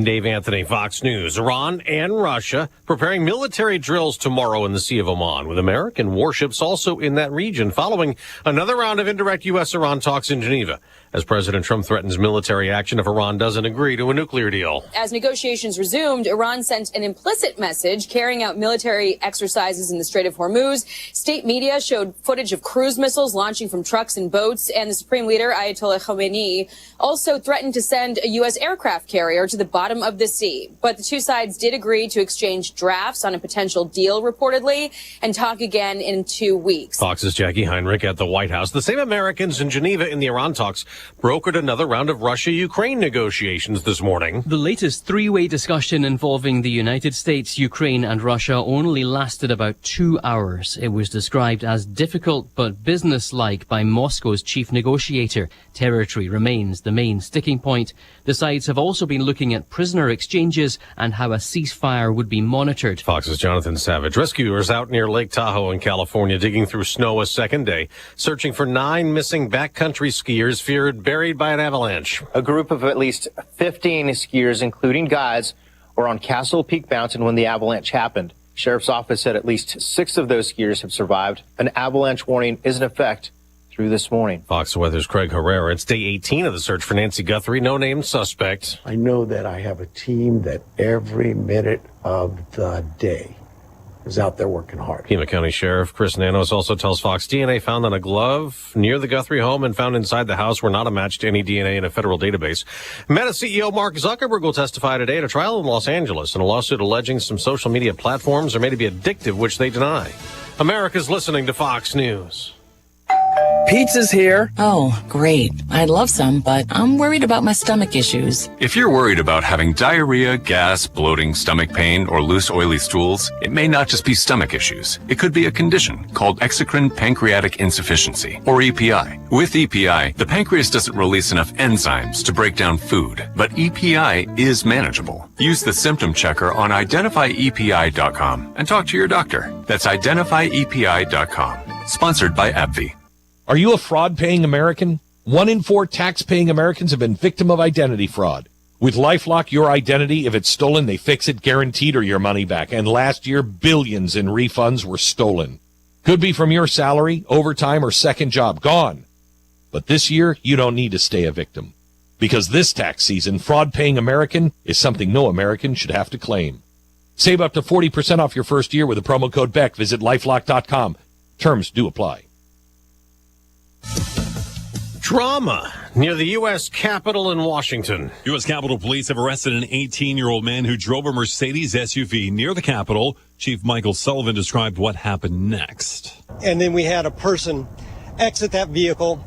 Dave Anthony, Fox News. Iran and Russia preparing military drills tomorrow in the Sea of Oman, with American warships also in that region, following another round of indirect U.S.-Iran talks in Geneva, as President Trump threatens military action if Iran doesn't agree to a nuclear deal. As negotiations resumed, Iran sent an implicit message carrying out military exercises in the Strait of Hormuz. State media showed footage of cruise missiles launching from trucks and boats, and the Supreme Leader, Ayatollah Khomeini, also threatened to send a U.S. aircraft carrier to the bottom of the sea. But the two sides did agree to exchange drafts on a potential deal, reportedly, and talk again in 2 weeks. Fox's Jackie Heinrich at the White House. The same Americans in Geneva in the Iran talks brokered another round of Russia-Ukraine negotiations this morning. The latest three-way discussion involving the United States, Ukraine and Russia only lasted about 2 hours. It was described as difficult but businesslike by Moscow's chief negotiator. Territory remains the main sticking point. The sides have also been looking at prisoner exchanges and how a ceasefire would be monitored. Fox's Jonathan Savage. Rescuers out near Lake Tahoe in California digging through snow a second day, searching for 9 missing backcountry skiers feared buried by an avalanche. A group of at least 15 skiers, including guides, were on Castle Peak Mountain when the avalanche happened. Sheriff's office said at least 6 of those skiers have survived. An avalanche warning is in effect through this morning. Fox Weather's Craig Herrera. It's day 18 of the search for Nancy Guthrie. No named suspect. I know that I have a team that every minute of the day is out there working hard. Pima County Sheriff Chris Nanos also tells Fox DNA found on a glove near the Guthrie home and found inside the house were not a match to any DNA in a federal database. Meta CEO Mark Zuckerberg will testify today at a trial in Los Angeles in a lawsuit alleging some social media platforms are made to be addictive, which they deny. America's listening to Fox News. Pizza's here. Oh, great. I'd love some, but I'm worried about my stomach issues. If you're worried about having diarrhea, gas, bloating, stomach pain, or loose, oily stools, it may not just be stomach issues. It could be a condition called exocrine pancreatic insufficiency, or EPI. With EPI, the pancreas doesn't release enough enzymes to break down food, but EPI is manageable. Use the symptom checker on identifyepi.com and talk to your doctor. That's identifyepi.com. Sponsored by AbbVie. Are you a fraud-paying American? 1 in 4 tax-paying Americans have been victim of identity fraud. With LifeLock, your identity, if it's stolen, they fix it guaranteed or your money back. And last year, billions in refunds were stolen. Could be from your salary, overtime, or second job. Gone. But this year, you don't need to stay a victim. Because this tax season, fraud-paying American is something no American should have to claim. Save up to 40% off your first year with the promo code BECK. Visit LifeLock.com. Terms do apply. Drama near the U.S. Capitol in Washington. U.S. Capitol Police have arrested an 18-year-old man who drove a Mercedes SUV near the Capitol. Chief Michael Sullivan described what happened next. And then we had a person exit that vehicle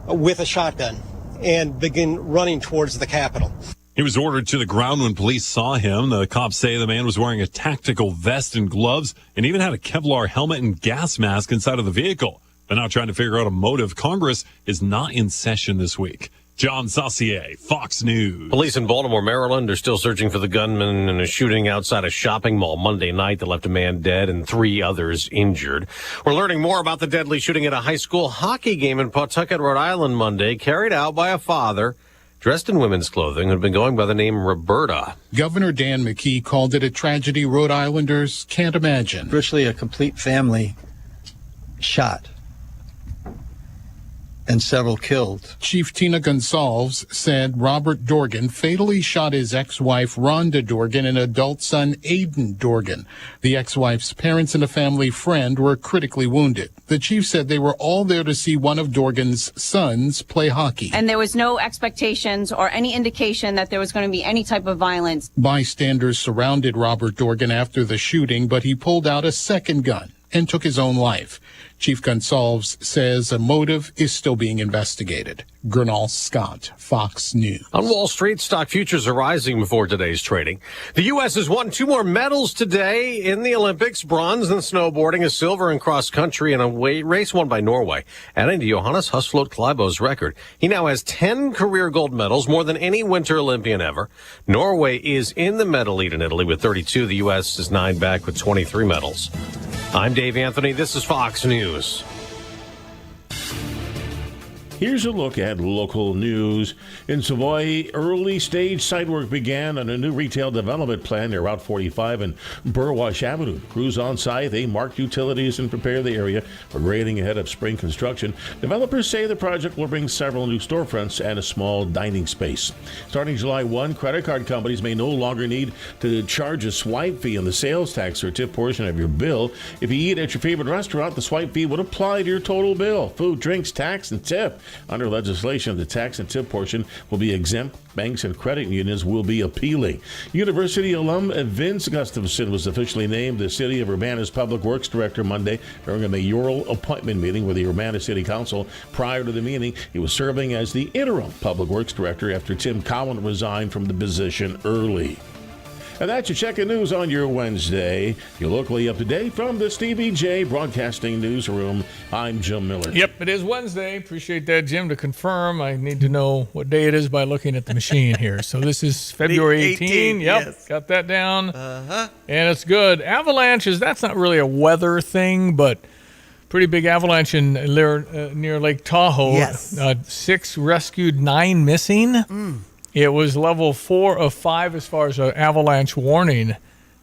with a shotgun and begin running towards the Capitol. He was ordered to the ground when police saw him. The cops say the man was wearing a tactical vest and gloves and even had a Kevlar helmet and gas mask inside of the vehicle. They're now trying to figure out a motive. Congress is not in session this week. John Saucier, Fox News. Police in Baltimore, Maryland are still searching for the gunman in a shooting outside a shopping mall Monday night that left a man dead and 3 others injured. We're learning more about the deadly shooting at a high school hockey game in Pawtucket, Rhode Island Monday, carried out by a father dressed in women's clothing who had been going by the name Roberta. Governor Dan McKee called it a tragedy Rhode Islanders can't imagine. Virtually a complete family shot and several killed. Chief Tina Gonsalves said Robert Dorgan fatally shot his ex-wife Rhonda Dorgan and adult son Aiden Dorgan. The ex-wife's parents and a family friend were critically wounded. The chief said they were all there to see one of Dorgan's sons play hockey. And there was no expectations or any indication that there was going to be any type of violence. Bystanders surrounded Robert Dorgan after the shooting, but he pulled out a second gun and took his own life. Chief Gonsalves says a motive is still being investigated. Gernal Scott, Fox News. On Wall Street, stock futures are rising before today's trading. The U.S. has won 2 more medals today in the Olympics, bronze in snowboarding, a silver in cross country, and a race won by Norway, adding to Johannes Husflot Klæbo's record. He now has 10 career gold medals, more than any Winter Olympian ever. Norway is in the medal lead in Italy with 32. The U.S. is 9 back with 23 medals. I'm Dave Anthony. This is Fox News. Here's a look at local news. In Savoy, early stage site work began on a new retail development plan near Route 45 and Burwash Avenue. Crews on site, they marked utilities and prepare the area for grading ahead of spring construction. Developers say the project will bring several new storefronts and a small dining space. Starting July 1, credit card companies may no longer need to charge a swipe fee on the sales tax or tip portion of your bill. If you eat at your favorite restaurant, the swipe fee would apply to your total bill. Food, drinks, tax, and tip. Under legislation, the tax and tip portion will be exempt. Banks and credit unions will be appealing. University alum Vince Gustafson was officially named the City of Urbana's Public Works Director Monday during a mayoral appointment meeting with the Urbana City Council. Prior to the meeting, he was serving as the interim Public Works Director after Tim Cowan resigned from the position early. And that's your check of news on your Wednesday. You're locally up to date from the Stevie J Broadcasting Newsroom. I'm Jim Miller. Yep, it is Wednesday. Appreciate that, Jim. To confirm, I need to know what day it is by looking at the machine here. So this is February 18. Yep, yes. Got that down. And it's good. Avalanches, that's not really a weather thing, but pretty big avalanche near Lake Tahoe. Yes. 6 rescued, 9 missing. It was level 4 of 5 as far as an avalanche warning.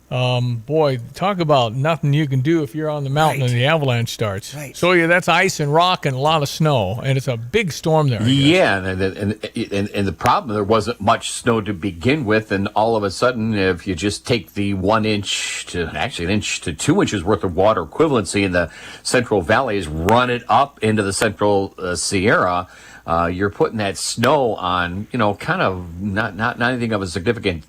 Boy, talk about nothing you can do if you're on the mountain and the avalanche starts. Right. So, yeah, that's ice and rock and a lot of snow, and it's a big storm there. Yeah, and the problem, there wasn't much snow to begin with, and all of a sudden, if you just take the 1 inch to actually an inch to 2 inches worth of water equivalency in the Central Valleys, run it up into the Central Sierra, you're putting that snow on, kind of not anything of a significant,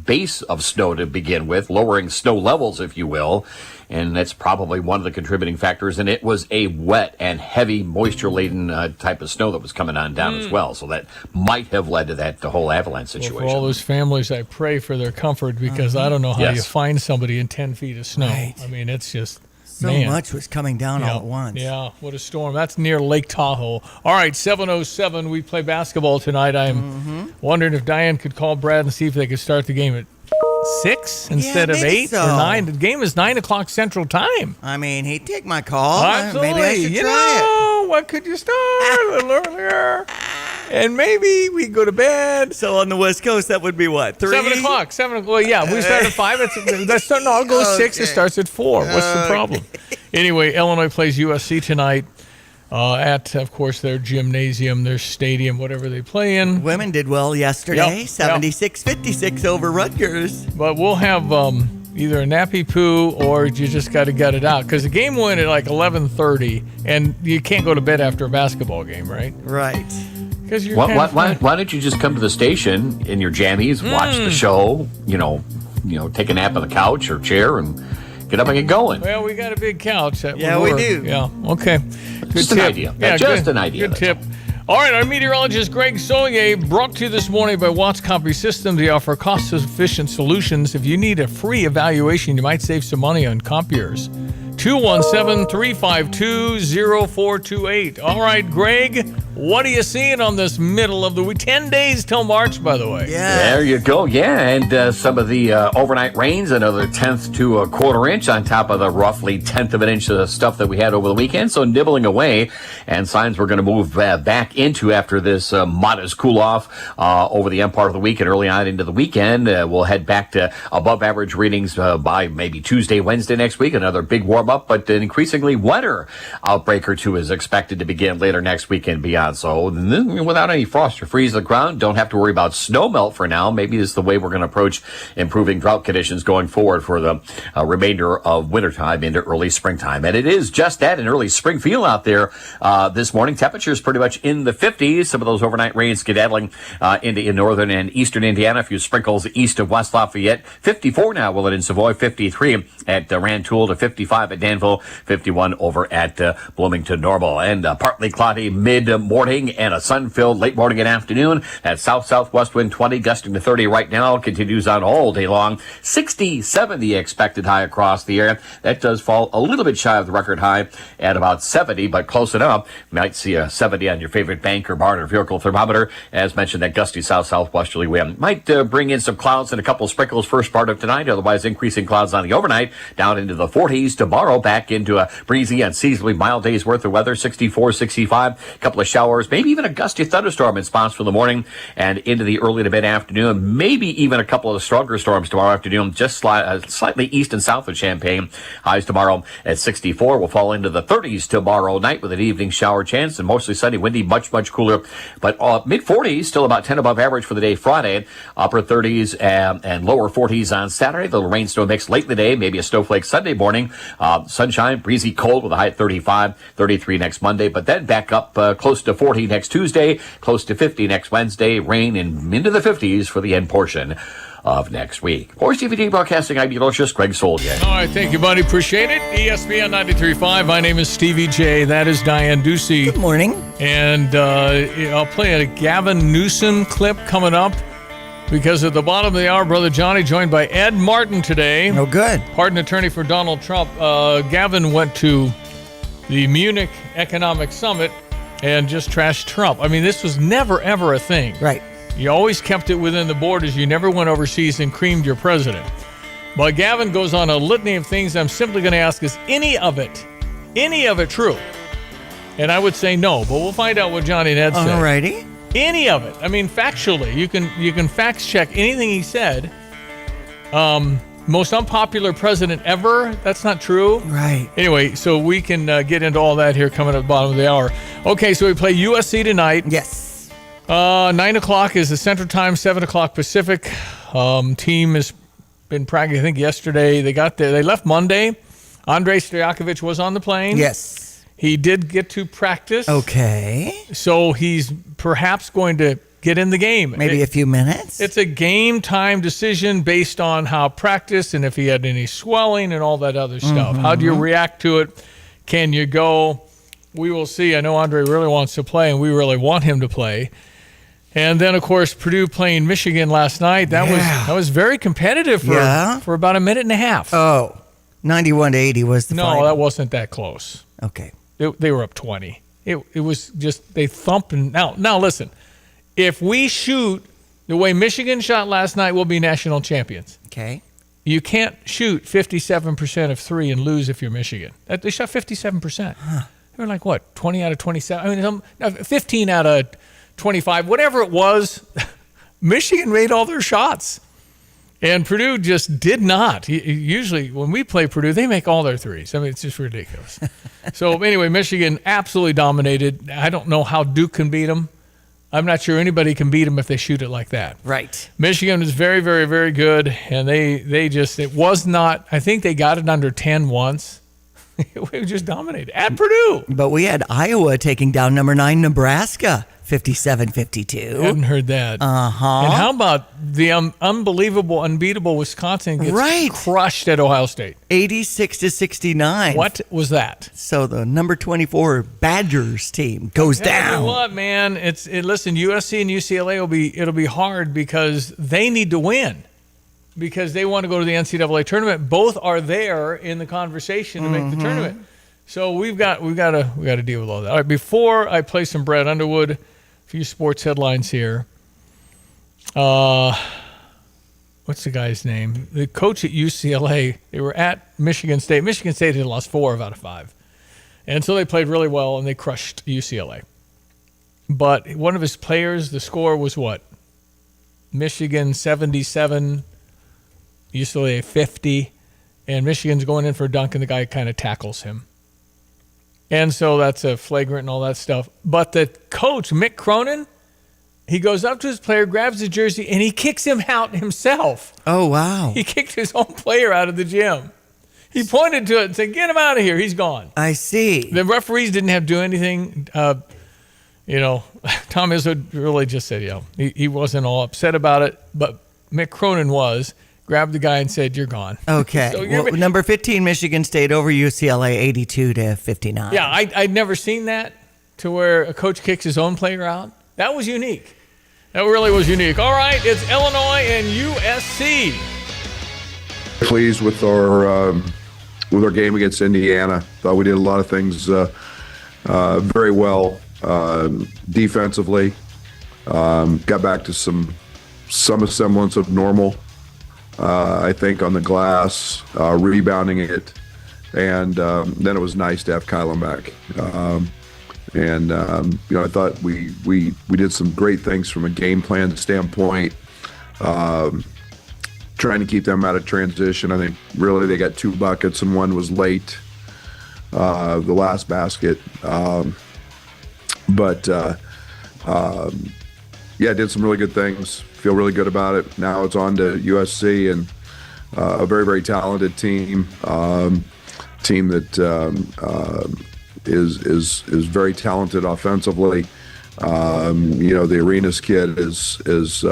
base of snow to begin with, lowering snow levels, if you will. And that's probably one of the contributing factors. And it was a wet and heavy, moisture-laden type of snow that was coming on down as well. So that might have led to the whole avalanche situation. Well, for all those families, I pray for their comfort because I don't know how you find somebody in 10 feet of snow. Right. I mean, it's just... So much was coming down all at once. Yeah, what a storm. That's near Lake Tahoe. All right, 7:07. We play basketball tonight. I'm wondering if Diane could call Brad and see if they could start the game at 6 instead of 8 or 9. The game is 9 o'clock Central Time. I mean, he'd take my call. Absolutely. Maybe I should try it. What could you start a little earlier? And maybe we go to bed. So on the West Coast, that would be what, 3? 7 o'clock. 7 o'clock. Well, yeah, we start at 5. I'll go 6. It starts at 4. What's the problem? Anyway, Illinois plays USC tonight at, of course, their gymnasium, their stadium, whatever they play in. Women did well yesterday, 76-56 over Rutgers. But we'll have either a nappy poo or you just got to gut it out. Because the game went at like 11:30, and you can't go to bed after a basketball game, right? Right. Why don't you just come to the station in your jammies, watch the show, take a nap on the couch or chair and get up and get going. Well, we got a big couch. We do. Yeah, okay. Good just tip. An idea. Yeah, just an idea. Good tip. All right, our meteorologist Greg Solier brought to you this morning by Watts Copy Systems. They offer cost-efficient solutions. If you need a free evaluation, you might save some money on copiers. 217-352-0428. All right, Greg, what are you seeing on this middle of the week? 10 days till March, by the way. Yeah. There you go. Yeah, and some of the overnight rains, another 1/10 to a 1/4 inch on top of the roughly 1/10 of an inch of stuff that we had over the weekend. So nibbling away, and signs we're going to move back into after this modest cool-off over the end part of the week and early on into the weekend. We'll head back to above-average readings by maybe Tuesday, Wednesday next week. Another big warm-up, but an increasingly wetter outbreak or two is expected to begin later next week and beyond. So without any frost or freeze on the ground, don't have to worry about snow melt for now. Maybe this is the way we're going to approach improving drought conditions going forward for the remainder of wintertime into early springtime. And it is just that, an early spring feel out there this morning. Temperatures pretty much in the 50s. Some of those overnight rains skedaddling into northern and eastern Indiana. A few sprinkles east of West Lafayette. 54 now, will it in Savoy. 53 at Rantoul to 55 at Danville. 51 over at Bloomington Normal. And partly cloudy mid-morning and a sun-filled late morning and afternoon. That south-southwest wind 20 gusting to 30 right now. Continues on all day long. 67 the expected high across the area. That does fall a little bit shy of the record high at about 70, but close enough. You might see a 70 on your favorite bank or barn or vehicle thermometer. As mentioned, that gusty south-southwesterly wind might bring in some clouds and a couple sprinkles first part of tonight. Otherwise, increasing clouds on the overnight down into the 40s tomorrow. tomorrow, back into a breezy and seasonably mild day's worth of weather, 64, 65, a couple of showers, maybe even a gusty thunderstorm in spots for the morning and into the early to mid-afternoon, maybe even a couple of stronger storms tomorrow afternoon, just slightly east and south of Champaign. Highs tomorrow at 64. We'll fall into the 30s tomorrow night with an evening shower chance and mostly sunny, windy, much cooler. But mid-40s, still about 10 above average for the day Friday. Upper 30s and lower 40s on Saturday. The rain snow mix late in the day, maybe a snowflake Sunday morning. Sunshine, breezy, cold with a high at 35, 33 next Monday. But then back up close to 40 next Tuesday, close to 50 next Wednesday. Rain and into the 50s for the end portion of next week. For CVD Broadcasting, I'm Ulysses Greg Soldier. All right, thank you, buddy. Appreciate it. ESPN 93.5. My name is Stevie J. That is Diane Ducey. Good morning. And I'll play a Gavin Newsom clip coming up because at the bottom of the hour, Brother Johnny joined by Ed Martin today. Oh, good. Pardon attorney for Donald Trump. Gavin went to the Munich Economic Summit and just trashed Trump. I mean, this was never, ever a thing. Right. You always kept it within the borders. You never went overseas and creamed your president. But Gavin goes on a litany of things. I'm simply going to ask, is any of it true? And I would say no, but we'll find out what Johnny and Ed said. All righty. Any of it. I mean, factually, you can fact check anything he said. Most unpopular president ever. That's not true. Right. Anyway, so we can get into all that here coming at the bottom of the hour. Okay, so we play USC tonight. Yes. 9 o'clock is the Central Time, 7 o'clock Pacific. Team has been practicing, I think, yesterday. They got there. They left Monday. Andrei Stojakovic was on the plane. Yes. He did get to practice. Okay. So he's perhaps going to get in the game. Maybe a few minutes. It's a game time decision based on how practice and if he had any swelling and all that other stuff. How do you react to it? Can you go? We will see. I know Andre really wants to play, and we really want him to play. And then, of course, Purdue playing Michigan last night. That was very competitive for about a minute and a half. Oh, 91-80 was the final. No, that wasn't that close. Okay. They were up 20. It was just they thumped. And now listen, if we shoot the way Michigan shot last night, we'll be national champions. Okay. You can't shoot 57% of three and lose if you're Michigan. They shot 57%. Huh. They were like, what, 20 out of 27? I mean, 15 out of 25, whatever it was. Michigan made all their shots. And Purdue just did not. Usually when we play Purdue, they make all their threes. I mean, it's just ridiculous. So anyway, Michigan absolutely dominated. I don't know how Duke can beat them. I'm not sure anybody can beat them if they shoot it like that. Right. Michigan was very, very, very good. And it was not, I think they got it under 10 once. We just dominated at Purdue. But we had Iowa taking down number 9 Nebraska, 57-52. Hadn't heard that. Uh-huh. And how about the unbelievable, unbeatable Wisconsin gets crushed at Ohio State? 86-69. What was that? So the number 24 Badgers team goes down. You know what, man? Listen, USC and UCLA it'll be hard because they need to win. Because they want to go to the NCAA tournament. Both are there in the conversation to make the tournament. So we've got to deal with all that. All right, before I play some Brad Underwood, a few sports headlines here. What's the guy's name? The coach at UCLA, they were at Michigan State. Michigan State had lost 4 out of 5. And so they played really well, and they crushed UCLA. But one of his players, the score was what? Michigan 77, UCLA 50, and Michigan's going in for a dunk, and the guy kind of tackles him. And so that's a flagrant and all that stuff. But the coach, Mick Cronin, he goes up to his player, grabs his jersey, and he kicks him out himself. Oh, wow. He kicked his own player out of the gym. He pointed to it and said, get him out of here. He's gone. I see. The referees didn't have to do anything. Tom Izzo really just said, he wasn't all upset about it, but Mick Cronin was. Grabbed the guy and said, you're gone. Okay. So number 15, Michigan State over UCLA, 82-59. Yeah, I'd never seen that to where a coach kicks his own player out. That was unique. That really was unique. All right, it's Illinois and USC. Pleased with our game against Indiana. Thought we did a lot of things very well defensively. Got back to some semblance of normal. I think on the glass, rebounding it, And then it was nice to have Kylan back. I thought we did some great things from a game plan standpoint, trying to keep them out of transition. I think really they got 2 buckets and one was late, the last basket. Did some really good things. Feel really good about it. Now it's on to USC and a very, very talented team. Team that is very talented offensively. The Arenas kid is as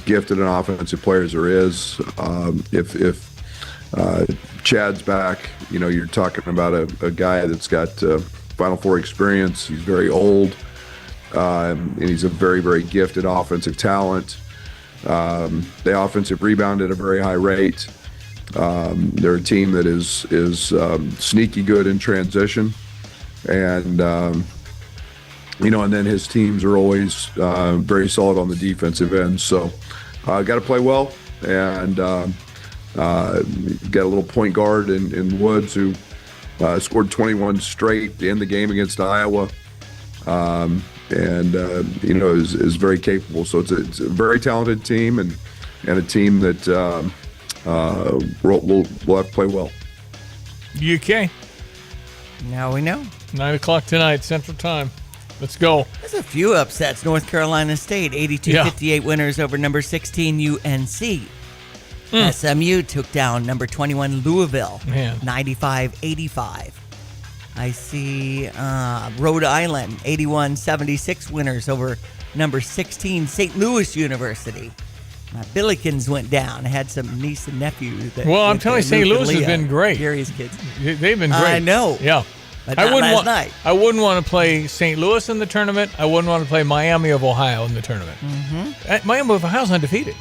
gifted an offensive player as there is. If Chad's back, you're talking about a guy that's got Final Four experience. He's very old, and he's a very, very gifted offensive talent. They offensive rebound at a very high rate. They're a team that is sneaky good in transition, and then his teams are always very solid on the defensive end. So, got to play well, and got a little point guard in Woods who scored 21 straight to end the game against Iowa, is very capable. So it's a very talented team and a team that we'll have to play well. UK. Now we know. 9:00 tonight, Central Time. Let's go. There's a few upsets. North Carolina State, 82-58 winners over number 16 UNC. SMU took down number 21 Louisville, 95-85. I see Rhode Island, 81-76 winners over number 16 St. Louis University. Billikens went down. I had some niece and nephew. I'm telling you, St. Louis has been great. Gary's kids. They've been great. I know. Yeah. But not last night. I wouldn't want to play St. Louis in the tournament. I wouldn't want to play Miami of Ohio in the tournament. Miami of Ohio's undefeated.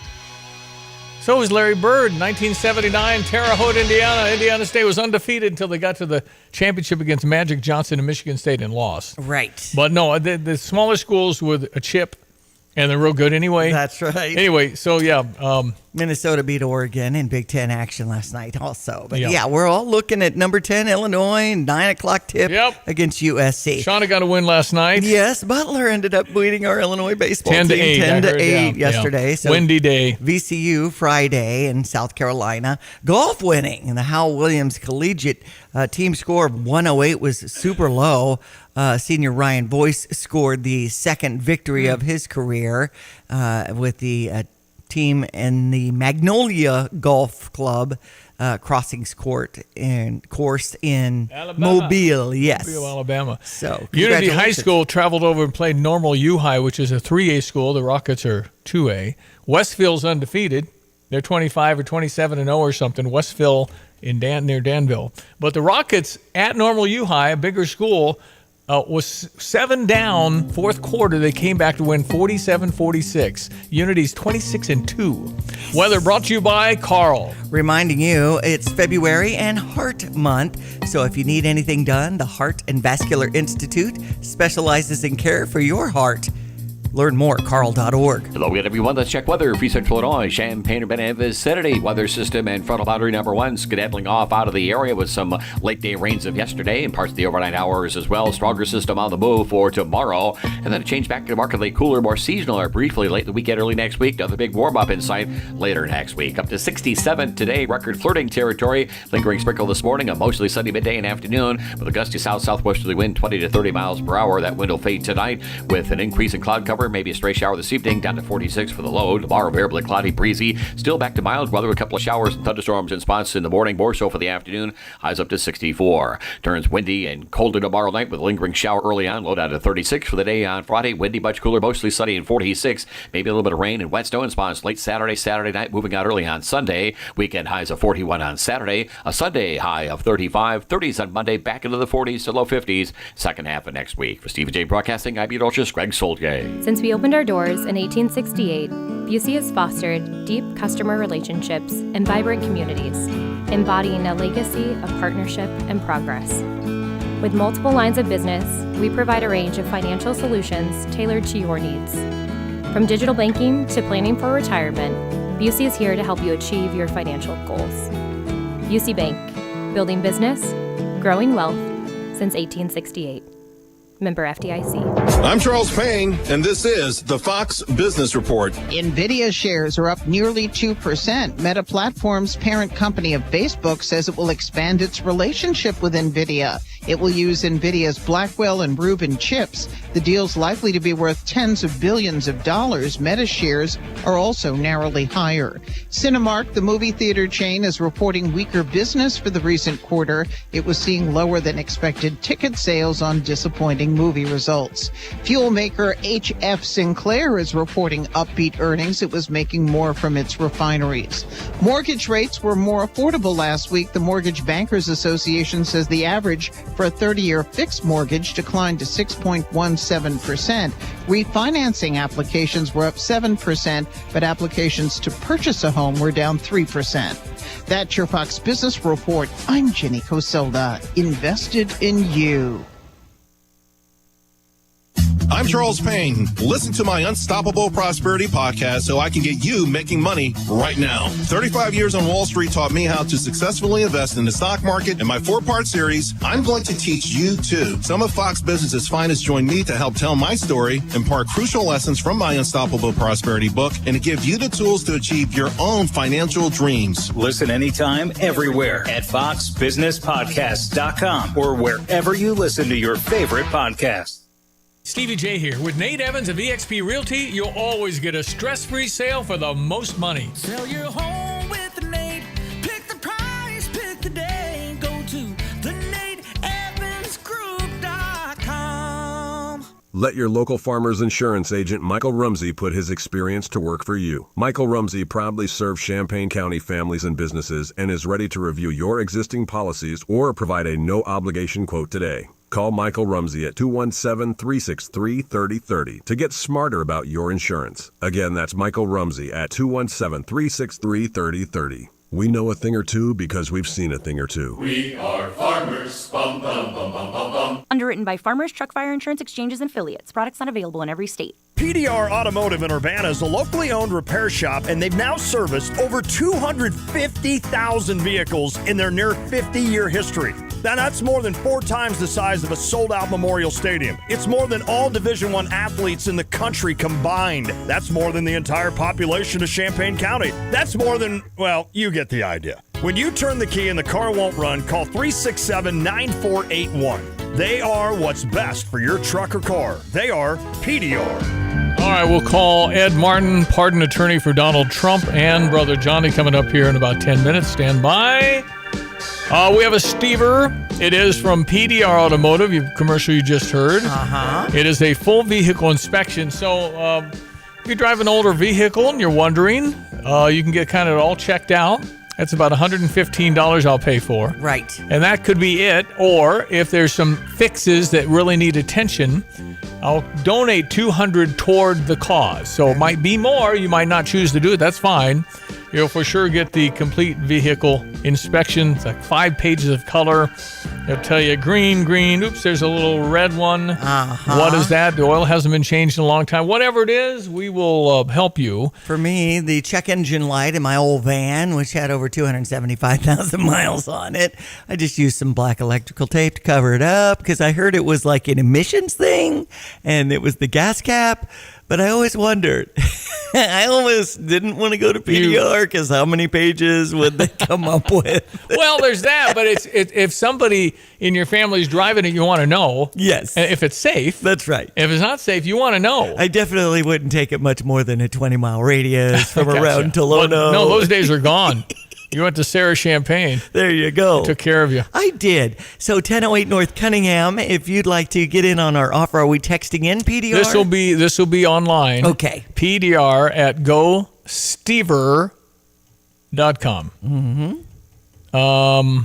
So was Larry Bird, 1979, Terre Haute, Indiana. Indiana State was undefeated until they got to the championship against Magic Johnson and Michigan State and lost. Right. But no, the smaller schools with a chip, and they're real good anyway. That's right. Anyway, so yeah. Minnesota beat Oregon in Big Ten action last night also. But we're all looking at number 10 Illinois, 9:00 tip against USC. Shauna got a win last night. Yes, Butler ended up beating our Illinois baseball 10 team 10 to 8 yesterday. So windy day. VCU Friday in South Carolina. Golf winning in the Howell Williams Collegiate team score of 108 was super low. Senior Ryan Boyce scored the second victory of his career with the team in the Magnolia Golf Club Crossings course in Alabama. Mobile. Yes, Mobile, Alabama. So Unity High School traveled over and played Normal U High, which is a 3A school. The Rockets are 2A. Westfield's undefeated. They're 25 or 27-0 or something. Westville near Danville. But the Rockets at Normal U High, a bigger school, was 7 down fourth quarter. They came back to win 47-46. Unity's 26-2. Weather brought to you by Carl. Reminding you, it's February and Heart Month. So if you need anything done, the Heart and Vascular Institute specializes in care for your heart. Learn more at carl.org. Hello again, everyone. Let's check weather for Central Illinois. Champaign-Urbana vicinity. Weather system and frontal boundary number 1 skedaddling off out of the area with some late day rains of yesterday and parts of the overnight hours as well. Stronger system on the move for tomorrow. And then a change back to markedly cooler, more seasonal air briefly late in the weekend, early next week. Another big warm up in sight later next week. Up to 67 today. Record flirting territory. Lingering sprinkle this morning. A mostly sunny midday and afternoon with a gusty south-southwesterly wind 20 to 30 miles per hour. That wind will fade tonight with an increase in cloud cover. Maybe a stray shower this evening, down to 46 for the low. Tomorrow, variably cloudy, breezy. Still back to mild weather, a couple of showers and thunderstorms in spots in the morning, more so for the afternoon. Highs up to 64. Turns windy and colder tomorrow night with a lingering shower early on. Low down to 36 for the day on Friday. Windy, much cooler, mostly sunny and 46. Maybe a little bit of rain and wet snow in spots late Saturday night, moving out early on Sunday. Weekend highs of 41 on Saturday. A Sunday high of 35. 30s on Monday, back into the 40s to low 50s. Second half of next week. For Stephen J. Broadcasting, I'm meteorologist Greg Solgay. Since we opened our doors in 1868, Busey has fostered deep customer relationships and vibrant communities, embodying a legacy of partnership and progress. With multiple lines of business, we provide a range of financial solutions tailored to your needs. From digital banking to planning for retirement, Busey is here to help you achieve your financial goals. Busey Bank, building business, growing wealth since 1868. Member FDIC. I'm Charles Payne, and this is the Fox Business Report. NVIDIA shares are up nearly 2%. Meta Platforms' parent company of Facebook says it will expand its relationship with NVIDIA. It will use NVIDIA's Blackwell and Rubin chips. The deal's likely to be worth tens of billions of dollars. Meta shares are also narrowly higher. Cinemark, the movie theater chain, is reporting weaker business for the recent quarter. It was seeing lower than expected ticket sales on disappointing movie results. Fuel maker HF Sinclair is reporting upbeat earnings. It was making more from its refineries. Mortgage rates were more affordable last week. The Mortgage Bankers Association says the average for a 30-year fixed mortgage declined to 6.17%. Refinancing applications were up 7%, but applications to purchase a home were down 3%. That's your Fox Business Report. I'm Jenny Coselda. Invested in you. I'm Charles Payne. Listen to my Unstoppable Prosperity podcast so I can get you making money right now. 35 years on Wall Street taught me how to successfully invest in the stock market. In my 4-part series, I'm going to teach you too. Some of Fox Business's finest join me to help tell my story, impart crucial lessons from my Unstoppable Prosperity book, and to give you the tools to achieve your own financial dreams. Listen anytime, everywhere at foxbusinesspodcast.com or wherever you listen to your favorite podcasts. Stevie J here. With Nate Evans of eXp Realty, you'll always get a stress-free sale for the most money. Sell your home with Nate. Pick the price, pick the day. Go to theNateEvansGroup.com. Let your local farmer's insurance agent, Michael Rumsey, put his experience to work for you. Michael Rumsey proudly serves Champaign County families and businesses and is ready to review your existing policies or provide a no-obligation quote today. Call Michael Rumsey at 217-363-3030 to get smarter about your insurance. Again, that's Michael Rumsey at 217-363-3030. We know a thing or two because we've seen a thing or two. We are farmers. Bum, bum, bum, bum, bum, bum. Underwritten by Farmers Truck Fire Insurance Exchanges and Affiliates. Products not available in every state. PDR Automotive in Urbana is a locally owned repair shop, and they've now serviced over 250,000 vehicles in their near 50-year history. Now, that's more than 4 times the size of a sold-out Memorial Stadium. It's more than all Division I athletes in the country combined. That's more than the entire population of Champaign County. That's more than, well, you get the idea. When you turn the key and the car won't run, call 367-9481. They are what's best for your truck or car. They are PDR. All right, we'll call Ed Martin, pardon attorney for Donald Trump, and Brother Johnny coming up here in about 10 minutes. Stand by. We have a Stever. It is from PDR Automotive, the commercial you just heard. It is a full vehicle inspection. So if you drive an older vehicle and you're wondering, you can get kind of all checked out. That's about $115 I'll pay for. Right. And that could be it. Or if there's some fixes that really need attention, I'll donate $200 toward the cause. So it might be more. You might not choose to do it. That's fine. You'll for sure get the complete vehicle inspection. It's like 5 pages of color. It'll tell you green. Oops, there's a little red one. What is that? The oil hasn't been changed in a long time. Whatever it is, we will help you. For me, the check engine light in my old van, which had over 275,000 miles on it, I just used some black electrical tape to cover it up because I heard it was like an emissions thing and it was the gas cap. But I always wondered. I almost didn't want to go to PDR because how many pages would they come up with? Well, there's that, but it's if somebody in your family's driving it, you want to know. Yes. If it's safe. That's right. If it's not safe, you want to know. I definitely wouldn't take it much more than a 20-mile radius from Gotcha. around Tolono. Well, no, those days are gone. You went to Sarah Champagne. There you go. Took care of you. I did. So 1008 North Cunningham, if you'd like to get in on our offer, are we texting in PDR? This will be online. Okay. PDR at gostever.com. Mm-hmm.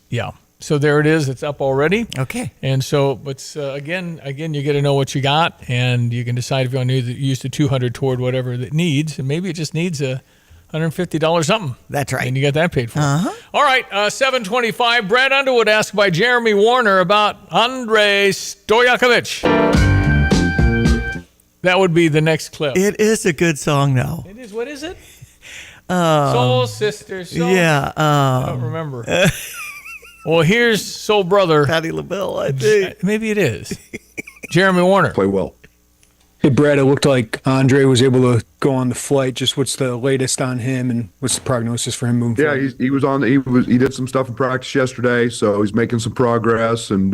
Yeah. So there it is. It's up already. Okay. And so, but again, you get to know what you got, and you can decide if you want to use the $200 toward whatever it needs, and maybe it just needs $150 something. That's right. And you got that paid for. All right, 725. Brad Underwood asked by Jeremy Warner about Andrei Stoyakovich. That would be the next clip. It is a good song, though. It is. What is it? Soul Sister. Soul. Yeah. I don't remember. Well, here's soul brother Patty LaBelle, I think. Maybe it is. Jeremy Warner. Play well. Hey, Brad, it looked like Andre was able to go on the flight. Just what's the latest on him, and what's the prognosis for him moving forward? Yeah, he did some stuff in practice yesterday, so he's making some progress, and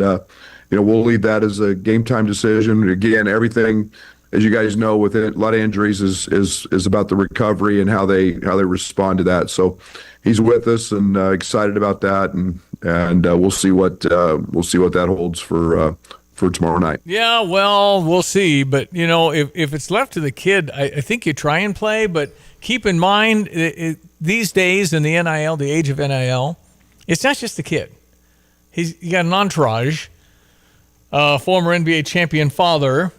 we'll leave that as a game time decision. Again, everything, as you guys know, with a lot of injuries is about the recovery and how they respond to that. So he's with us and excited about that, and we'll see what that holds for tomorrow night. Yeah, well, we'll see. But, if it's left to the kid, I think you try and play. But keep in mind, these days in the NIL, the age of NIL, it's not just the kid. You got an entourage, former NBA champion father.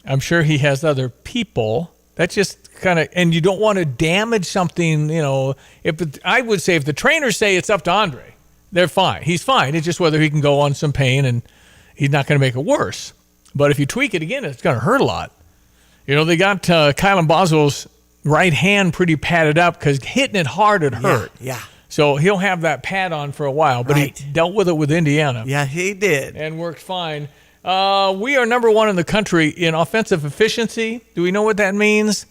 I'm sure he has other people. That's just kind of, and you don't want to damage something, I would say if the trainers say it's up to Andre, they're fine. He's fine. It's just whether he can go on some pain and he's not going to make it worse. But if you tweak it again, it's going to hurt a lot. They got Kylan Boswell's right hand pretty padded up because hitting it hard, it hurt. Yeah. So he'll have that pad on for a while, but he dealt with it with Indiana. Yeah, he did. And worked fine. We are number one in the country in offensive efficiency. Do we know what that means?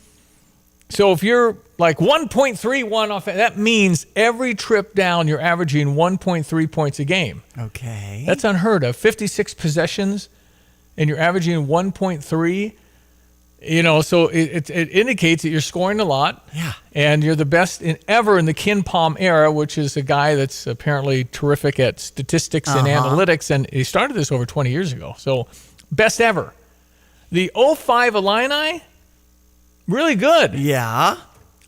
So if you're like 1.31 offense, that means every trip down you're averaging 1.3 points a game. Okay. That's unheard of. 56 possessions, and you're averaging 1.3. So it indicates that you're scoring a lot. Yeah. And you're the best ever in the Ken Palm era, which is a guy that's apparently terrific at statistics and analytics, and he started this over 20 years ago. So best ever. The 05 Illini, really good. Yeah.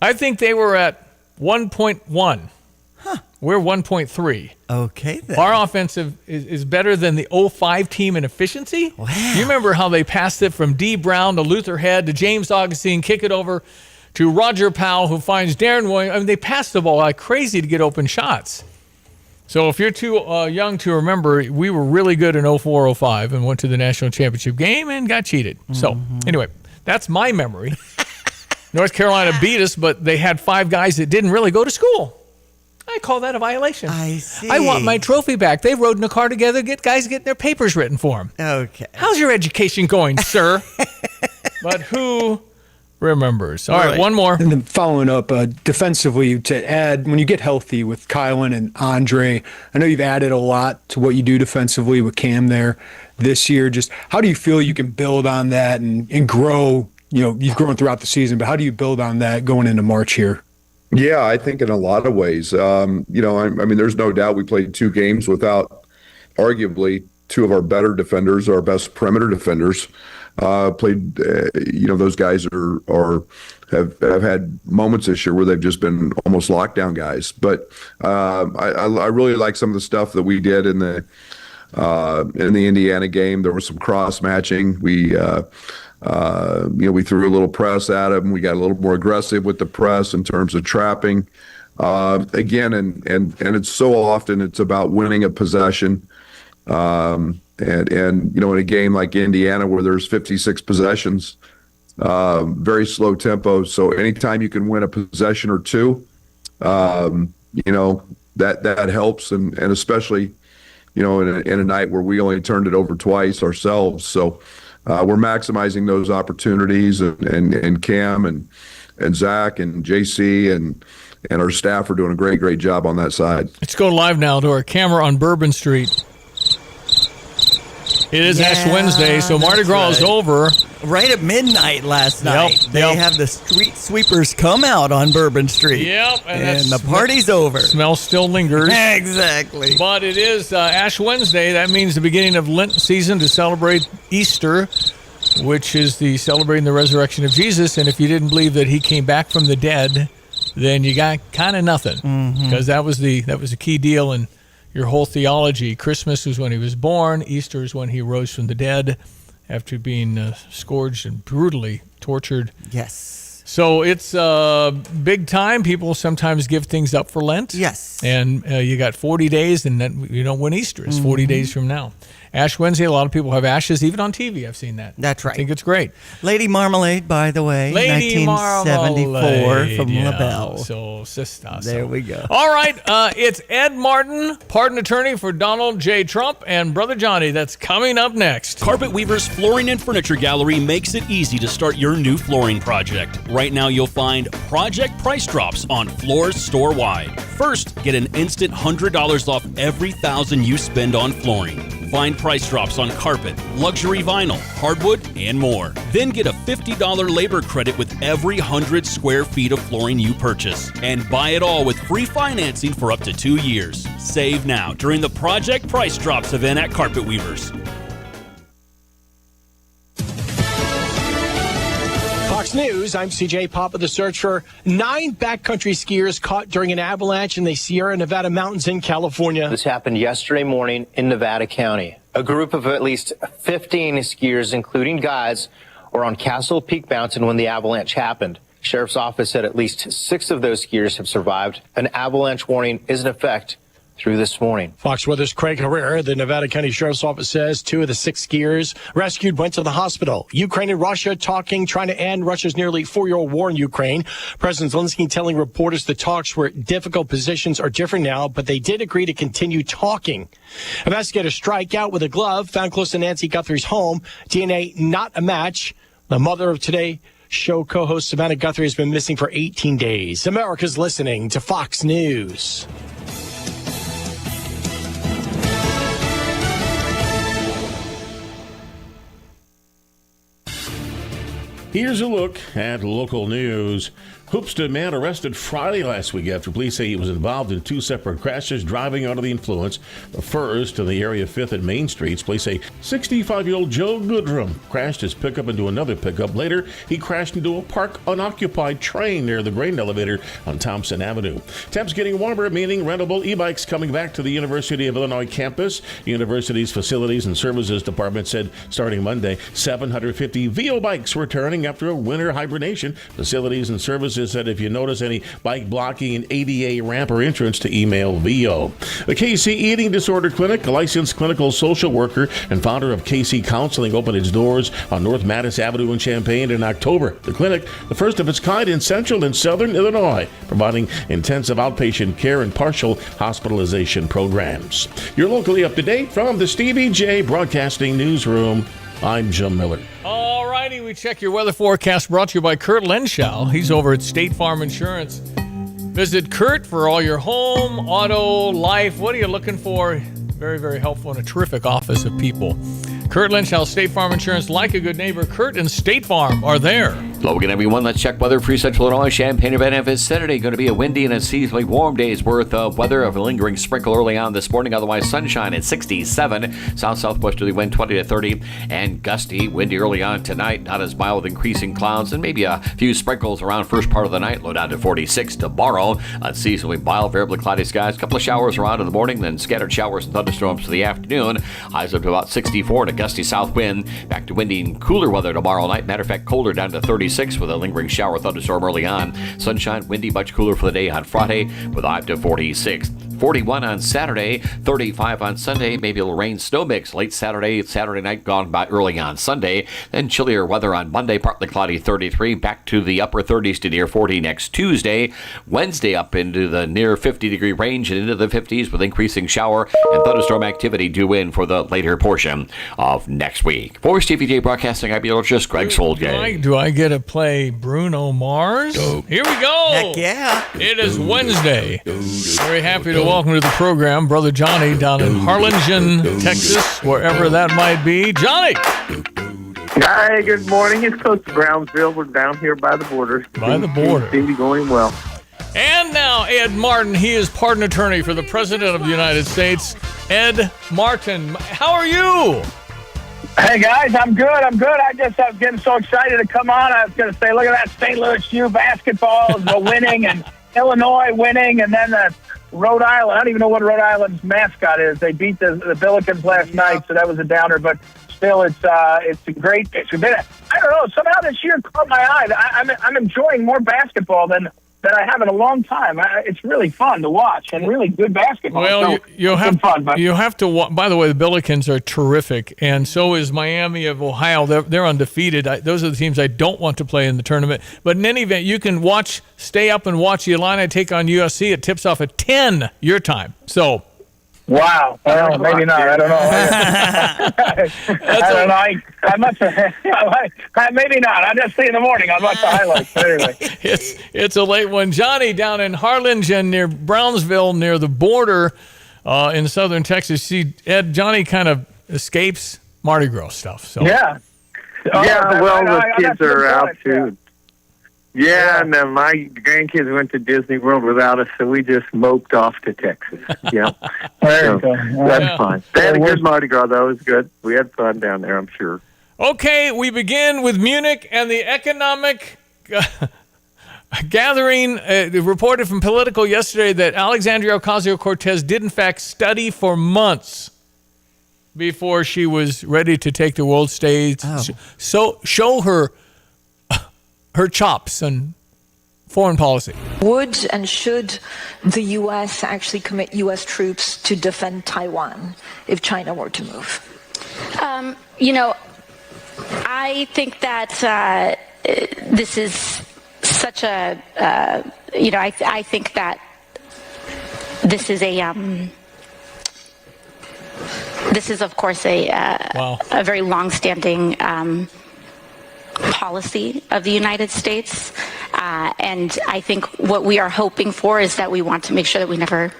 I think they were at 1.1. Huh. We're 1.3. Okay, then. Our offensive is better than the 05 team in efficiency. Wow. You remember how they passed it from D. Brown to Luther Head to James Augustine, kick it over to Roger Powell, who finds Darren Williams. I mean, they passed the ball like crazy to get open shots. So if you're too young to remember, we were really good in 04, 05 and went to the national championship game and got cheated. So anyway, that's my memory. North Carolina beat us, but they had 5 guys that didn't really go to school. I call that a violation. I see. I want my trophy back. They rode in a car together, guys getting their papers written for them. Okay. How's your education going, sir? But who remembers? All right, one more. And then following up, defensively, to add, when you get healthy with Kylan and Andre, I know you've added a lot to what you do defensively with Cam there this year. Just how do you feel you can build on that and grow? You've grown throughout the season, but how do you build on that going into March here? Yeah, I think in a lot of ways. I mean, there's no doubt we played 2 games without arguably 2 of our better defenders, our best perimeter defenders. Those guys have had moments this year where they've just been almost lockdown guys. But I really like some of the stuff that we did in the Indiana game. There was some cross matching. We threw a little press at them. We got a little more aggressive with the press in terms of trapping. Again, and it's so often it's about winning a possession. In a game like Indiana where there's 56 possessions, very slow tempo. So anytime you can win a possession or 2, that helps, and especially in a night where we only turned it over twice ourselves. So. We're maximizing those opportunities, and Cam and Zach and JC and our staff are doing a great job on that side. Let's go live now to our camera on Bourbon Street. It is Ash Wednesday, so Mardi Gras is over. Right at midnight last night. They Yep. have the street sweepers come out on Bourbon Street. Yep. And the party's over. Smell still lingers. Exactly. But it is Ash Wednesday. That means the beginning of Lent season to celebrate Easter, which is celebrating the resurrection of Jesus. And if you didn't believe that he came back from the dead, then you got kind of nothing, because that was the key deal in your whole theology. Christmas was when he was born. Easter is when he rose from the dead after being scourged and brutally tortured. Yes. So it's big time. People sometimes give things up for Lent. Yes. And you got 40 days, and then when Easter is 40 days from now. Ash Wednesday, a lot of people have ashes, even on TV. I've seen that. That's right. I think it's great. Lady Marmalade, by the way. Lady 1974 Marmalade, from yeah. LaBelle. So, sister. There we go. All right. It's Ed Martin, pardon attorney for Donald J. Trump, and Brother Johnny. That's coming up next. Carpet Weaver's Flooring and Furniture Gallery makes it easy to start your new flooring project. Right now, you'll find project price drops on floors store-wide. First, get an instant $100 off every $1,000 you spend on flooring. Find price drops on carpet, luxury vinyl, hardwood, and more. Then get a $50 labor credit with every 100 square feet of flooring you purchase. And buy it all with free financing for up to 2 years. Save now during the Project Price Drops event at Carpet Weavers. Fox News, I'm CJ Papa. The search for 9 backcountry skiers caught during an avalanche in the Sierra Nevada mountains in California. This happened yesterday morning in Nevada County. A group of at least 15 skiers, including guides, were on Castle Peak Mountain when the avalanche happened. Sheriff's office said at least 6 of those skiers have survived. An avalanche warning is in effect through this morning. Fox Weather's Craig Herrera, the Nevada County Sheriff's Office says 2 of the 6 skiers rescued went to the hospital. Ukraine and Russia talking, trying to end Russia's nearly 4-year-old war in Ukraine. President Zelensky telling reporters the talks were difficult, positions are different now, but they did agree to continue talking. Investigators strike out with a glove found close to Nancy Guthrie's home. DNA not a match. The mother of Today Show co-host Savannah Guthrie has been missing for 18 days. America's listening to Fox News. Here's a look at local news. Hoopston man arrested Friday last week after police say he was involved in 2 separate crashes driving under the influence. The first in the area of 5th and Main Streets. Police say 65-year-old Joe Goodrum crashed his pickup into another pickup. Later, he crashed into a parked unoccupied train near the grain elevator on Thompson Avenue. Temps getting warmer, meaning rentable e-bikes coming back to the University of Illinois campus. The university's Facilities and Services Department said starting Monday, 750 VO bikes returning after a winter hibernation. Facilities and Services said if you notice any bike blocking an ADA ramp or entrance to email VO. The KC Eating Disorder Clinic, a licensed clinical social worker and founder of KC Counseling, opened its doors on North Mattis Avenue in Champaign in October. The clinic, the first of its kind in central and southern Illinois, providing intensive outpatient care and partial hospitalization programs. You're locally up to date from the Stevie J Broadcasting Newsroom. I'm Jim Miller. All righty, we check your weather forecast brought to you by Kurt Lenschow. He's over at State Farm Insurance. Visit Kurt for all your home, auto, life. What are you looking for? Very, very helpful and a terrific office of people. Kurt Lenschow, State Farm Insurance, like a good neighbor. Kurt and State Farm are there. Hello again, everyone. Let's check weather for Central Illinois. Champaign event is Saturday. Going to be a windy and a seasonally warm day's worth of weather. Of a lingering sprinkle early on this morning. Otherwise, sunshine at 67. South-southwesterly wind 20 to 30. And gusty, windy early on tonight. Not as mild with increasing clouds. And maybe a few sprinkles around first part of the night. Low down to 46 tomorrow. Unseasonably mild, variably cloudy skies. A couple of showers around in the morning. Then scattered showers and thunderstorms for the afternoon. Highs up to about 64 and a gusty south wind. Back to windy and cooler weather tomorrow night. Matter of fact, colder down to 36 with a lingering shower thunderstorm early on. Sunshine, windy, much cooler for the day on Friday with a high up to 46. 41 on Saturday, 35 on Sunday, maybe a little rain snow mix late Saturday night gone by early on Sunday. Then chillier weather on Monday, partly cloudy 33, back to the upper 30s to near 40 next Tuesday. Wednesday up into the near 50-degree range and into the 50s with increasing shower and thunderstorm activity due in for the later portion of next week. For Stevie J Broadcasting, I'm meteorologist Greg Solgay. Do I get to play Bruno Mars? Go. Here we go. Heck yeah. It is Wednesday. Very happy to welcome to the program Brother Johnny down in Harlingen, Texas, wherever that might be. Johnny! Hi, good morning. It's close to Brownsville. We're down here by the border. By the border. Seems to be going well. And now Ed Martin. He is pardon attorney for the President of the United States, Ed Martin. How are you? Hey, guys, I'm good. I was getting so excited to come on. I was going to say, look at that St. Louis U basketball winning and Illinois winning, and then Rhode Island. I don't even know what Rhode Island's mascot is. They beat the Billikens last night, so that was a downer. But Bill. It's a great. It's a bit. I don't know. Somehow this year caught my eye. I'm enjoying more basketball than I have in a long time. It's really fun to watch and really good basketball. Well, so you have to. By the way, the Billikens are terrific, and so is Miami of Ohio. They're undefeated. Those are the teams I don't want to play in the tournament. But in any event, you can stay up and watch the Illini take on USC. It tips off at 10 your time. So. Wow. Well, maybe not. I don't know. I don't know. I must have, maybe not. I'll just see in the morning. I'll watch the highlights. But anyway. It's a late one. Johnny down in Harlingen near Brownsville, near the border in southern Texas. See, Ed, Johnny kind of escapes Mardi Gras stuff. So. Yeah. Well, the kids are out too. Yeah, and my grandkids went to Disney World without us, so we just moped off to Texas. Yeah. That's fine. They had a good Mardi Gras, though. It was good. We had fun down there, I'm sure. Okay, we begin with Munich and the economic gathering. Reported from Politico yesterday that Alexandria Ocasio-Cortez did, in fact, study for months before she was ready to take the world stage. So show her chops and foreign policy. Would and should the U.S. actually commit U.S. troops to defend Taiwan if China were to move? I think that this is such a, I think that this is a, this is of course a very long-standing policy of the United States, and I think what we are hoping for is that we want to make sure that we never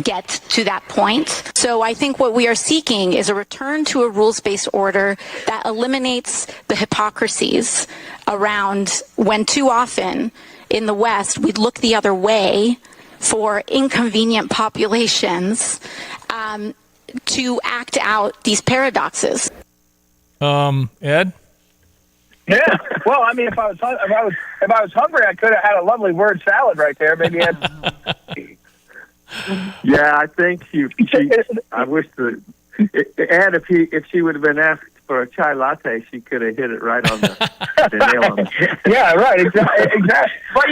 get to that point. So I think what we are seeking is a return to a rules-based order that eliminates the hypocrisies around when too often in the West we look the other way for inconvenient populations to act out these paradoxes. Ed? Yeah. Well, I mean, if I was hungry, I could have had a lovely word salad right there. Maybe Yeah, I think I wish that Ed, if she would have been asked for a chai latte, she could have hit it right on the nail on the head. Yeah, right. Exactly. But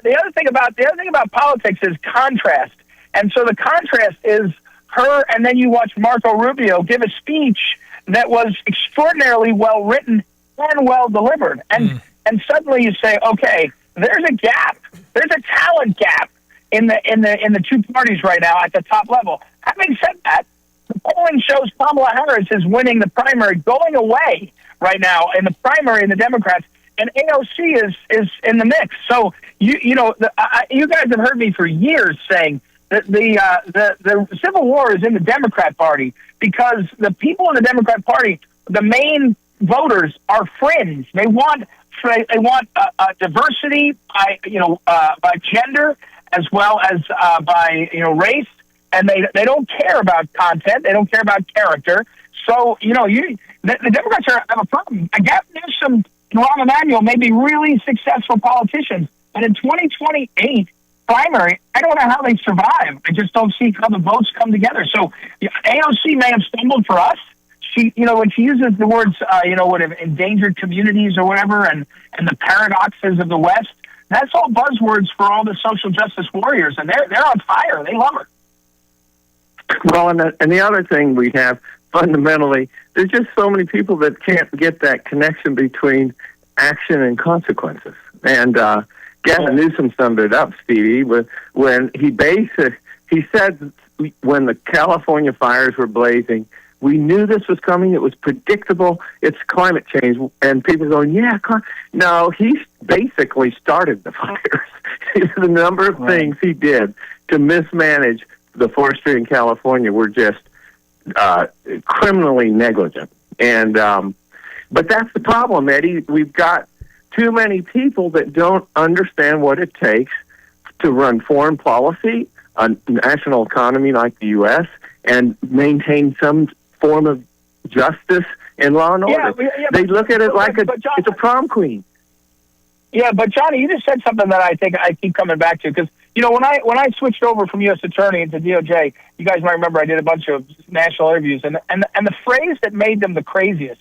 the other thing about politics is contrast, and so the contrast is her, and then you watch Marco Rubio give a speech that was extraordinarily well written and well delivered, and suddenly you say, okay, there's a gap, there's a talent gap in the two parties right now at the top level. Having said that, the polling shows Kamala Harris is winning the primary, going away right now in the primary in the Democrats, and AOC is in the mix. So you guys have heard me for years saying that the Civil War is in the Democrat Party because the people in the Democrat Party, the main voters, are fringe. They want diversity by gender as well as by race, and they don't care about content. They don't care about character. So the Democrats have a problem. Gavin Newsom and Rahm Emanuel may be really successful politicians, but in 2028 primary, I don't know how they survive. I just don't see how the votes come together. So AOC may have stumbled for us. She, when she uses the words, endangered communities or whatever, and the paradoxes of the West, that's all buzzwords for all the social justice warriors, and they're on fire. They love her. Well, and the other thing we have fundamentally, there's just so many people that can't get that connection between action and consequences. And Gavin Newsom summed it up, Stevie, when he said when the California fires were blazing, we knew this was coming. It was predictable. It's climate change. And people are going, yeah. No, he basically started the fires. The number of things he did to mismanage the forestry in California were just criminally negligent. And but that's the problem, Eddie. We've got too many people that don't understand what it takes to run foreign policy, a national economy like the U.S., and maintain some form of justice and law and order. They look at it like it's a prom queen. Yeah, but Johnny, you just said something that I think I keep coming back to because when I switched over from U.S. Attorney into DOJ, you guys might remember I did a bunch of national interviews, and the phrase that made them the craziest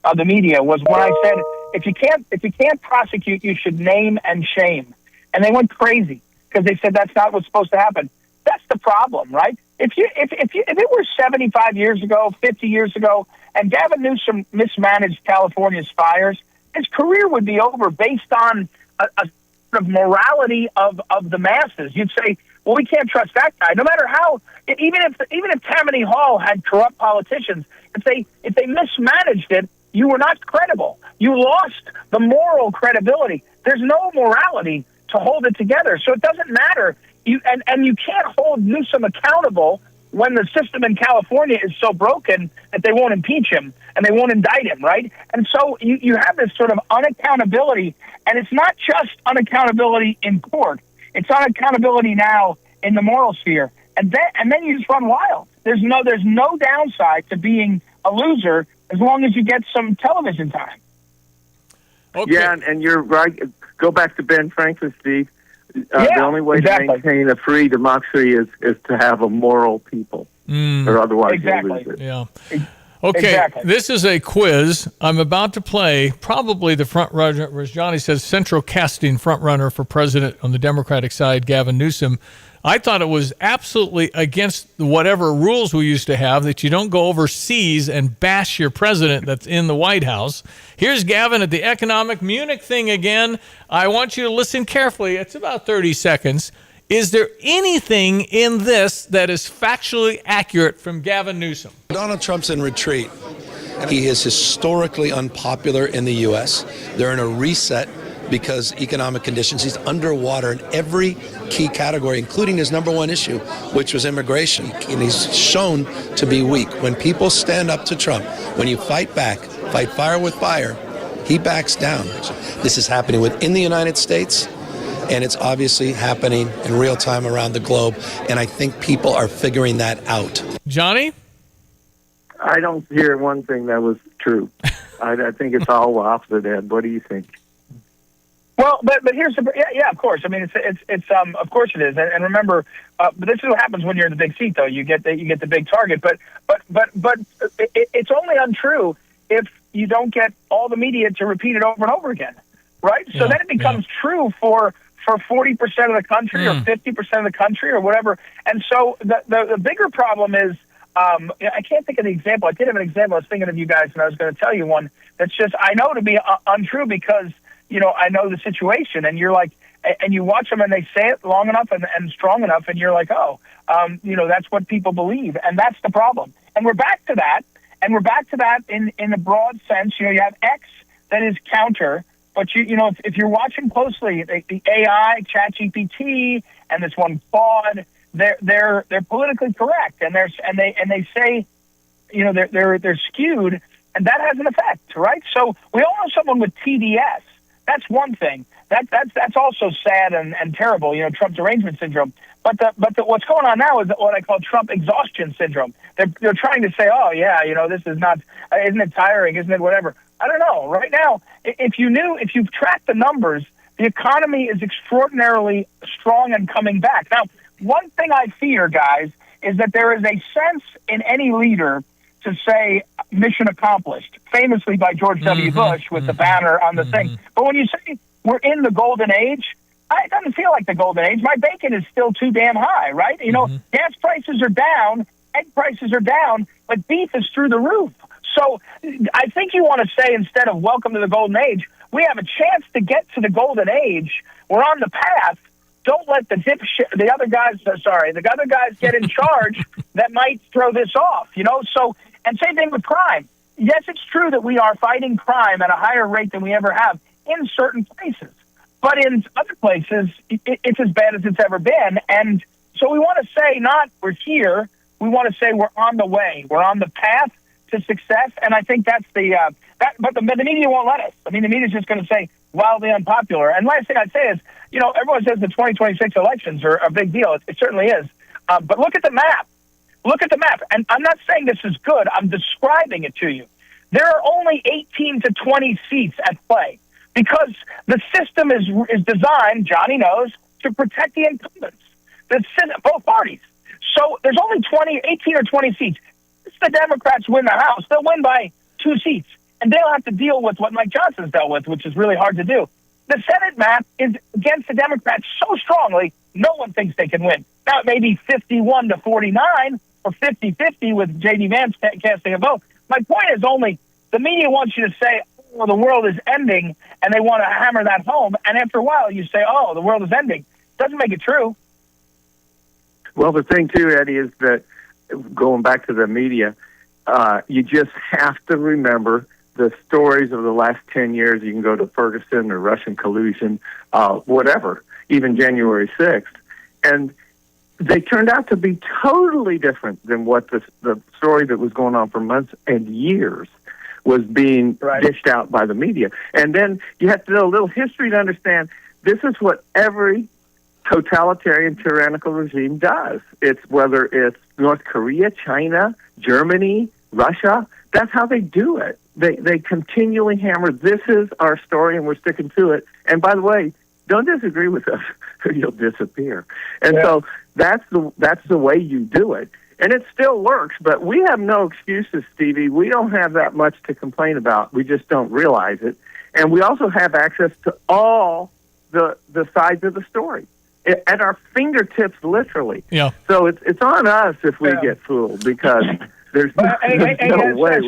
of the media was when I said if you can't prosecute, you should name and shame, and they went crazy because they said that's not what's supposed to happen. That's the problem, right? If it were 75 years ago, 50 years ago, and Gavin Newsom mismanaged California's fires, his career would be over based on a sort of morality of the masses. You'd say, well, we can't trust that guy, no matter how. Even if Tammany Hall had corrupt politicians, if they mismanaged it, you were not credible. You lost the moral credibility. There's no morality to hold it together, so it doesn't matter. You can't hold Newsom accountable when the system in California is so broken that they won't impeach him and they won't indict him, right? And so you have this sort of unaccountability, and it's not just unaccountability in court. It's unaccountability now in the moral sphere. And then you just run wild. There's no downside to being a loser as long as you get some television time. Okay. Yeah, and you're right. Go back to Ben Franklin, Steve. The only way to maintain a free democracy is to have a moral people, or otherwise you'll lose it. Yeah. Okay, This is a quiz. I'm about to play probably the front runner, as Johnny says, central casting front runner for president on the Democratic side, Gavin Newsom. I thought it was absolutely against whatever rules we used to have that you don't go overseas and bash your president that's in the White House. Here's Gavin at the economic Munich thing again. I want you to listen carefully. It's about 30 seconds. Is there anything in this that is factually accurate from Gavin Newsom? Donald Trump's in retreat. He is historically unpopular in the U.S. They're in a reset because economic conditions. He's underwater in every key category, including his number one issue, which was immigration. And he's shown to be weak. When people stand up to Trump, when you fight back, fight fire with fire, he backs down. This is happening within the United States, and it's obviously happening in real time around the globe. And I think people are figuring that out. Johnny? I don't hear one thing that was true. I think it's all opposite, Ed. What do you think? Well, but here's the yeah, of course. I mean, it's of course it is. And remember, but this is what happens when you're in the big seat, though. You get the big target. But it's only untrue if you don't get all the media to repeat it over and over again, right? So then it becomes true for 40% of the country or 50% of the country or whatever. And so the bigger problem is I can't think of the example. I did have an example. I was thinking of you guys, and I was going to tell you one that's just I know to be untrue because. I know the situation, and you're like, and you watch them, and they say it long enough and strong enough, and you're like, that's what people believe, and that's the problem. And we're back to that, in a broad sense. You have X that is counter, but if you're watching closely, the AI, ChatGPT, and this one Claude, they're politically correct, and they say, they're skewed, and that has an effect, right? So we all know someone with TDS. That's one thing. That's also sad and terrible. Trump derangement syndrome. But what's going on now is what I call Trump exhaustion syndrome. They're trying to say, oh yeah, this is not. Isn't it tiring? Isn't it whatever? I don't know. Right now, if you've tracked the numbers, the economy is extraordinarily strong and coming back. Now, one thing I fear, guys, is that there is a sense in any leader to say mission accomplished, famously by George W. Bush with the banner on the thing. But when you say we're in the golden age, it doesn't feel like the golden age. My bacon is still too damn high, right? Gas prices are down, egg prices are down, but beef is through the roof. So I think you want to say instead of welcome to the golden age, we have a chance to get to the golden age. We're on the path. Don't let the other guys get in charge that might throw this off, So, and same thing with crime. Yes, it's true that we are fighting crime at a higher rate than we ever have in certain places. But in other places, it's as bad as it's ever been. And so we want to say not we're here. We want to say we're on the way. We're on the path to success. And I think that's but the media won't let us. I mean, the media is just going to say wildly unpopular. And last thing I'd say is, everyone says the 2026 elections are a big deal. It certainly is. But look at the map. Look at the map. And I'm not saying this is good. I'm describing it to you. There are only 18 to 20 seats at play. because the system is designed, Johnny knows, to protect the incumbents, both parties. So there's only 18 or 20 seats. If the Democrats win the House, they'll win by 2 seats, and they'll have to deal with what Mike Johnson's dealt with, which is really hard to do. The Senate map is against the Democrats so strongly, no one thinks they can win. Now, it may be 51-49 or 50-50 with J.D. Vance casting a vote. My point is only the media wants you to say, oh, the world is ending, and they want to hammer that home. And after a while, you say, oh, the world is ending. Doesn't make it true. Well, the thing, too, Eddie, is that going back to the media, you just have to remember the stories of the last 10 years. You can go to Ferguson or Russian collusion, whatever, even January 6th. And they turned out to be totally different than what the story that was going on for months and years was being dished out by the media. And then you have to know a little history to understand this is what every totalitarian tyrannical regime does. It's whether it's North Korea, China, Germany, Russia, that's how they do it. They continually hammer, this is our story and we're sticking to it. And by the way, don't disagree with us or you'll disappear. And so that's the way you do it. And it still works, but we have no excuses, Stevie. We don't have that much to complain about. We just don't realize it. And we also have access to all the sides of the story at our fingertips, literally. Yeah. So it's on us if we get fooled, because there's no way.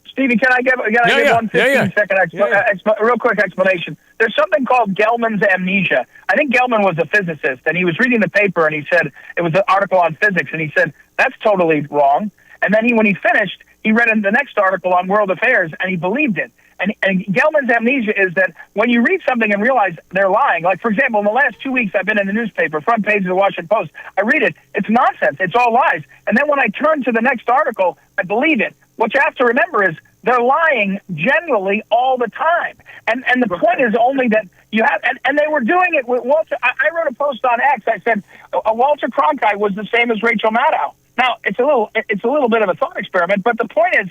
Stevie, can I give 1 15-second real quick explanation? There's something called Gelman's amnesia. I think Gelman was a physicist, and he was reading the paper, and he said, it was an article on physics, and he said, that's totally wrong. And then when he finished, he read in the next article on world affairs, and he believed it. And Gelman's amnesia is that when you read something and realize they're lying, like, for example, in the last 2 weeks I've been in the newspaper, front page of the Washington Post, I read it, it's nonsense, it's all lies. And then when I turn to the next article, I believe it. What you have to remember is they're lying generally all the time. And the point is only that you have, and they were doing it with Walter. I wrote a post on X. I said, Walter Cronkite was the same as Rachel Maddow. Now, it's a little bit of a thought experiment, but the point is,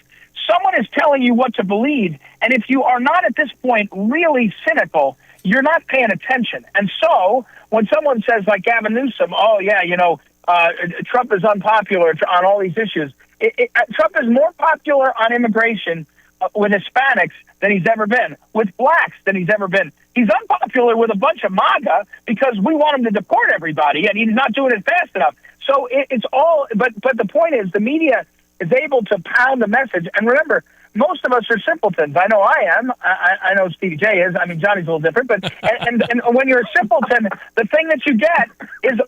someone is telling you what to believe, and if you are not at this point really cynical, you're not paying attention. And so, when someone says, like Gavin Newsom, oh yeah, Trump is unpopular on all these issues, Trump is more popular on immigration with Hispanics than he's ever been, with blacks than he's ever been. He's unpopular with a bunch of MAGA because we want him to deport everybody, and he's not doing it fast enough. So it's all, but the point is, the media is able to pound the message. And remember, most of us are simpletons. I know I am. I know Stevie J is. I mean, Johnny's a little different. But and when you're a simpleton, the thing that you get is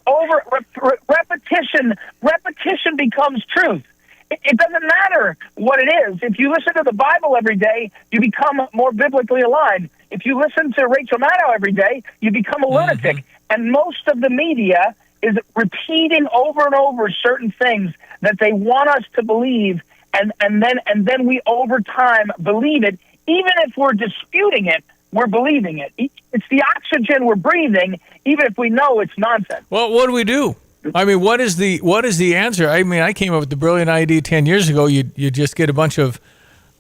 repetition. Repetition becomes truth. It doesn't matter what it is. If you listen to the Bible every day, you become more biblically aligned. If you listen to Rachel Maddow every day, you become a lunatic. And most of the media is repeating over and over certain things that they want us to believe, and then we over time believe it. Even if we're disputing it, we're believing it. It's the oxygen we're breathing, even if we know it's nonsense. Well, what do we do? I mean, what is the answer? I mean, I came up with the brilliant idea 10 years ago. You just get a bunch of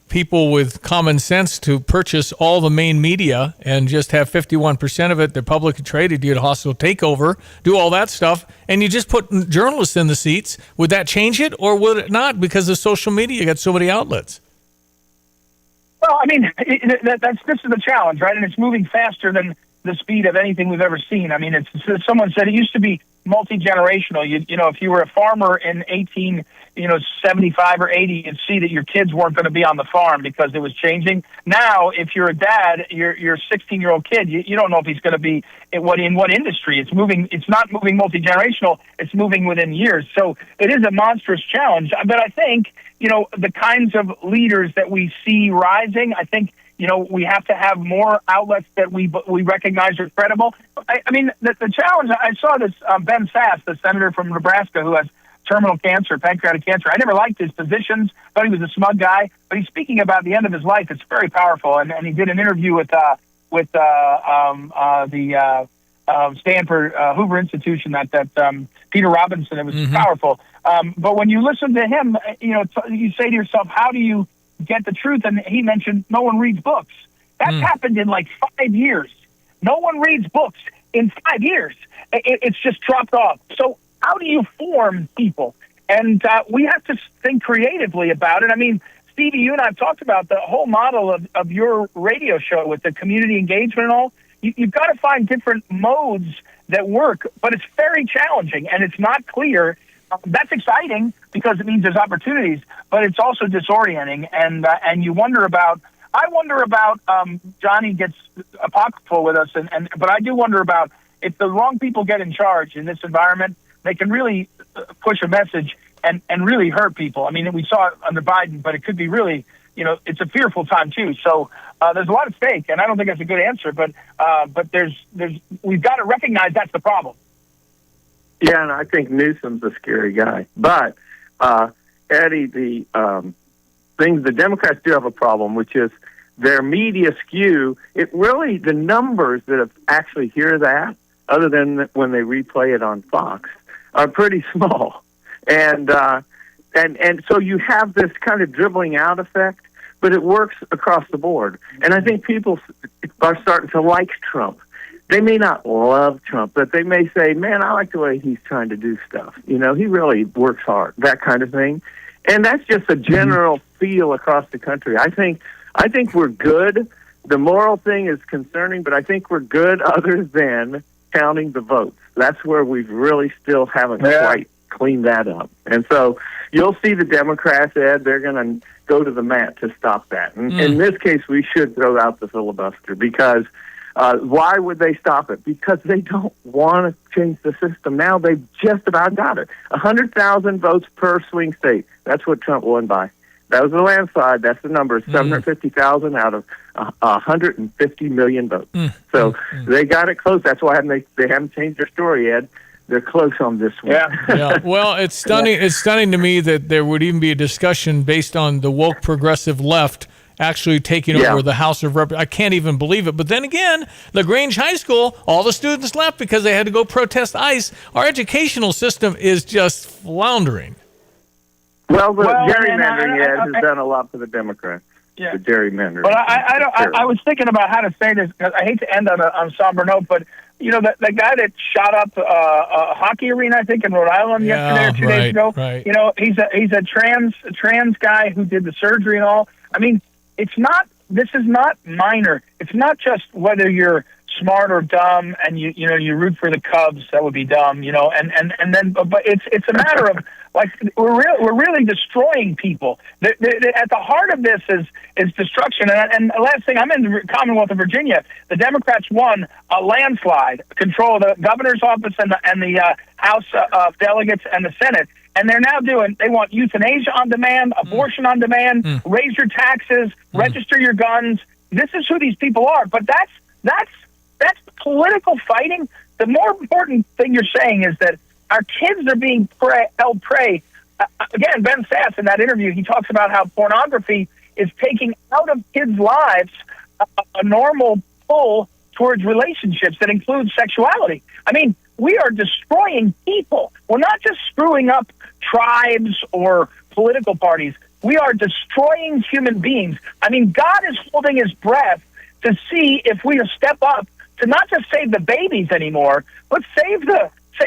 people with common sense to purchase all the main media and just have 51% of it. They're publicly traded. You get a hostile takeover, do all that stuff, and you just put journalists in the seats. Would that change it, or would it not? Because of social media, you got so many outlets. Well, I mean, this is the challenge, right? And it's moving faster than the speed of anything we've ever seen. I mean, someone said it used to be multi-generational. You know, if you were a farmer in 75 or 80, you'd see that your kids weren't going to be on the farm because it was changing. Now, if you're a dad, your 16-year-old kid, you don't know if he's going to be in what industry. It's moving. It's not moving multi-generational. It's moving within years. So it is a monstrous challenge. But I think, the kinds of leaders that we see rising, I think, we have to have more outlets that we recognize are credible. I mean, the challenge, I saw this Ben Sass, the senator from Nebraska who has terminal cancer, pancreatic cancer. I never liked his positions, thought he was a smug guy, but he's speaking about the end of his life. It's very powerful. And he did an interview with the Stanford Hoover Institution, that Peter Robinson. It was powerful. But when you listen to him, you say to yourself, how do you get the truth? And he mentioned no one reads books. That's happened in like 5 years. No one reads books in 5 years. It's just dropped off. So how do you form people? And we have to think creatively about it. I mean, Stevie, you and I have talked about the whole model of your radio show with the community engagement and all. You've got to find different modes that work, but it's very challenging, and it's not clear. That's exciting because it means there's opportunities, but it's also disorienting, and you wonder about. I wonder about Johnny gets apocryphal with us, but I do wonder about if the wrong people get in charge in this environment, they can really push a message and really hurt people. I mean, we saw it under Biden, but it could be really, it's a fearful time too. So there's a lot at stake, and I don't think that's a good answer. But we've got to recognize that's the problem. Yeah, and I think Newsom's a scary guy. But Eddie, the Democrats do have a problem, which is their media skew. The numbers that actually hear that, other than when they replay it on Fox, are pretty small. And so you have this kind of dribbling out effect, but it works across the board. And I think people are starting to like Trump. They may not love Trump, but they may say, man, I like the way he's trying to do stuff. He really works hard, that kind of thing. And that's just a general feel across the country. I think we're good. The moral thing is concerning, but I think we're good other than counting the votes. That's where we really still haven't quite cleaned that up. And so you'll see the Democrats, Ed, they're going to go to the mat to stop that. And in this case, we should throw out the filibuster because why would they stop it? Because they don't want to change the system. Now they've just about got it. 100,000 votes per swing state. That's what Trump won by. That was a landslide. That's the number. 750,000 out of 150 million votes. So they got it close. That's why they haven't changed their story, Ed. They're close on this one. Yeah. Well, it's stunning. It's stunning to me that there would even be a discussion based on the woke progressive left actually taking over the House of Representatives. I can't even believe it. But then again, LaGrange High School, all the students left because they had to go protest ICE. Our educational system is just floundering. Well, the gerrymandering, Ed, has done a lot for the Democrats. Yeah. The gerrymandering. But I was thinking about how to say this. I hate to end on a somber note, but the guy that shot up a hockey arena, I think in Rhode Island yesterday or 2 days ago. Right. He's a trans guy who did the surgery and all. I mean, this is not minor. It's not just whether you're smart or dumb and you root for the Cubs. That would be dumb, and then but it's a matter of like we're really destroying people. At the heart of this is destruction. And the last thing, I'm in the Commonwealth of Virginia. The Democrats won a landslide, control of the governor's office and the House of Delegates and the Senate. And they're now they want euthanasia on demand, abortion on demand, raise your taxes, register your guns. This is who these people are. But that's political fighting. The more important thing you're saying is that our kids are being held prey. Again, Ben Sass, in that interview, he talks about how pornography is taking out of kids' lives a normal pull towards relationships that includes sexuality. I mean, we are destroying people. We're not just screwing up tribes or political parties. We are destroying human beings. I mean, God is holding his breath to see if we step up to not just save the babies anymore, but save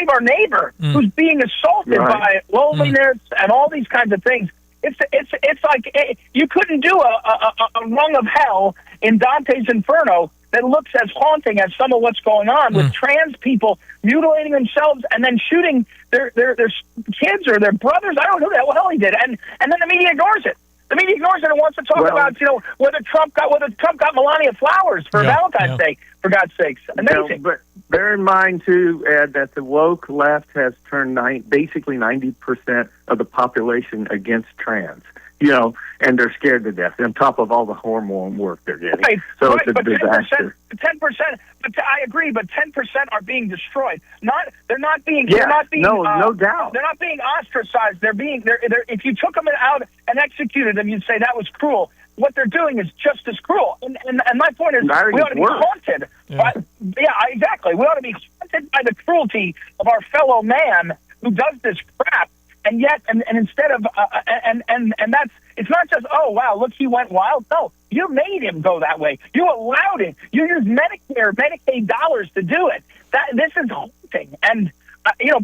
our neighbor who's being assaulted by loneliness and all these kinds of things. It's like you couldn't do a rung of hell in Dante's Inferno that looks as haunting as some of what's going on with trans people mutilating themselves and then shooting their kids or their brothers. I don't know who the hell he did, and then the media ignores it. The media ignores it and wants to talk about whether Trump got Melania flowers for Valentine's Day. For God's sakes, amazing. But bear in mind too, Ed, that the woke left has turned basically 90% of the population against trans. And they're scared to death. On top of all the hormone work they're getting, so it's a disaster. 10%. But I agree. But 10% are being destroyed. They're not being. No doubt. They're not being ostracized. They're if you took them out and executed them, you'd say that was cruel. What they're doing is just as cruel. And my point is, we ought to be haunted. Exactly. We ought to be haunted by the cruelty of our fellow man who does this crap. And yet, and instead of, and that's, it's not just, oh, wow, look, he went wild. No, You made him go that way. You allowed it. You used Medicaid dollars to do it. This is haunting. And,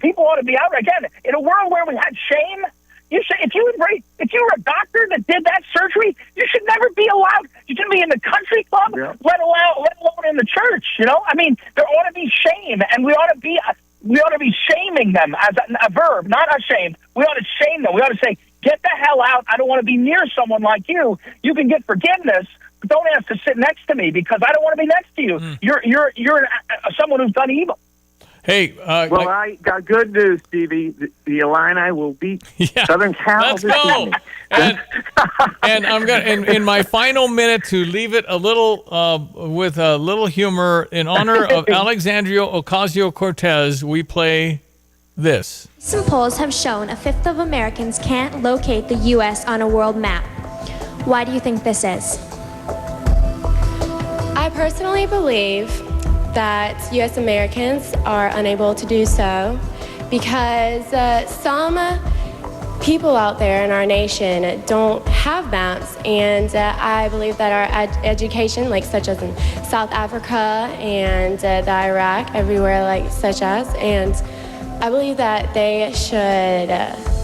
people ought to be out. Again, in a world where we had shame, if you were a doctor that did that surgery, you should never be allowed. You shouldn't be in the country club, let alone in the church. There ought to be shame, and we ought to be shaming them as a verb, not ashamed. We ought to shame them. We ought to say, get the hell out. I don't want to be near someone like you. You can get forgiveness, but don't ask to sit next to me because I don't want to be next to you. You're someone who's done evil. Hey, I got good news, Stevie. The Illini will beat Southern Cal. Let's go. And I'm gonna in my final minute to leave it a little with a little humor in honor of Alexandria Ocasio-Cortez. We play this. Some polls have shown a fifth of Americans can't locate the U.S. on a world map. Why do you think this is? I personally believe that U.S. Americans are unable to do so because some people out there in our nation don't have maps, and I believe that our education, such as in South Africa and the Iraq, everywhere such as, and I believe that they should,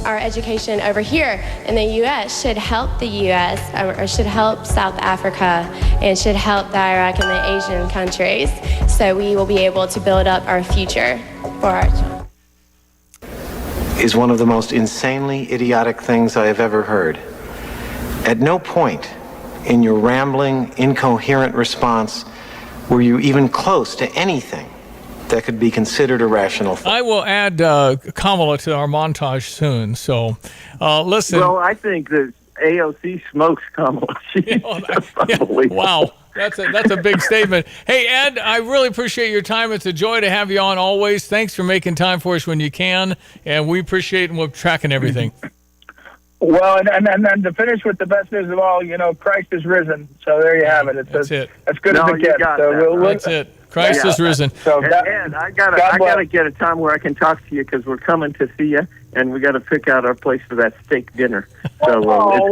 our education over here in the U.S. should help the U.S. or should help South Africa and should help the Iraq and the Asian countries, so we will be able to build up our future for our children. Is one of the most insanely idiotic things I have ever heard. At no point in your rambling, incoherent response were you even close to anything that could be considered a rational thought. I will add Kamala to our montage soon. So, listen. Well, I think that AOC smokes Kamala. She's unbelievable. Wow, that's a big statement. Hey, Ed, I really appreciate your time. It's a joy to have you on always. Thanks for making time for us when you can, and we appreciate and we're tracking everything. Well, and then to finish with the best news of all, Christ is risen. So there you have it. That's it. As good as it gets. So that's it. Christ is risen. So and I gotta get a time where I can talk to you because we're coming to see you, and we got to pick out our place for that steak dinner. So it's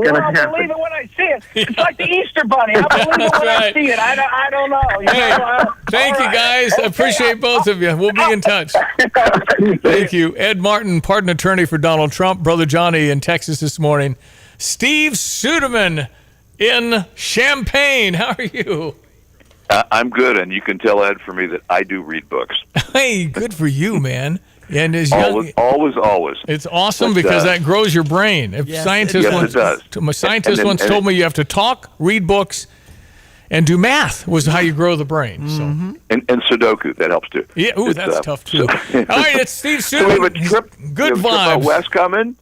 gonna happen. I'll believe it when I see it. It's like the Easter Bunny. I believe it when I see it. I don't know. Thank you, guys. I appreciate both of you. We'll be in touch. Thank you. Ed Martin, pardon attorney for Donald Trump. Brother Johnny in Texas this morning. Steve Suderman in Champaign. How are you? I'm good, and you can tell Ed for me that I do read books. Hey, good for you, man. And as always. It's awesome because that grows your brain. If scientists once told me you have to talk, read books, and do math was how you grow the brain. So. And Sudoku, that helps too. Yeah, that's tough too. All right, it's Steve Suderman. So we have a trip. Good vibes. Out west coming.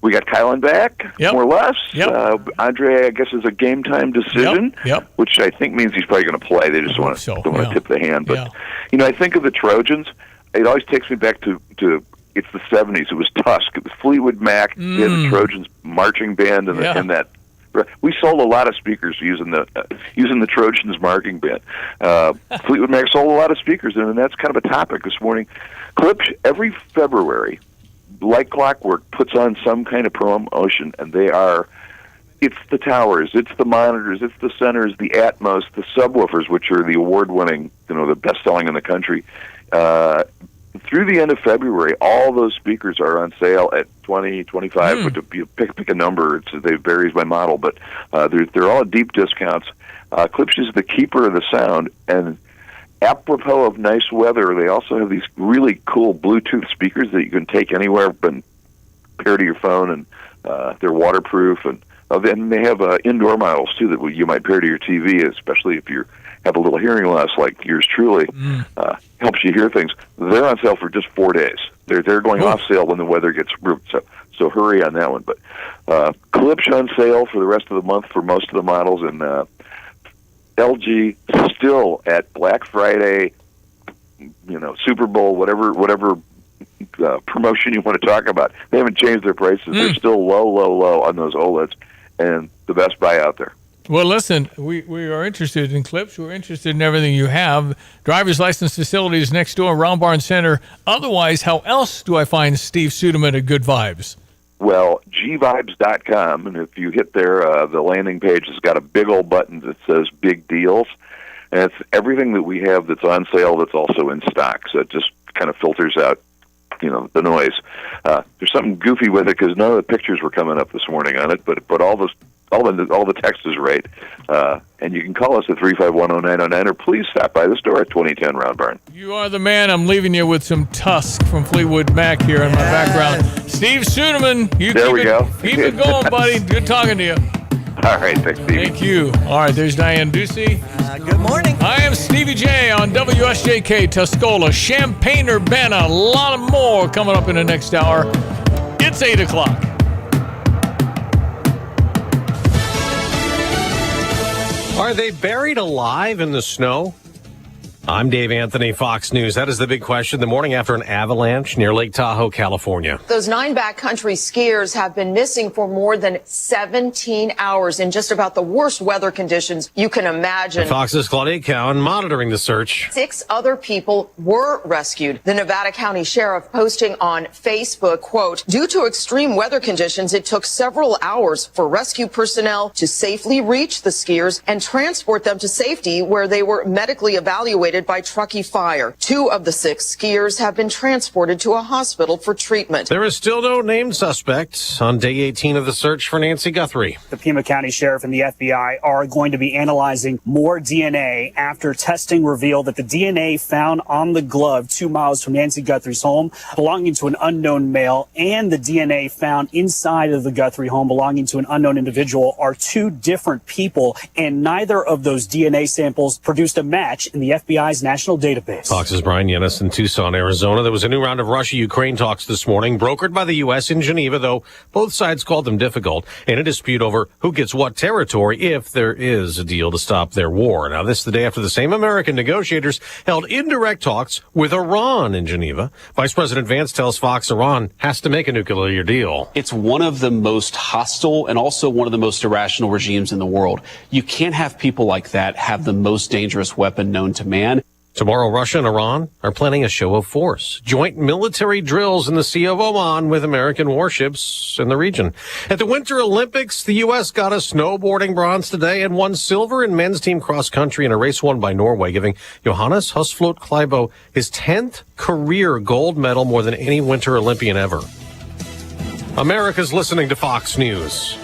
We got Kylan back, more or less. Andre, I guess, is a game time decision, which I think means he's probably going to play. They just don't want to tip the hand. But, I think of the Trojans. It always takes me back to it's the 70s. It was Tusk. It was Fleetwood Mac. They had the Trojans marching band and that. We sold a lot of speakers using the Trojans marching band. Fleetwood Mac sold a lot of speakers, and that's kind of a topic this morning. Clips every February, like clockwork, puts on some kind of promotion, and it's the towers, it's the monitors, it's the centers, the Atmos, the subwoofers, which are the award-winning, the best-selling in the country. Through the end of February, all those speakers are on sale at $20, $25. But you pick a number, it varies by model, but they're all at deep discounts. Klipsch is the keeper of the sound, and apropos of nice weather, they also have these really cool Bluetooth speakers that you can take anywhere and pair to your phone, and they're waterproof. And then they have indoor models, too, that you might pair to your TV, especially if you have a little hearing loss like yours truly. Helps you hear things. They're on sale for just 4 days. They're going off sale when the weather gets rude, so hurry on that one. But Klipsch on sale for the rest of the month for most of the models, and LG still at Black Friday, Super Bowl, whatever promotion you want to talk about. They haven't changed their prices. They're still low on those OLEDs, and the best buy out there. Well, listen, we are interested in Klipsch. We're interested in everything you have. Driver's license facilities next door, Round Barn Center. Otherwise, how else do I find Steve Suderman at Good Vibes? Well, gvibes.com, and if you hit there, the landing page has got a big old button that says Big Deals, and it's everything that we have that's on sale that's also in stock, so it just kind of filters out, the noise. There's something goofy with it because none of the pictures were coming up this morning on it, but all the text is right. And you can call us at 3510909, or please stop by the store at 2010 Round Barn. You are the man. I'm leaving you with some Tusk from Fleetwood Mac here in my background. Steve Suderman, keep it going, buddy. Good talking to you. All right, thanks, Stevie. Thank you. All right, there's Diane Ducey. Good morning. I am Stevie J on WSJK, Tuscola, Champaign-Urbana. A lot of more coming up in the next hour. It's 8 o'clock. Are they buried alive in the snow? I'm Dave Anthony, Fox News. That is the big question the morning after an avalanche near Lake Tahoe, California. Those 9 backcountry skiers have been missing for more than 17 hours in just about the worst weather conditions you can imagine. Fox's Claudia Cowan monitoring the search. 6 other people were rescued. The Nevada County Sheriff posting on Facebook, quote, due to extreme weather conditions, it took several hours for rescue personnel to safely reach the skiers and transport them to safety where they were medically evaluated by Truckee Fire. 2 of the 6 skiers have been transported to a hospital for treatment. There is still no named suspect on day 18 of the search for Nancy Guthrie. The Pima County Sheriff and the FBI are going to be analyzing more DNA after testing revealed that the DNA found on the glove 2 miles from Nancy Guthrie's home belonging to an unknown male and the DNA found inside of the Guthrie home belonging to an unknown individual are 2 different people, and neither of those DNA samples produced a match in the FBI's national database. Fox's Brian Yennis in Tucson, Arizona. There was a new round of Russia-Ukraine talks this morning, brokered by the U.S. in Geneva, though both sides called them difficult, in a dispute over who gets what territory if there is a deal to stop their war. Now, this is the day after the same American negotiators held indirect talks with Iran in Geneva. Vice President Vance tells Fox Iran has to make a nuclear deal. It's one of the most hostile and also one of the most irrational regimes in the world. You can't have people like that have the most dangerous weapon known to man. Tomorrow, Russia and Iran are planning a show of force. Joint military drills in the Sea of Oman with American warships in the region. At the Winter Olympics, the U.S. got a snowboarding bronze today and won silver in men's team cross country in a race won by Norway, giving Johannes Husflot Kleibo his 10th career gold medal, more than any Winter Olympian ever. America's listening to Fox News.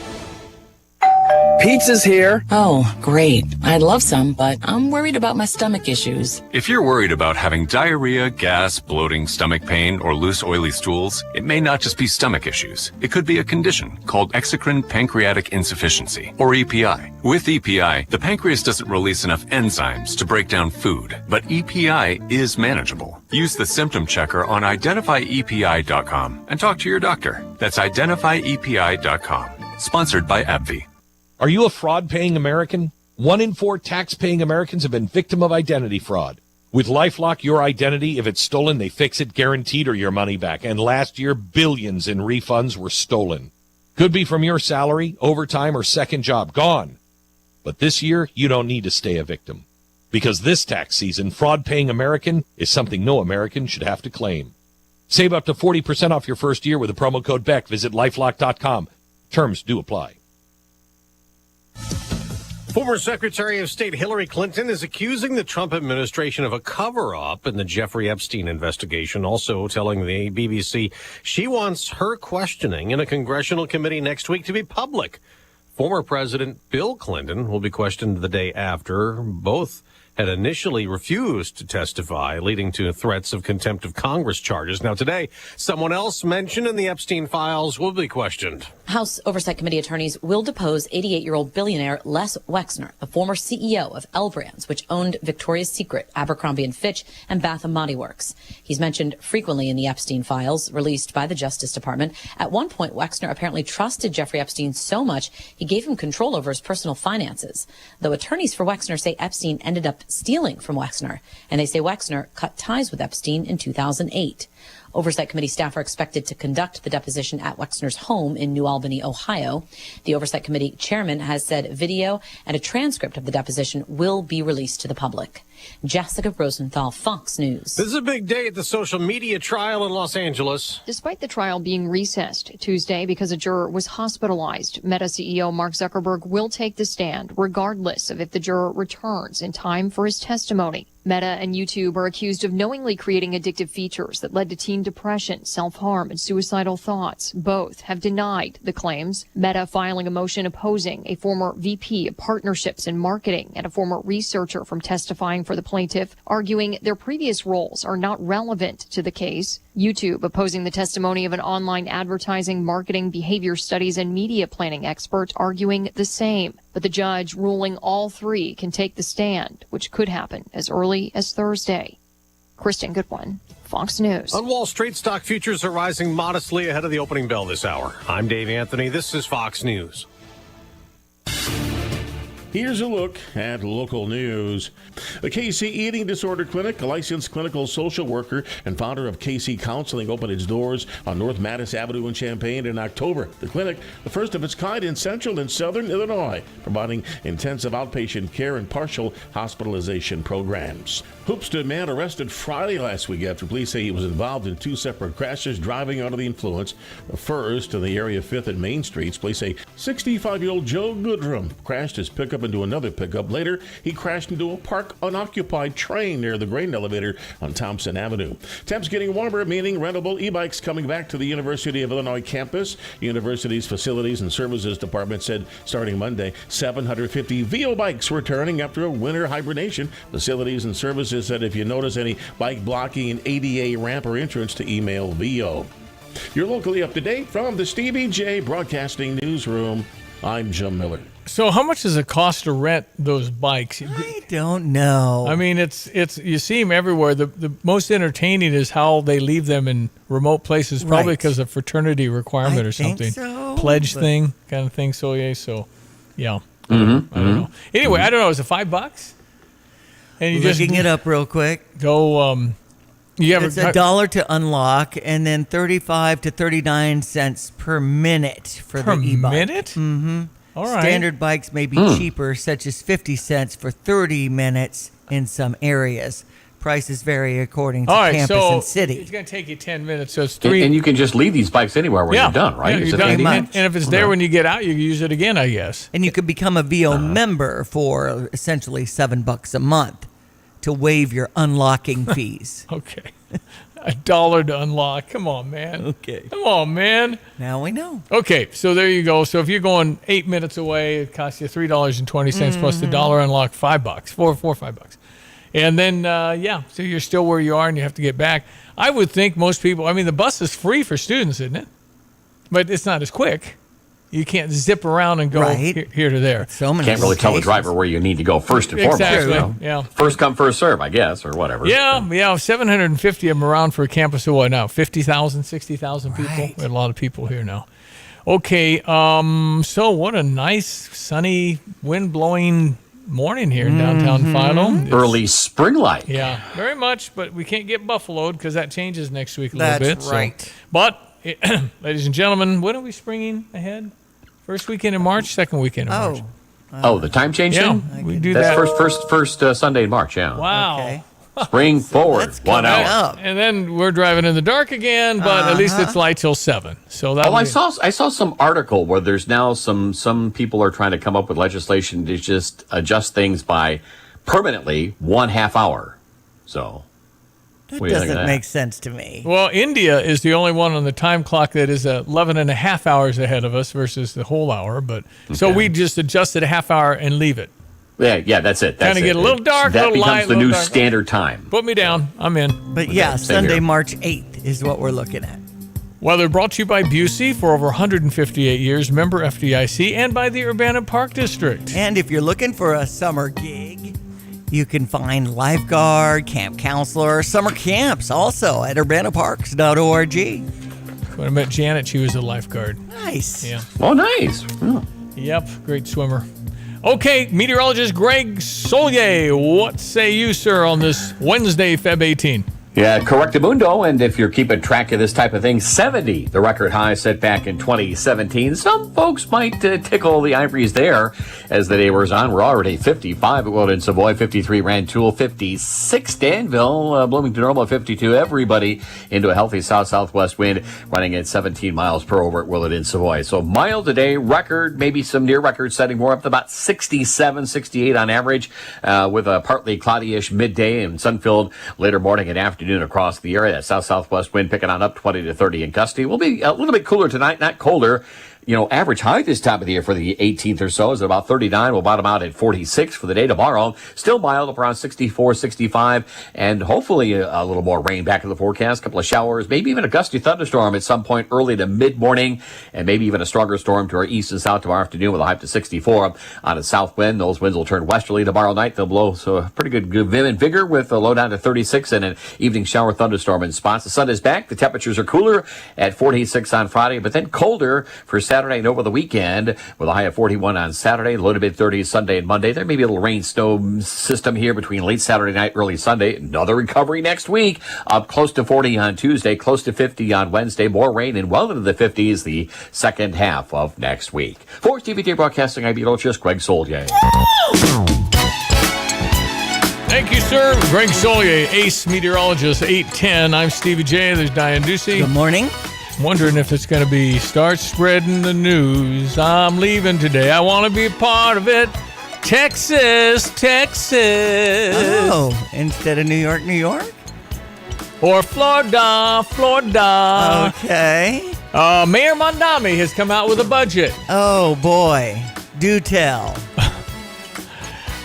Pizza's here. Oh, great. I'd love some, but I'm worried about my stomach issues. If you're worried about having diarrhea, gas, bloating, stomach pain, or loose, oily stools, it may not just be stomach issues. It could be a condition called exocrine pancreatic insufficiency, or EPI. With EPI, the pancreas doesn't release enough enzymes to break down food, but EPI is manageable. Use the symptom checker on identifyepi.com and talk to your doctor. That's identifyepi.com. Sponsored by AbbVie. Are you a fraud-paying American? 1 in 4 tax-paying Americans have been victim of identity fraud. With LifeLock, your identity, if it's stolen, they fix it guaranteed or your money back. And last year, billions in refunds were stolen. Could be from your salary, overtime, or second job. Gone. But this year, you don't need to stay a victim. Because this tax season, fraud-paying American is something no American should have to claim. Save up to 40% off your first year with the promo code BECK. Visit LifeLock.com. Terms do apply. Former Secretary of State Hillary Clinton is accusing the Trump administration of a cover-up in the Jeffrey Epstein investigation, also telling the BBC she wants her questioning in a congressional committee next week to be public. Former President Bill Clinton will be questioned the day after. Both had initially refused to testify, leading to threats of contempt of Congress charges. Now today, someone else mentioned in the Epstein files will be questioned. House Oversight Committee attorneys will depose 88-year-old billionaire Les Wexner, the former CEO of L Brands, which owned Victoria's Secret, Abercrombie & Fitch, and Bath & Body Works. He's mentioned frequently in the Epstein files released by the Justice Department. At one point, Wexner apparently trusted Jeffrey Epstein so much he gave him control over his personal finances. Though attorneys for Wexner say Epstein ended up stealing from Wexner, and they say Wexner cut ties with Epstein in 2008. Oversight Committee staff are expected to conduct the deposition at Wexner's home in New Albany, Ohio. The Oversight Committee chairman has said video and a transcript of the deposition will be released to the public. Jessica Rosenthal, Fox News. This is a big day at the social media trial in Los Angeles. Despite the trial being recessed Tuesday because a juror was hospitalized, Meta CEO Mark Zuckerberg will take the stand regardless of if the juror returns in time for his testimony. Meta and YouTube are accused of knowingly creating addictive features that led to teen depression, self-harm, and suicidal thoughts. Both have denied the claims. Meta filing a motion opposing a former VP of partnerships and marketing and a former researcher from testifying for the plaintiff, arguing their previous roles are not relevant to the case. YouTube opposing the testimony of an online advertising, marketing, behavior studies, and media planning expert, arguing the same. But the judge ruling all three can take the stand, which could happen as early as Thursday. Kristen Goodwin, Fox News. On Wall Street, stock futures are rising modestly ahead of the opening bell this hour. I'm Dave Anthony. This is Fox News. Here's a look at local news. The KC Eating Disorder Clinic, a licensed clinical social worker and founder of KC Counseling, opened its doors on North Mattis Avenue in Champaign in October. The clinic, the first of its kind in central and southern Illinois, providing intensive outpatient care and partial hospitalization programs. Hoopstead man arrested Friday last week after police say he was involved in two separate crashes driving under the influence. The first in the area of 5th and Main Streets. Police say 65-year-old Joe Goodrum crashed his pickup into another pickup. Later, he crashed into a parked unoccupied train near the grain elevator on Thompson Avenue. Temps getting warmer, meaning rentable e-bikes coming back to the University of Illinois campus. University's Facilities and Services Department said starting Monday, 750 VO bikes returning after a winter hibernation. Facilities and Services said if you notice any bike blocking an ADA ramp or entrance to email VO. You're locally up to date from the Stevie J Broadcasting Newsroom. I'm Jim Miller. So how much does it cost to rent those bikes? I don't know. I mean, it's you see them everywhere. The most entertaining is how they leave them in remote places, probably because of fraternity requirement or something. So, pledge thing, kind of thing. So yeah. Mm-hmm. I don't know. Anyway, I don't know. Is it $5? And you looking it up real quick. Go. You have it's $1 to unlock, and then 35 to 39 cents per minute for the e-bike. Per minute? Mm-hmm. All right. Standard bikes may be cheaper, such as 50 cents for 30 minutes in some areas. Prices vary according to campus and city. It's going to take you 10 minutes, so it's $3. And you can just leave these bikes anywhere when you're done, right? Yeah, you're done. And if it's there when you get out, you can use it again, I guess. And you could become a VO member for essentially $7 a month to waive your unlocking fees. Okay. $1 to unlock. Come on, man. Okay. Come on, man. Now we know. Okay, so there you go. So if you're going 8 minutes away, it costs you $3.20 plus the $1 unlock, $5, $5. And then, so you're still where you are and you have to get back. I would think most people, I mean, the bus is free for students, isn't it? But it's not as quick. You can't zip around and go here to there. So many can't really tell the driver where you need to go first and foremost. Exactly. Yeah. First come, first serve, I guess, or whatever. Yeah. 750 of them around for a campus of what now? 50,000, 60,000 people. We have a lot of people here now. Okay. So what a nice, sunny, wind-blowing morning here in downtown Philo. Early spring light. Yeah, very much. But we can't get buffaloed because that changes next week a little bit. That's right. So. But, ladies and gentlemen, when are we springing ahead? First weekend in March, second weekend in March. The time change thing? Yeah, we do That's that. first Sunday in March, yeah. Wow. Okay. Spring forward, 1 hour. And then we're driving in the dark again, but at least it's light till 7. So that. I saw some article where there's now some people are trying to come up with legislation to just adjust things by permanently 1/2 hour. So that doesn't make sense to me. Well, India is the only one on the time clock that is 11 and a half hours ahead of us versus the whole hour. But so we just adjusted a half hour and leave it. Yeah, that's it. Kind of get a little dark, a little light. That becomes the new standard time. Put me down. I'm in. But Sunday, March 8th is what we're looking at. Weather brought to you by Busey for over 158 years, member FDIC, and by the Urbana Park District. And if you're looking for a summer gig, you can find lifeguard, camp counselor, summer camps also at urbanaparks.org. When I met Janet, she was a lifeguard. Nice. Yeah. Oh, nice. Oh. Yep, great swimmer. Okay, meteorologist Greg Solier, what say you, sir, on this Wednesday, Feb 18? Yeah, correctamundo. And if you're keeping track of this type of thing, 70, the record high set back in 2017. Some folks might tickle the ivories there as the day wears on. We're already 55 at Woodland Savoy, 53 Rantoul, 56 Danville, Bloomington Normal 52. Everybody into a healthy south-southwest wind running at 17 miles per hour at Willard in Savoy. So mild today, record, maybe some near record setting, more up to about 67, 68 on average, with a partly cloudy-ish midday and sun-filled later morning and afternoon across the area. That south-southwest wind picking on up 20 to 30 and gusty. We'll be a little bit cooler tonight, not colder. You know, average high this time of the year for the 18th or so is about 39. We'll bottom out at 46 for the day tomorrow. Still mild up around 64, 65, and hopefully a little more rain back in the forecast. A couple of showers, maybe even a gusty thunderstorm at some point early to mid-morning, and maybe even a stronger storm to our east and south tomorrow afternoon with a high up to 64. On a south wind, those winds will turn westerly tomorrow night. They'll blow so a pretty good vim and vigor with a low down to 36 and an evening shower thunderstorm in spots. The sun is back. The temperatures are cooler at 46 on Friday, but then colder for Saturday and over the weekend with a high of 41 on Saturday, low to mid-30s Sunday and Monday. There may be a little rain snow system here between late Saturday night, early Sunday. Another recovery next week. Up close to 40 on Tuesday, close to 50 on Wednesday. More rain and well into the 50s the second half of next week. For TVJ Broadcasting, I'm Beatrice Greg Solier. Thank you, sir. Greg Solier, ace meteorologist, 810. I'm Stevie J. There's Diane Ducey. Good morning. Wondering if it's going to be start spreading the news. I'm leaving today. I want to be a part of it. Texas, Texas. Oh, instead of New York, New York? Or Florida, Florida. Okay. Mayor Mondami has come out with a budget. Oh, boy. Do tell.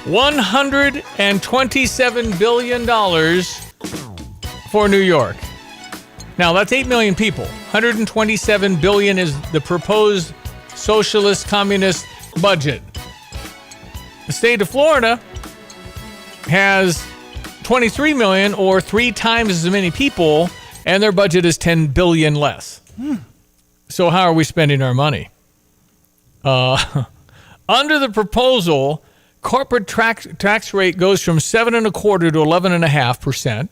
$127 billion for New York. Now, that's 8 million people. 127 billion is the proposed socialist communist budget. The state of Florida has 23 million, or 3 times as many people, and their budget is 10 billion less. So how are we spending our money? Under the proposal, corporate tax rate goes from 7.25% to 11.5%.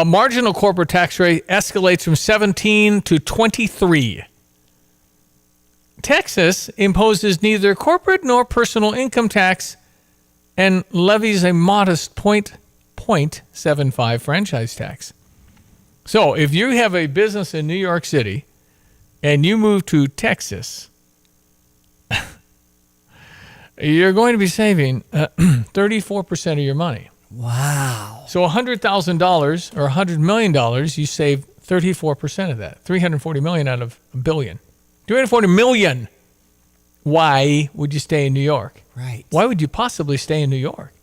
Marginal corporate tax rate escalates from 17 to 23. Texas imposes neither corporate nor personal income tax and levies a modest 0.75 franchise tax. So if you have a business in New York City and you move to Texas, you're going to be saving 34% of your money. Wow. So $100,000 or $100 million, you save 34% of that. $340 million out of $1 billion. $340 million. Why would you stay in New York? Right. Why would you possibly stay in New York?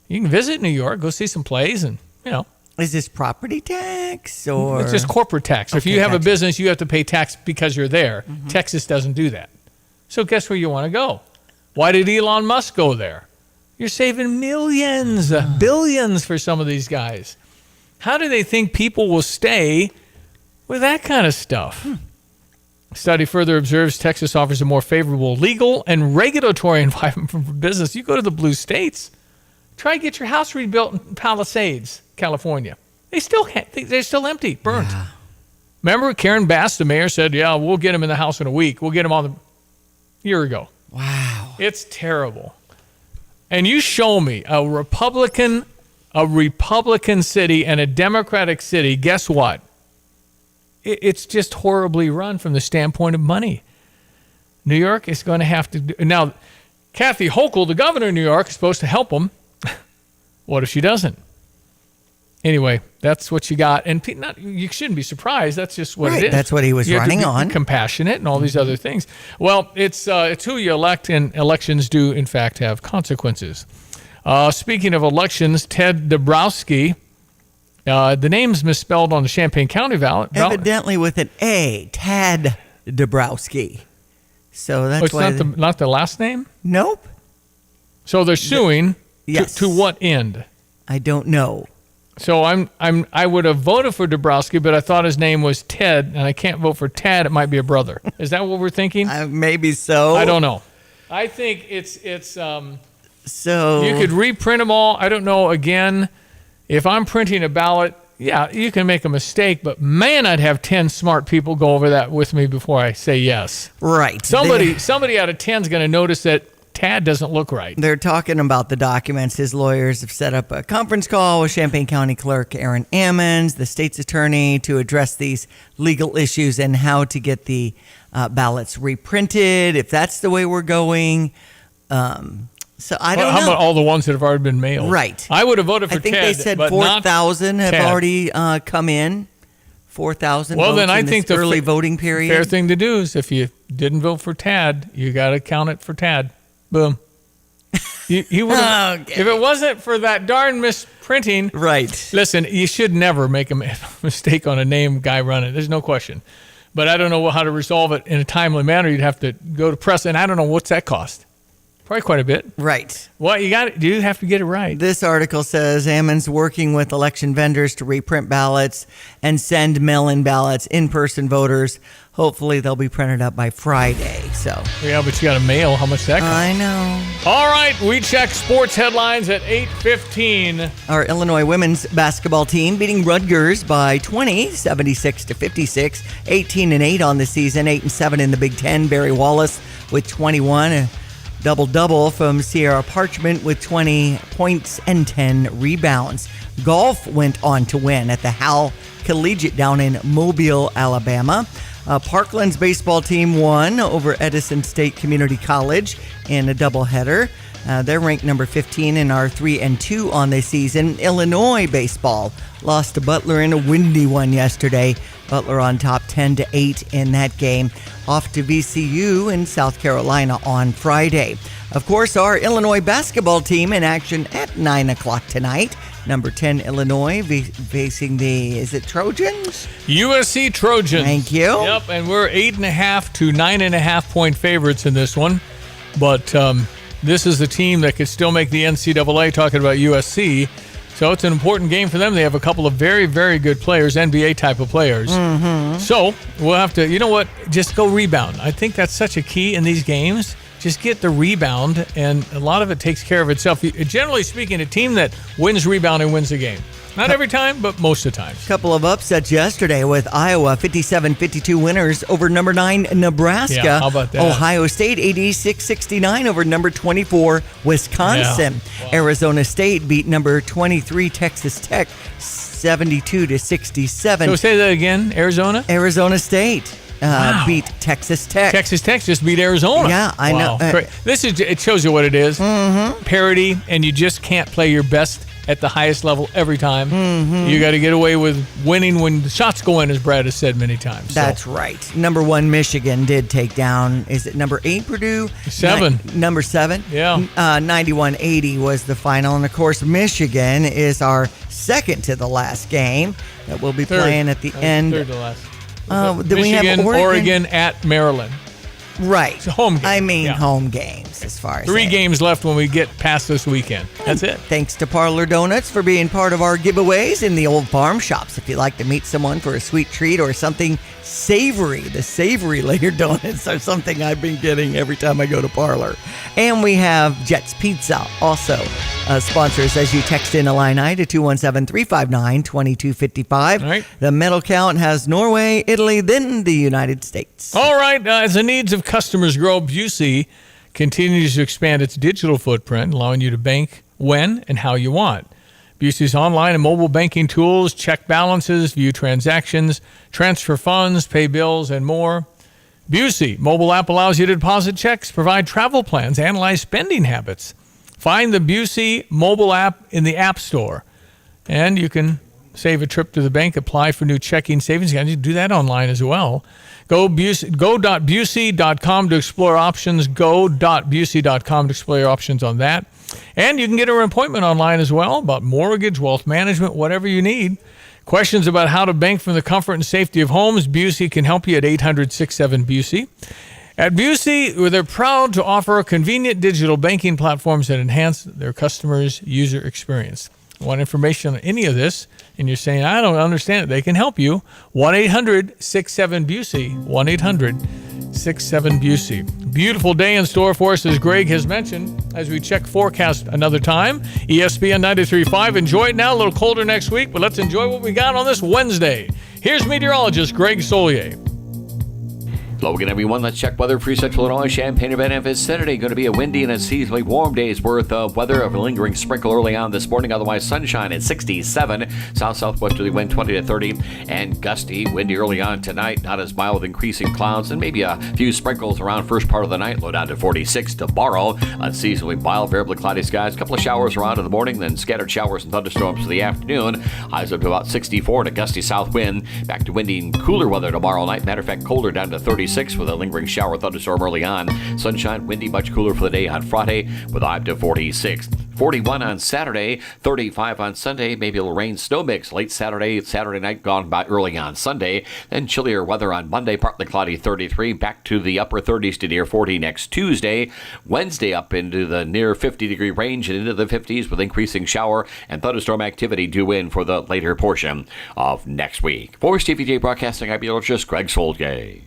You can visit New York, go see some plays, and, you know. Is this property tax or? It's just corporate tax. Okay, if you have a business, you have to pay tax because you're there. Mm-hmm. Texas doesn't do that. So guess where you want to go? Why did Elon Musk go there? You're saving millions, billions for some of these guys. How do they think people will stay with that kind of stuff? Study further observes Texas offers a more favorable legal and regulatory environment for business. You go to the blue states, try to get your house rebuilt in Palisades, California. They're still empty, burnt. Yeah. Remember Karen Bass, the mayor, said, yeah, we'll get them in the house in a week. We'll get them on the year ago. Wow. It's terrible. And you show me a Republican city and a Democratic city, guess what? It's just horribly run from the standpoint of money. New York is going to have to do... Now, Kathy Hochul, the governor of New York, is supposed to help them. What if she doesn't? Anyway, that's what you got. And you shouldn't be surprised. That's just what it is. That's what he was running on. Compassionate and all these other things. Well, it's who you elect, and elections do, in fact, have consequences. Speaking of elections, Ted Dabrowski, the name's misspelled on the Champaign County ballot. Evidently with an A, Tad Dabrowski. So that's why... It's not the last name? Nope. So they're suing yes. to what end? I don't know. So I would have voted for Dabrowski, but I thought his name was Ted, and I can't vote for Tad. It might be a brother. Is that what we're thinking? Maybe so. I don't know. I think it's so you could reprint them all. I don't know. Again, if I'm printing a ballot, yeah, you can make a mistake, but man, I'd have 10 smart people go over that with me before I say yes. Right. Somebody out of 10 is going to notice that Tad doesn't look right. They're talking about the documents. His lawyers have set up a conference call with Champaign County Clerk Aaron Ammons, the state's attorney, to address these legal issues and how to get the ballots reprinted, if that's the way we're going. So I don't know. How about all the ones that have already been mailed? Right. I would have voted for Ted. I think they said 4,000 have already come in. 4,000 well, votes then I in think this the early voting period. Fair thing to do is if you didn't vote for Tad, you got to count it for Tad. Boom. You would have, okay. If it wasn't for that darn misprinting. Right. Listen, you should never make a mistake on a name guy running. There's no question. But I don't know how to resolve it in a timely manner. You'd have to go to press, and I don't know what's that cost. Probably quite a bit. Right. Well, you have to get it right. This article says Ammons working with election vendors to reprint ballots and send mail-in ballots, in-person voters. Hopefully they'll be printed up by Friday. So yeah, but you got to mail. How much that costs? I know. All right, we check sports headlines at 8:15. Our Illinois women's basketball team beating Rutgers by 20, 76-56, 18-8 on the season, 8-7 in the Big Ten. Barry Wallace with 21. Double-double from Sierra Parchment with 20 points and 10 rebounds. Golf went on to win at the Howell Collegiate down in Mobile, Alabama. Parkland's baseball team won over Edison State Community College in a doubleheader. They're ranked number 15 and are 3-2 on the season. Illinois baseball lost to Butler in a windy one yesterday. Butler on top 10-8 in that game. Off to VCU in South Carolina on Friday. Of course, our Illinois basketball team in action at 9 o'clock tonight. Number 10 Illinois facing is it Trojans? USC Trojans. Thank you. Yep, and we're 8.5 to 9.5 point favorites in this one. But this is the team that could still make the NCAA, talking about USC. So it's an important game for them. They have a couple of very, very good players, NBA type of players. Mm-hmm. So we'll have to, you know what, just go rebound. I think that's such a key in these games. Just get the rebound, and a lot of it takes care of itself. Generally speaking, a team that wins rebounding wins the game. Not every time, but most of the time. Couple of upsets yesterday with Iowa, 57-52 winners over number 9 Nebraska. Yeah, how about that? Ohio State, 86-69 over number 24 Wisconsin. Yeah. Wow. Arizona State beat number 23 Texas Tech, 72-67. So say that again, Arizona? Arizona State. Wow. Beat Texas Tech. Texas Tech just beat Arizona. Yeah, I know. It shows you what it is. Mm-hmm. Parity, and you just can't play your best at the highest level every time. Mm-hmm. You got to get away with winning when the shots go in, as Brad has said many times. That's right. Number 1 Michigan did take down, is it number 8 Purdue? 7. Number 7? Yeah. 91-80 was the final. And of course, Michigan is our second to the last game that we'll be playing at the end. Third to last. Then Michigan, we have Oregon at Maryland. Right. It's a home game. I mean, Yeah. home games as far as 3 games left when we get past this weekend. That's it. Thanks to Parlor Donuts for being part of our giveaways in the Old Farm Shops. If you'd like to meet someone for a sweet treat or something savory, the savory layer donuts are something I've been getting every time I go to Parlor. And we have Jet's Pizza also sponsors as you text in Illini to 217-359-2255. Right. The medal count has Norway, Italy, then the United States. All right. As the needs of customers grow, Busey continues to expand its digital footprint, allowing you to bank when and how you want. Busey's online and mobile banking tools check balances, view transactions, transfer funds, pay bills, and more. Busey mobile app allows you to deposit checks, provide travel plans, analyze spending habits. Find the Busey mobile app in the App Store, and you can save a trip to the bank, apply for new checking savings accounts. You can do that online as well. Go.busey.com to explore options. Go.busey.com to explore your options on that. And you can get an appointment online as well about mortgage, wealth management, whatever you need. Questions about how to bank from the comfort and safety of homes, Busey can help you at 800-67-BUSEY. At Busey, they're proud to offer convenient digital banking platforms that enhance their customers' user experience. Want information on any of this, and you're saying, I don't understand it, they can help you. 1-800-67-BUSEY. 1-800-67-BUSEY. Beautiful day in store for us, as Greg has mentioned, as we check forecast another time. ESPN 93.5. Enjoy it now. A little colder next week, but let's enjoy what we got on this Wednesday. Here's meteorologist Greg Solier. Hello again, everyone. Let's check weather for Central Illinois. Champaign-Urbana is Saturday. Going to be a windy and a seasonally warm day's worth of weather. A lingering sprinkle early on this morning. Otherwise, sunshine at 67. South-southwesterly wind 20 to 30. And gusty, windy early on tonight. Not as mild with increasing clouds. And maybe a few sprinkles around first part of the night. Low down to 46 tomorrow. Unseasonably mild, variably cloudy skies. A couple of showers around in the morning. Then scattered showers and thunderstorms for the afternoon. Highs up to about 64 and a gusty south wind. Back to windy and cooler weather tomorrow night. Matter of fact, colder down to 36 with a lingering shower thunderstorm early on. Sunshine, windy, much cooler for the day on Friday with a high to 46. 41 on Saturday, 35 on Sunday, maybe a little rain snow mix late Saturday night gone by early on Sunday. Then chillier weather on Monday, partly cloudy 33, back to the upper 30s to near 40 next Tuesday. Wednesday up into the near 50-degree range and into the 50s with increasing shower and thunderstorm activity due in for the later portion of next week. For TVJ Broadcasting, I'm meteorologist Greg Solgay.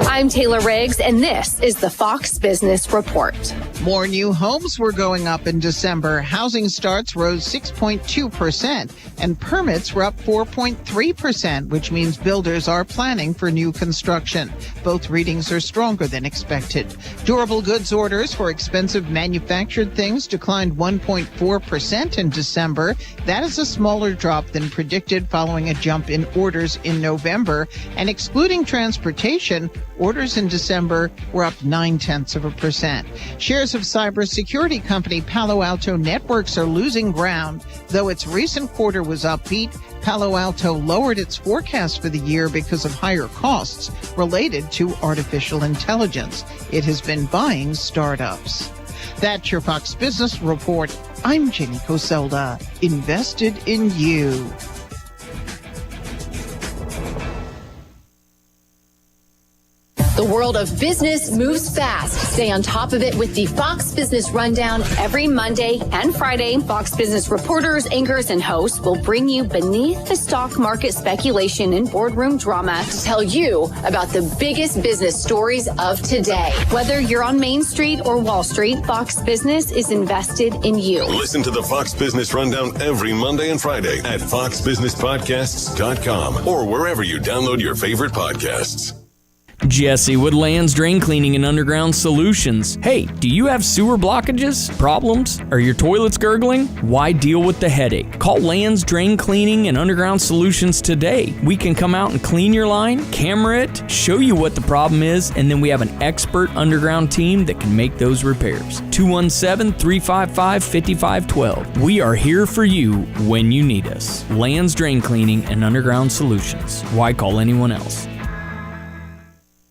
I'm Taylor Riggs, and this is the Fox Business Report. More new homes were going up in December. Housing starts rose 6.2%, and permits were up 4.3%, which means builders are planning for new construction. Both readings are stronger than expected. Durable goods orders for expensive manufactured things declined 1.4% in December. That is a smaller drop than predicted following a jump in orders in November. And excluding transportation, orders in December were up 0.9%. Shares of cybersecurity company Palo Alto Networks are losing ground. Though its recent quarter was upbeat, Palo Alto lowered its forecast for the year because of higher costs related to artificial intelligence. It has been buying startups. That's your Fox Business Report. I'm Jenny Coselda. Invested in you. The world of business moves fast. Stay on top of it with the Fox Business Rundown every Monday and Friday. Fox Business reporters, anchors, and hosts will bring you beneath the stock market speculation and boardroom drama to tell you about the biggest business stories of today. Whether you're on Main Street or Wall Street, Fox Business is invested in you. Listen to the Fox Business Rundown every Monday and Friday at foxbusinesspodcasts.com or wherever you download your favorite podcasts. Jesse with Land's Drain Cleaning and Underground Solutions. Hey, do you have sewer blockages, problems? Are your toilets gurgling? Why deal with the headache? Call Land's Drain Cleaning and Underground Solutions today. We can come out and clean your line, camera it, show you what the problem is, and then we have an expert underground team that can make those repairs. 217-355-5512. We are here for you when you need us. Land's Drain Cleaning and Underground Solutions. Why call anyone else?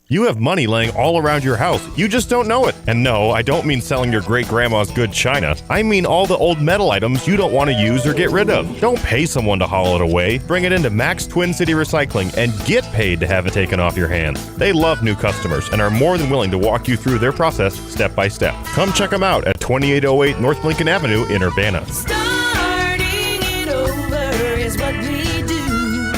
You have money laying all around your house. You just don't know it. And no, I don't mean selling your great-grandma's good china. I mean all the old metal items you don't want to use or get rid of. Don't pay someone to haul it away. Bring it into Max Twin City Recycling and get paid to have it taken off your hands. They love new customers and are more than willing to walk you through their process step by step. Come check them out at 2808 North Lincoln Avenue in Urbana. Starting it over is what we do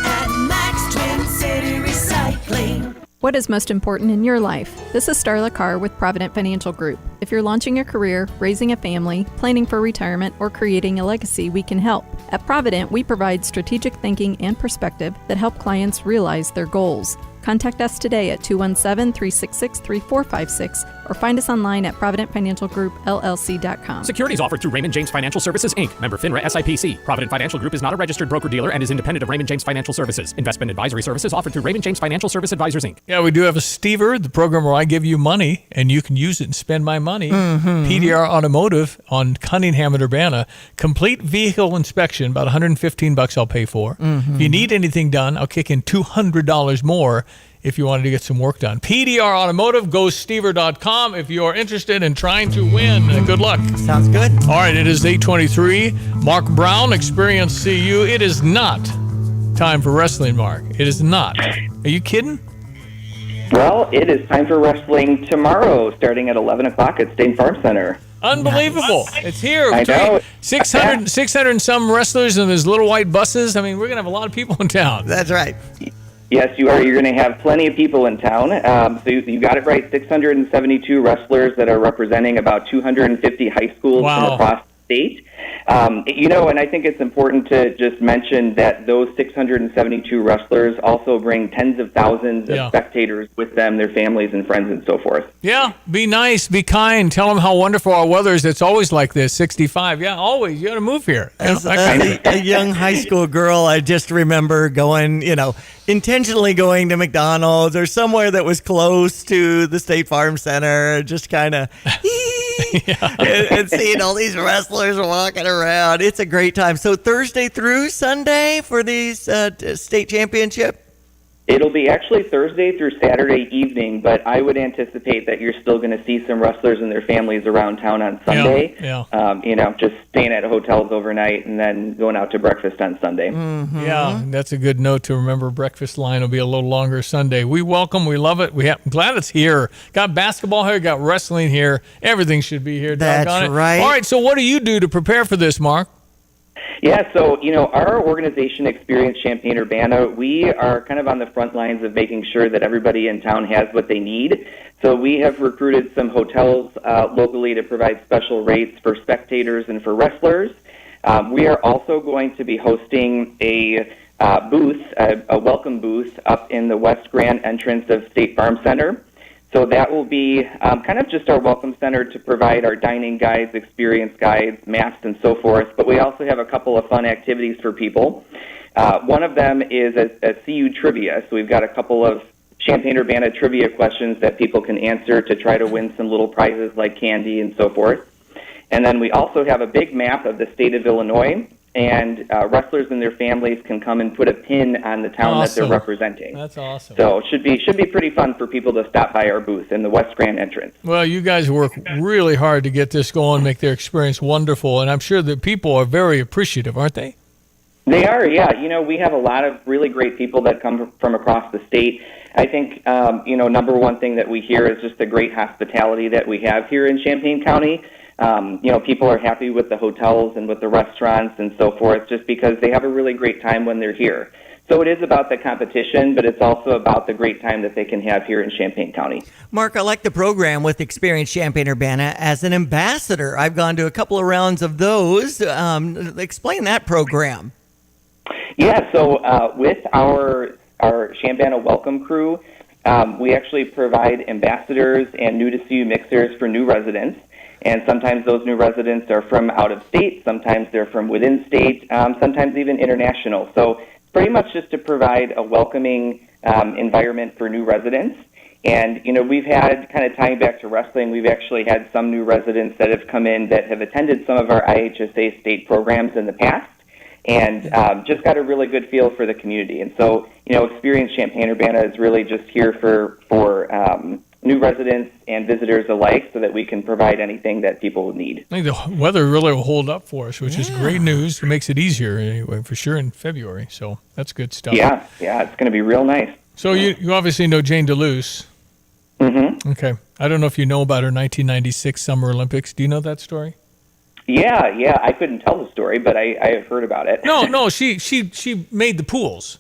at Max Twin City Recycling. What is most important in your life? This is Starla Carr with Provident Financial Group. If you're launching a career, raising a family, planning for retirement, or creating a legacy, we can help. At Provident, we provide strategic thinking and perspective that help clients realize their goals. Contact us today at 217-366-3456 or find us online at providentfinancialgroupllc.com. Securities offered through Raymond James Financial Services, Inc., member FINRA SIPC. Provident Financial Group is not a registered broker-dealer and is independent of Raymond James Financial Services. Investment advisory services offered through Raymond James Financial Service Advisors, Inc. Yeah, we do have a Stever, the program where I give you money and you can use it and spend my money. Mm-hmm. PDR Automotive on Cunningham and Urbana. Complete vehicle inspection, about $115 I'll pay for. Mm-hmm. If you need anything done, I'll kick in $200 more if you wanted to get some work done. PDR Automotive, gostever.com if you're interested in trying to win. Good luck. Sounds good. All right, it is 8:23. Mark Brown, Experience CU. It is not time for wrestling, Mark. It is not. Are you kidding? Well, it is time for wrestling tomorrow, starting at 11 o'clock at State Farm Center. Unbelievable. Nice. It's here. I know. 600 and some wrestlers and there's little white buses. I mean, we're going to have a lot of people in town. That's right. Yes, you are. You're going to have plenty of people in town. So you got it right. 672 wrestlers that are representing about 250 high schools from across the state. And I think it's important to just mention that those 672 wrestlers also bring tens of thousands of spectators with them, their families and friends and so forth. Yeah, be nice, be kind. Tell them how wonderful our weather is. It's always like this, 65. Yeah, always. You got to move here. As a young high school girl, I just remember going, intentionally going to McDonald's or somewhere that was close to the State Farm Center, just kind of and seeing all these wrestlers walking around. It's a great time. So Thursday through Sunday for these state championship? It'll be actually Thursday through Saturday evening, but I would anticipate that you're still going to see some wrestlers and their families around town on Sunday. Just staying at hotels overnight and then going out to breakfast on Sunday. Mm-hmm. Yeah, that's a good note to remember. Breakfast line will be a little longer Sunday. We welcome, we love it. I'm glad it's here. Got basketball here, got wrestling here. Everything should be here. That's right. All right, so what do you do to prepare for this, Mark? Yeah, so, our organization, Experience Champaign-Urbana, we are kind of on the front lines of making sure that everybody in town has what they need. So we have recruited some hotels locally to provide special rates for spectators and for wrestlers. We are also going to be hosting a booth, a welcome booth, up in the West Grand entrance of State Farm Center. So that will be kind of just our welcome center to provide our dining guides, experience guides, maps, and so forth. But we also have a couple of fun activities for people. One of them is a CU trivia. So we've got a couple of Champaign-Urbana trivia questions that people can answer to try to win some little prizes like candy and so forth. And then we also have a big map of the state of Illinois, and wrestlers and their families can come and put a pin on the town that they're representing. That's awesome. So it should be pretty fun for people to stop by our booth in the West Grand entrance. Well, you guys work really hard to get this going, make their experience wonderful, and I'm sure that people are very appreciative, aren't they? They are, yeah. We have a lot of really great people that come from across the state. I think, number one thing that we hear is just the great hospitality that we have here in Champaign County. People are happy with the hotels and with the restaurants and so forth just because they have a really great time when they're here. So it is about the competition, but it's also about the great time that they can have here in Champaign County. Mark, I like the program with Experience Champaign-Urbana as an ambassador. I've gone to a couple of rounds of those. Explain that program. Yeah, so with our Champaign Welcome Crew, we actually provide ambassadors and new-to-CU mixers for new residents. And sometimes those new residents are from out of state, sometimes they're from within state, sometimes even international. So it's pretty much just to provide a welcoming environment for new residents. And, we've had, kind of tying back to wrestling, we've actually had some new residents that have come in that have attended some of our IHSA state programs in the past and just got a really good feel for the community. And so, Experience Champaign-Urbana is really just here for new residents and visitors alike so that we can provide anything that people would need. I think the weather really will hold up for us, which is great news. It makes it easier anyway, for sure, in February. So that's good stuff. Yeah, it's going to be real nice. So you obviously know Jane DeLuce. Mm-hmm. Okay. I don't know if you know about her 1996 Summer Olympics. Do you know that story? Yeah. I couldn't tell the story, but I have heard about it. No, she made the pools.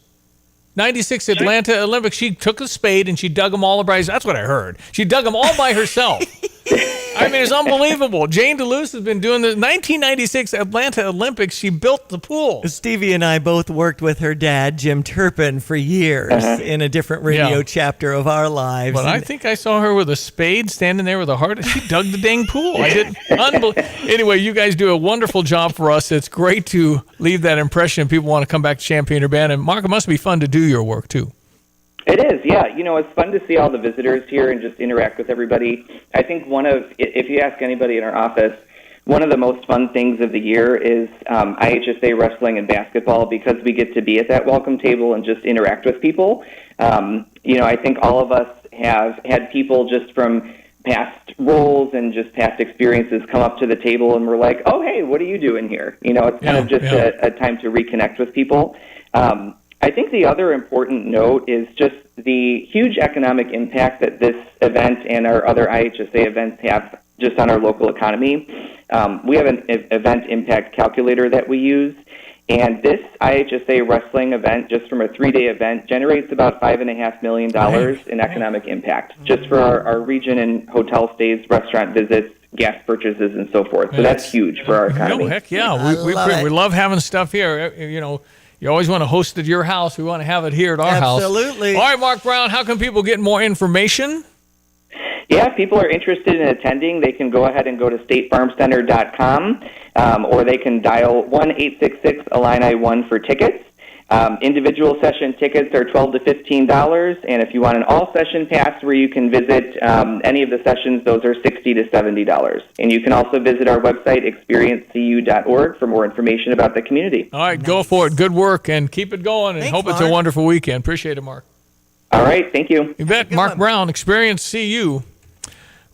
96 Atlanta Olympics, she took a spade and she dug them all by herself. That's what I heard. She dug them all by herself. I mean, it's unbelievable. Jane DeLuce has been doing the 1996 Atlanta Olympics. She built the pool. Stevie and I both worked with her dad, Jim Turpin, for years in a different radio chapter of our lives. But I think I saw her with a spade standing there with a heart. She dug the dang pool. I didn't. Anyway, you guys do a wonderful job for us. It's great to leave that impression. People want to come back to Champaign-Urbana. And Mark, it must be fun to do your work too. It is, yeah. It's fun to see all the visitors here and just interact with everybody. I think if you ask anybody in our office, one of the most fun things of the year is IHSA wrestling and basketball because we get to be at that welcome table and just interact with people. I think all of us have had people just from past roles and just past experiences come up to the table and we're like, oh, hey, what are you doing here? It's kind of just a time to reconnect with people. I think the other important note is just the huge economic impact that this event and our other IHSA events have just on our local economy. We have an event impact calculator that we use, and this IHSA wrestling event, just from a 3-day event, generates about $5.5 million in economic impact, just for our region and hotel stays, restaurant visits, gas purchases, and so forth. So that's huge for our economy. No, heck yeah. We love having stuff here. You know, you always want to host at your house. We want to have it here at our house. Absolutely. All right, Mark Brown, how can people get more information? Yeah, if people are interested in attending, they can go ahead and go to statefarmcenter.com, or they can dial 1-866-ILLINI-1 for tickets. Individual session tickets are $12 to $15, and if you want an all-session pass where you can visit any of the sessions, those are $60 to $70. And you can also visit our website, experiencecu.org, for more information about the community. All right, go for it. Good work, and keep it going, and Thanks, hope it's Mark. a wonderful weekend. Appreciate it, Mark. All right, thank you. You bet. Mark Brown, Experience CU.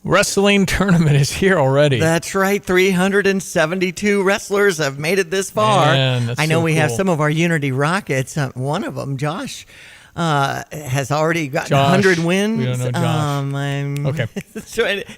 Wrestling tournament is here already. That's right. 372 wrestlers have made it this far. Man, that's I know so we have cool. some of our Unity Rockets. One of them, Josh, has already gotten 100 wins. We don't know Josh. Okay.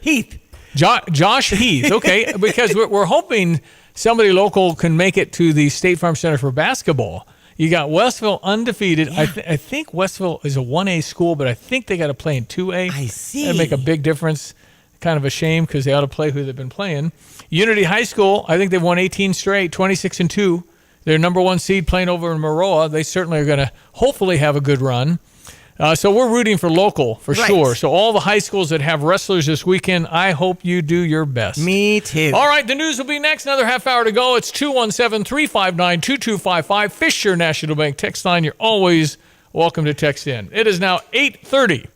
Heath. Josh Heath. Okay, because we're hoping somebody local can make it to the State Farm Center for basketball. You got Westville undefeated. Yeah. I think Westville is a 1A school, but I think they got to play in 2A. I see. That'd make a big difference. Kind of a shame because they ought to play who they've been playing. Unity High School, I think they've won 18 straight, 26-2. They're number 1 seed playing over in Maroa. They certainly are going to hopefully have a good run. So we're rooting for local for sure. So all the high schools that have wrestlers this weekend, I hope you do your best. Me too. All right, the news will be next. Another half hour to go. It's 217-359-2255. Fisher National Bank text line. You're always welcome to text in. It is now 8:30.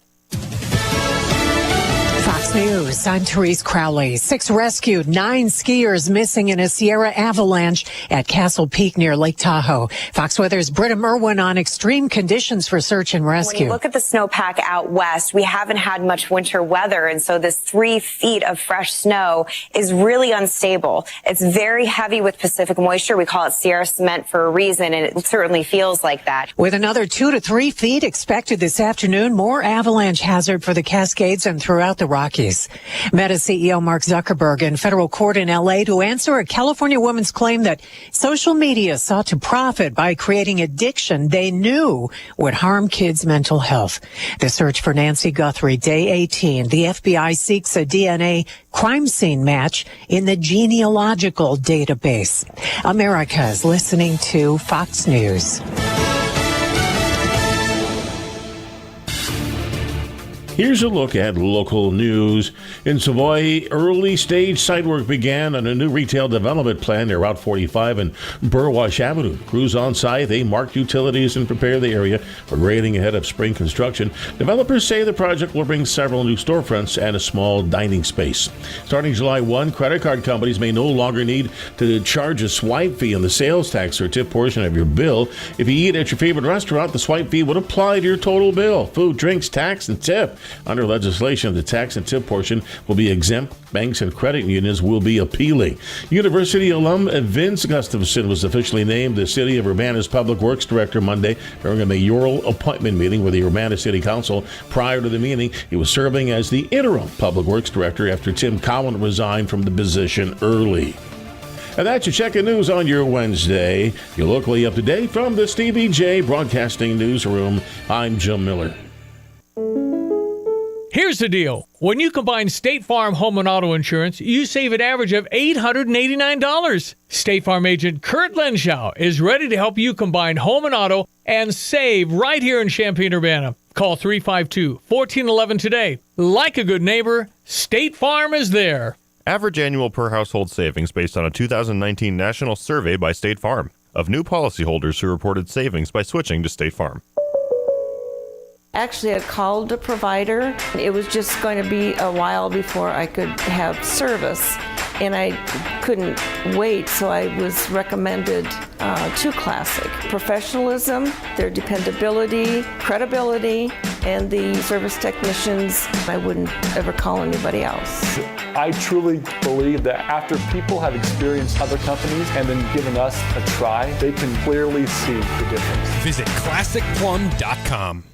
Fox News, I'm Therese Crowley. 6 rescued, 9 skiers missing in a Sierra avalanche at Castle Peak near Lake Tahoe. Fox Weather's Britta Merwin on extreme conditions for search and rescue. When you look at the snowpack out west, we haven't had much winter weather, and so this 3 feet of fresh snow is really unstable. It's very heavy with Pacific moisture. We call it Sierra cement for a reason, and it certainly feels like that. With another 2 to 3 feet expected this afternoon, more avalanche hazard for the Cascades and throughout the Rockies. Meta CEO Mark Zuckerberg in federal court in L.A. to answer a California woman's claim that social media sought to profit by creating addiction they knew would harm kids' mental health. The search for Nancy Guthrie, day 18. The FBI seeks a DNA crime scene match in the genealogical database. America is listening to Fox News. Here's a look at local news. In Savoy, early stage site work began on a new retail development plan near Route 45 and Burwash Avenue. Crews on site, they marked utilities and prepare the area for grading ahead of spring construction. Developers say the project will bring several new storefronts and a small dining space. Starting July 1, credit card companies may no longer need to charge a swipe fee on the sales tax or tip portion of your bill. If you eat at your favorite restaurant, the swipe fee would apply to your total bill. Food, drinks, tax, and tip. Under legislation, the tax and tip portion will be exempt. Banks and credit unions will be appealing. University alum Vince Gustafson was officially named the City of Urbana's Public Works Director Monday during a mayoral appointment meeting with the Urbana City Council. Prior to the meeting, he was serving as the interim Public Works Director after Tim Cowan resigned from the position early. And that's your Check of News on your Wednesday. You're locally up to date from the Stevie J Broadcasting Newsroom. I'm Jim Miller. Here's the deal. When you combine State Farm home and auto insurance, you save an average of $889. State Farm agent Kurt Lenschow is ready to help you combine home and auto and save right here in Champaign-Urbana. Call 352-1411 today. Like a good neighbor, State Farm is there. Average annual per household savings based on a 2019 national survey by State Farm of new policyholders who reported savings by switching to State Farm. Actually, I called a provider. It was just going to be a while before I could have service, and I couldn't wait, so I was recommended to Classic. Professionalism, their dependability, credibility, and the service technicians. I wouldn't ever call anybody else. I truly believe that after people have experienced other companies and then given us a try, they can clearly see the difference. Visit ClassicPlum.com.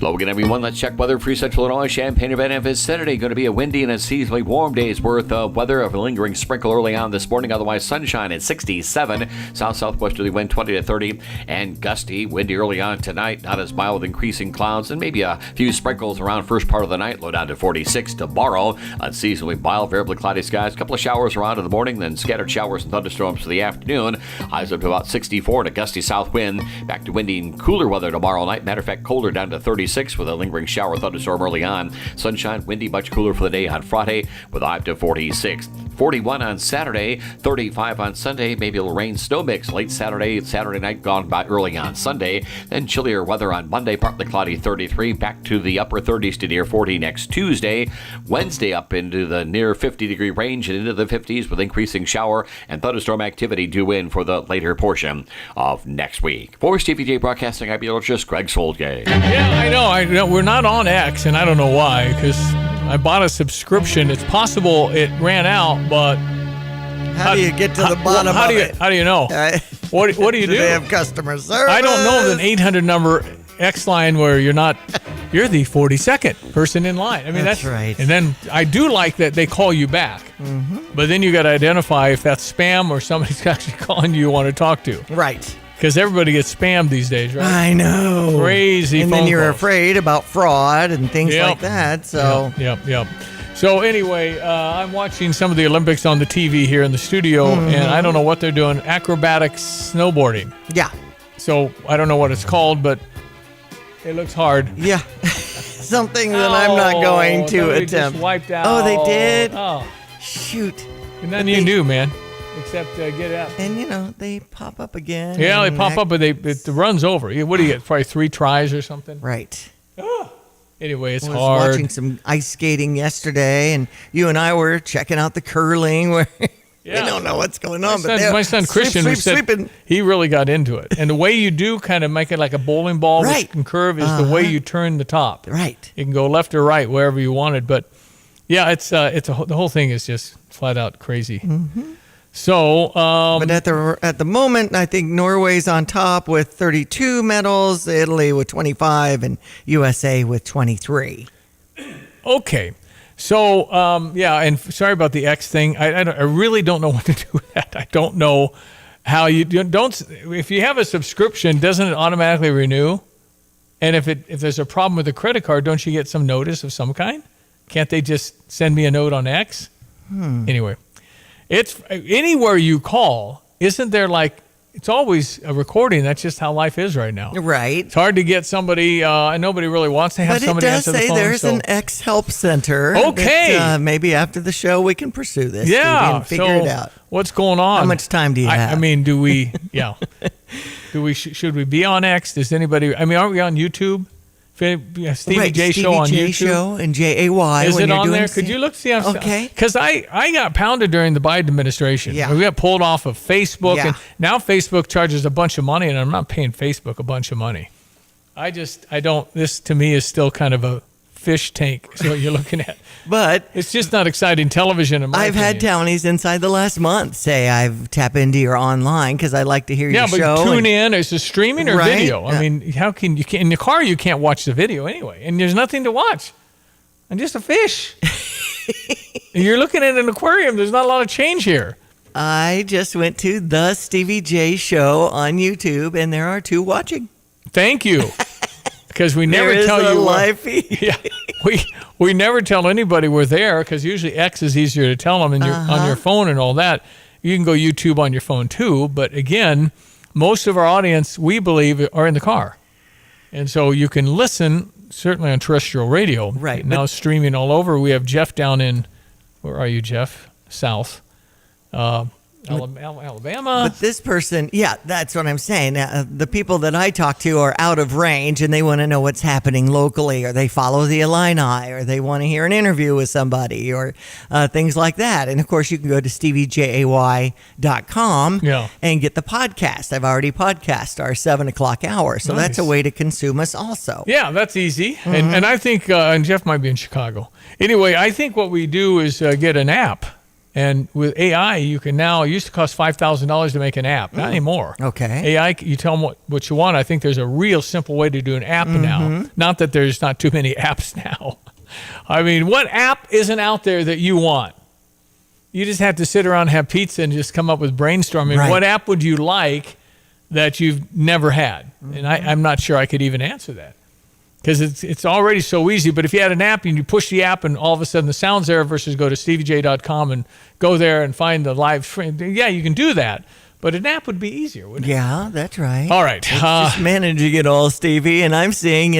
Hello again, everyone. Let's check weather for Central Illinois. Champaign-Urbana is Saturday. Going to be a windy and a seasonally warm day's worth of weather. A lingering sprinkle early on this morning. Otherwise, sunshine at 67. South-southwesterly wind 20 to 30. And gusty, windy early on tonight. Not as mild with increasing clouds. And maybe a few sprinkles around first part of the night. Low down to 46 tomorrow. Unseasonably mild, variably cloudy skies. A couple of showers around in the morning. Then scattered showers and thunderstorms for the afternoon. Highs up to about 64 and a gusty south wind. Back to windy and cooler weather tomorrow night. Matter of fact, colder down to 36 with a lingering shower thunderstorm early on. Sunshine, windy, much cooler for the day on Friday with a high up to 46. 41 on Saturday, 35 on Sunday, maybe a little rain snow mix late Saturday night gone by early on Sunday. Then chillier weather on Monday, partly cloudy 33, back to the upper 30s to near 40 next Tuesday. Wednesday up into the near 50-degree range and into the 50s with increasing shower and thunderstorm activity due in for the later portion of next week. For Stevie J Broadcasting, I'm meteorologist Greg Soldgate. Yeah, I know. We're not on X, and I don't know why, because I bought a subscription. It's possible it ran out, but how do you get to the bottom of it? How do you know? What do you do? They have customer service? I don't know of an 800 number X line where you're the 42nd person in line. I mean, that's right. And then I do like that they call you back, but then you got to identify if that's spam or somebody's actually calling you want to talk to. Right. Because everybody gets spammed these days, right? I know. Crazy. And phone then you're calls. afraid about fraud and things like that. So. Yep. So anyway, I'm watching some of the Olympics on the TV here in the studio, and I don't know what they're doing. Acrobatic snowboarding. Yeah. So I don't know what it's called, but it looks hard. Yeah. Something that I'm not going to attempt. Just wiped out. Oh, they did? Oh. Shoot. And then you do, man. Except get out. And, they pop up again. Yeah, they pop up, but it runs over. What do you get? Probably 3 tries or something? Right. Anyway, it's I was hard. watching some ice skating yesterday, and you and I were checking out the curling where we don't know what's going on. My son Christian said he really got into it. And the way you do kind of make it like a bowling ball which can curve is the way you turn the top. Right. You can go left or right, wherever you want it. But, yeah, the whole thing is just flat out crazy. Mm-hmm. So, but at the moment, I think Norway's on top with 32 medals, Italy with 25, and USA with 23. Okay. So, and sorry about the X thing. I really don't know what to do with that. I don't know how you don't. If you have a subscription, doesn't it automatically renew? And if there's a problem with the credit card, don't you get some notice of some kind? Can't they just send me a note on X? Anyway. It's anywhere you call, isn't there it's always a recording. That's just how life is right now. Right. It's hard to get somebody, and nobody really wants to have somebody answer the phone. But it does say there's an X Help Center. Okay. That, maybe after the show we can pursue this. Yeah. And figure it out. What's going on? How much time do you have? I mean, do we, should we be on X? Does anybody, aren't we on YouTube? Stevie J Show on YouTube. Show and JAY. Is it on there? Could you look? See, okay. Because I got pounded during the Biden administration. Yeah. We got pulled off of Facebook, Yeah. and now Facebook charges a bunch of money, and I'm not paying Facebook a bunch of money. I don't. This to me is still kind of a fish tank. Is what you're looking at. But it's just not exciting television. I've had townies inside the last month say I've tapped into your online because I like to hear your show. Yeah, but tune in. Is it streaming or video? I mean, how can you in the car? You can't watch the video anyway, and there's nothing to watch. I'm just a fish. You're looking at an aquarium. There's not a lot of change here. I just went to the Stevie J Show on YouTube, and there are 2 watching. Thank you. Because we never there tell is a you live feed. Yeah, we never tell anybody we're there because usually X is easier to tell them and you're on your phone and all that. You can go YouTube on your phone too, but again, most of our audience we believe are in the car, and so you can listen certainly on terrestrial radio. Right now, streaming all over. We have Jeff down in where are you, Jeff? South. Alabama. But this person, that's what I'm saying. The people that I talk to are out of range and they want to know what's happening locally, or they follow the Illini, or they want to hear an interview with somebody, or things like that. And of course, you can go to steviejay.com and get the podcast. I've already podcast our 7 o'clock hour. So that's a way to consume us also. Yeah, that's easy. And I think, and Jeff might be in Chicago. Anyway, I think what we do is get an app. And with AI, you can now, it used to cost $5,000 to make an app. Not anymore. Okay. AI, you tell them what you want. I think there's a real simple way to do an app now. Not that there's not too many apps now. I mean, what app isn't out there that you want? You just have to sit around and have pizza and just come up with brainstorming. Right. What app would you like that you've never had? And I'm not sure I could even answer that. Because it's already so easy. But if you had an app and you push the app and all of a sudden the sound's there versus go to steviej.com and go there and find the live stream, yeah, you can do that. But an app would be easier, wouldn't it? Yeah, that's right. All right. It's just managing it all, Stevie. And I'm seeing,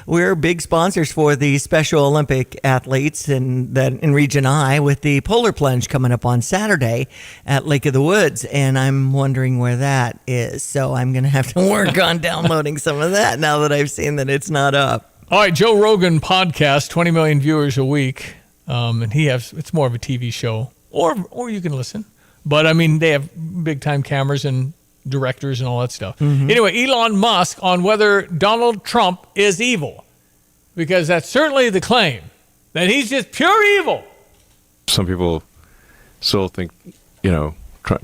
we're big sponsors for the Special Olympic athletes in Region I with the polar plunge coming up on Saturday at Lake of the Woods. And I'm wondering where that is. So I'm going to have to work on downloading some of that now that I've seen that it's not up. All right, Joe Rogan podcast, 20 million viewers a week. And it's more of a TV show. Or you can listen. But, I mean, they have big-time cameras and directors and all that stuff. Anyway, Elon Musk on whether Donald Trump is evil. Because that's certainly the claim, that he's just pure evil. Some people still think,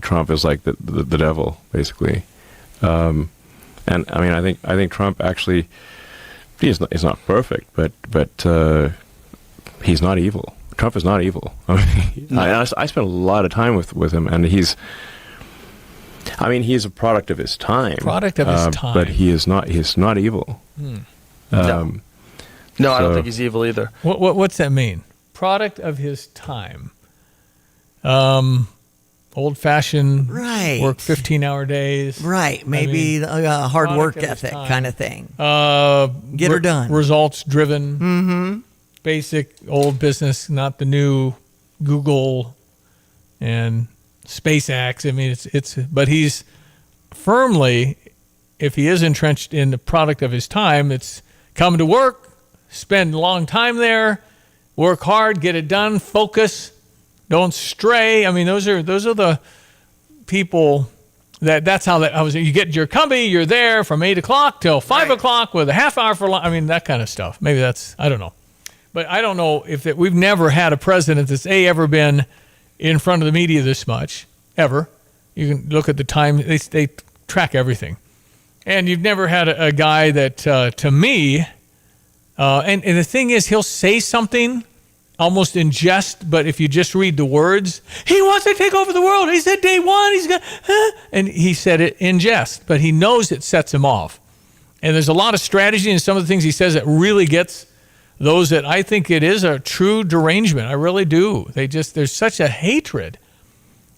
Trump is like the devil, basically. And, I mean, I think Trump actually, he's not perfect, but he's not evil. Trump is not evil. I spent a lot of time with him, and he's a product of his time. Product of his time. But he's not evil. No, I don't think he's evil either. What's that mean? Product of his time. Old-fashioned, right? Work 15-hour days, right? Maybe a hard work ethic kind of thing. Get her done. Results driven. Basic old business, not the new Google and SpaceX. I mean, but he's firmly, if he is entrenched in the product of his time, it's come to work, spend a long time there, work hard, get it done, focus, don't stray. I mean, those are the people that's how that. You get your company, you're there from 8 o'clock till 5 o'clock with a half hour for lunch. I mean, that kind of stuff. Maybe I don't know. But I don't know if we've never had a president that's ever been in front of the media this much, ever. You can look at the time. They track everything. And you've never had a guy that, to me, and the thing is, he'll say something almost in jest, but if you just read the words, he wants to take over the world. He said day one, and he said it in jest, but he knows it sets him off. And there's a lot of strategy in some of the things he says that really gets those that I think it is a true derangement. I really do. There's such a hatred.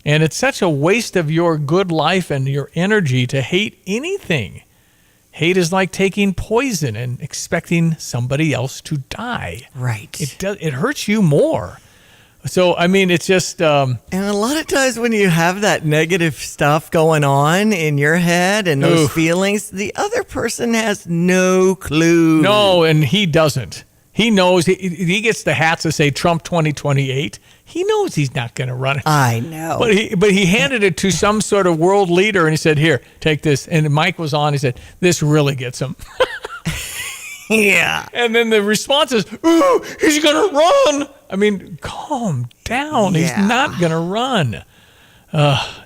And it's such a waste of your good life and your energy to hate anything. Hate is like taking poison and expecting somebody else to die. Right. It hurts you more. So, I mean, it's just... and a lot of times when you have that negative stuff going on in your head and those feelings, the other person has no clue. No, and he doesn't. He knows he gets the hats that say Trump 2028. He knows he's not going to run it. I know. But he handed it to some sort of world leader, and he said, here, take this. And Mike was on. He said, this really gets him. Yeah. And then the response is, ooh, he's going to run. I mean, calm down. Yeah. He's not going to run.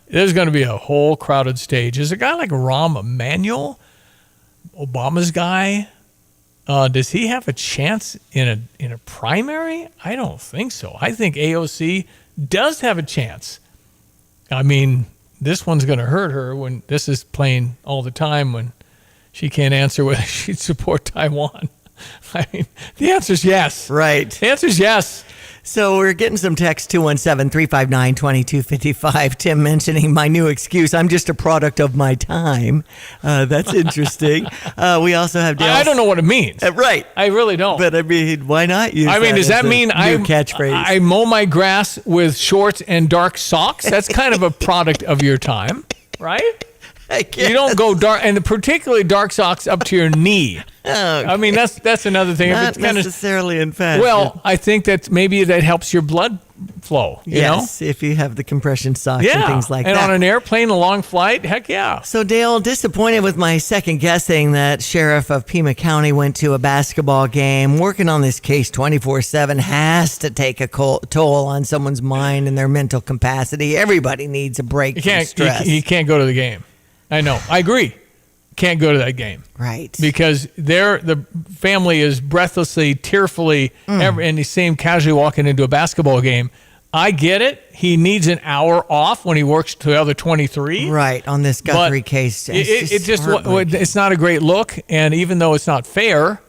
There's going to be a whole crowded stage. Is a guy like Rahm Emanuel, Obama's guy, does he have a chance in a primary? I don't think so. I think AOC does have a chance. I mean, this one's going to hurt her when this is playing all the time when she can't answer whether she'd support Taiwan. I mean, the answer's yes. Right. The answer's yes. So we're getting some text, 217-359-2255. Tim mentioning my new excuse, I'm just a product of my time. That's interesting. We also have Dale. I don't know what it means. Right. I really don't. But I mean, why not use does that mean catchphrase? I mow my grass with shorts and dark socks? That's kind of a product of your time, right? You don't go dark, and particularly dark socks up to your knee. Okay. I mean, that's another thing. Not necessarily in fashion. Well, I think that maybe that helps your blood flow. You know? If you have the compression socks and things like and that. on an airplane, a long flight, heck yeah. So, Dale, disappointed with my second guessing that Sheriff of Pima County went to a basketball game. Working on this case 24/7 has to take a toll on someone's mind and their mental capacity. Everybody needs a break from stress. You can't go to the game. I know. I agree. Can't go to that game. Right. Because the family is breathlessly, tearfully, and you see him casually walking into a basketball game. I get it. He needs an hour off when he works to the other 23. Right, on this Guthrie case. It's not a great look. And even though it's not fair,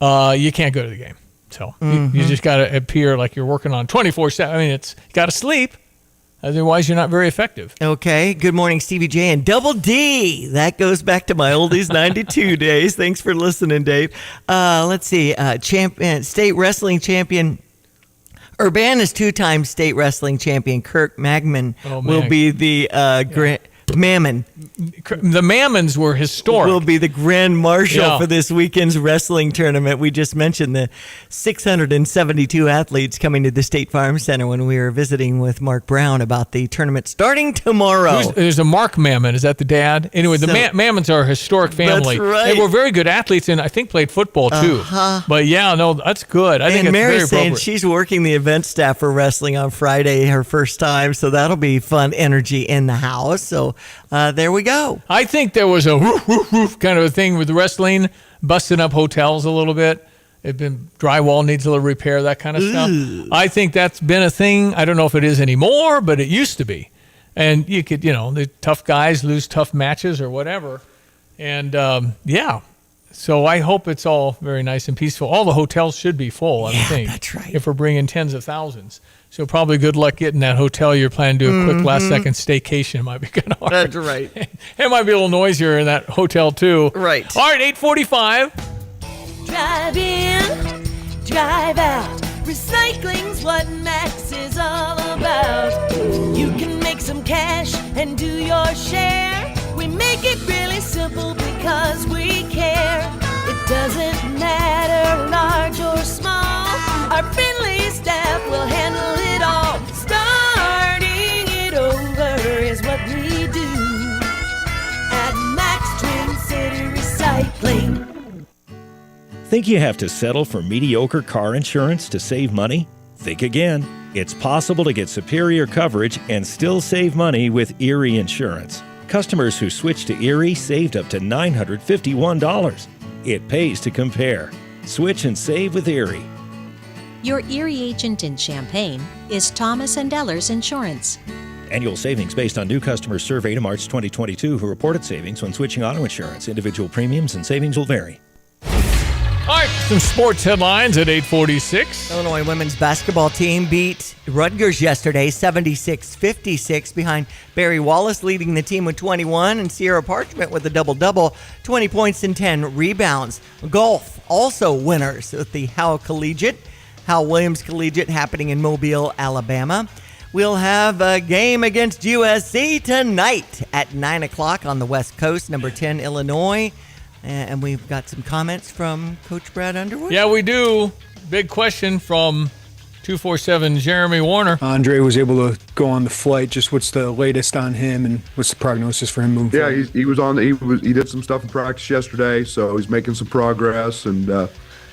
you can't go to the game. So you just got to appear like you're working on 24/7. I mean, you got to sleep. Otherwise, you're not very effective. Okay. Good morning, Stevie J and Double D. That goes back to my oldies 92 days. Thanks for listening, Dave. Let's see. State wrestling champion, Urbana's two-time state wrestling champion, Kirk Magman, will be the Mammon. The Mammons were historic. Will be the grand marshal for this weekend's wrestling tournament. We just mentioned the 672 athletes coming to the State Farm Center when we were visiting with Mark Brown about the tournament starting tomorrow. There's a Mark Mammon. Is that the dad? Anyway, the Mammons are a historic family. That's right. They were very good athletes and I think played football too. But that's good. I think it's Mary's very saying appropriate. she's working the event staff for wrestling on Friday, her first time, so that'll be fun energy in the house. So there we go. I think there was a woof, woof, woof kind of a thing with wrestling, busting up hotels a little bit. Drywall needs a little repair, that kind of stuff. I think that's been a thing. I don't know if it is anymore, but it used to be. And you could, the tough guys lose tough matches or whatever. And so I hope it's all very nice and peaceful. All the hotels should be full, I would think. That's right. If we're bringing tens of thousands. So probably good luck getting that hotel you're planning to do a quick last-second staycation. It might be kind of hard. That's right. It might be a little noisier in that hotel, too. Right. All right, 8:45. Drive in, drive out. Recycling's what Max is all about. You can make some cash and do your share. We make it really simple because we care. It doesn't matter large or small. Our friendly staff will handle it all. Starting it over is what we do at Max Twin City Recycling. Think you have to settle for mediocre car insurance to save money? Think again. It's possible to get superior coverage and still save money with Erie Insurance. Customers who switched to Erie saved up to $951. It pays to compare. Switch and save with Erie. Your Erie agent in Champaign is Thomas & Ellers Insurance. Annual savings based on new customers surveyed in March 2022 who reported savings when switching auto insurance. Individual premiums and savings will vary. All right, some sports headlines at 8:46. Illinois women's basketball team beat Rutgers yesterday 76-56 behind Barry Wallace leading the team with 21 and Sierra Parchment with a double-double, 20 points and 10 rebounds. Golf, also winners with the Howell Williams Collegiate happening in Mobile, Alabama. We'll have a game against USC tonight at 9 o'clock on the West Coast, number 10, Illinois. And we've got some comments from Coach Brad Underwood. Yeah, we do. Big question from 247 Jeremy Warner. Andre was able to go on the flight. Just what's the latest on him and what's the prognosis for him moving forward? Yeah, he did some stuff in practice yesterday, so he's making some progress, and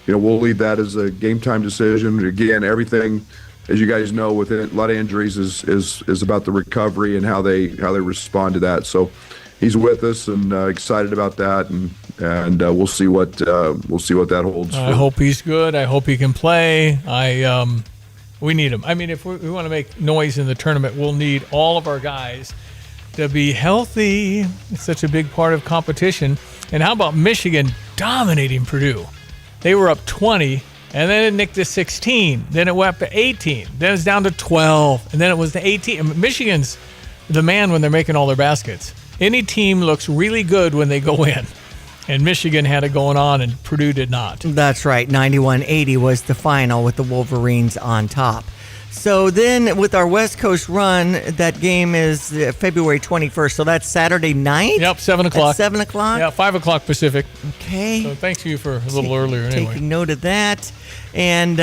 we'll leave that as a game time decision. Again, everything, as you guys know, with a lot of injuries is about the recovery and how they respond to that. So he's with us and excited about that, and we'll see what that holds. I hope he's good. I hope he can play. We need him. I mean, if we want to make noise in the tournament, we'll need all of our guys to be healthy. It's such a big part of competition. And how about Michigan dominating Purdue? They were up 20, and then it nicked to 16. Then it went up to 18. Then it's down to 12, and then it was to 18. Michigan's the man when they're making all their baskets. Any team looks really good when they go in. And Michigan had it going on, and Purdue did not. That's right. 91-80 was the final with the Wolverines on top. So then with our West Coast run, that game is February 21st. So that's Saturday night? Yep, 7 o'clock. At 7 o'clock? Yeah, 5 o'clock Pacific. Okay. So thanks to you for a little earlier anyway. Taking note of that. And,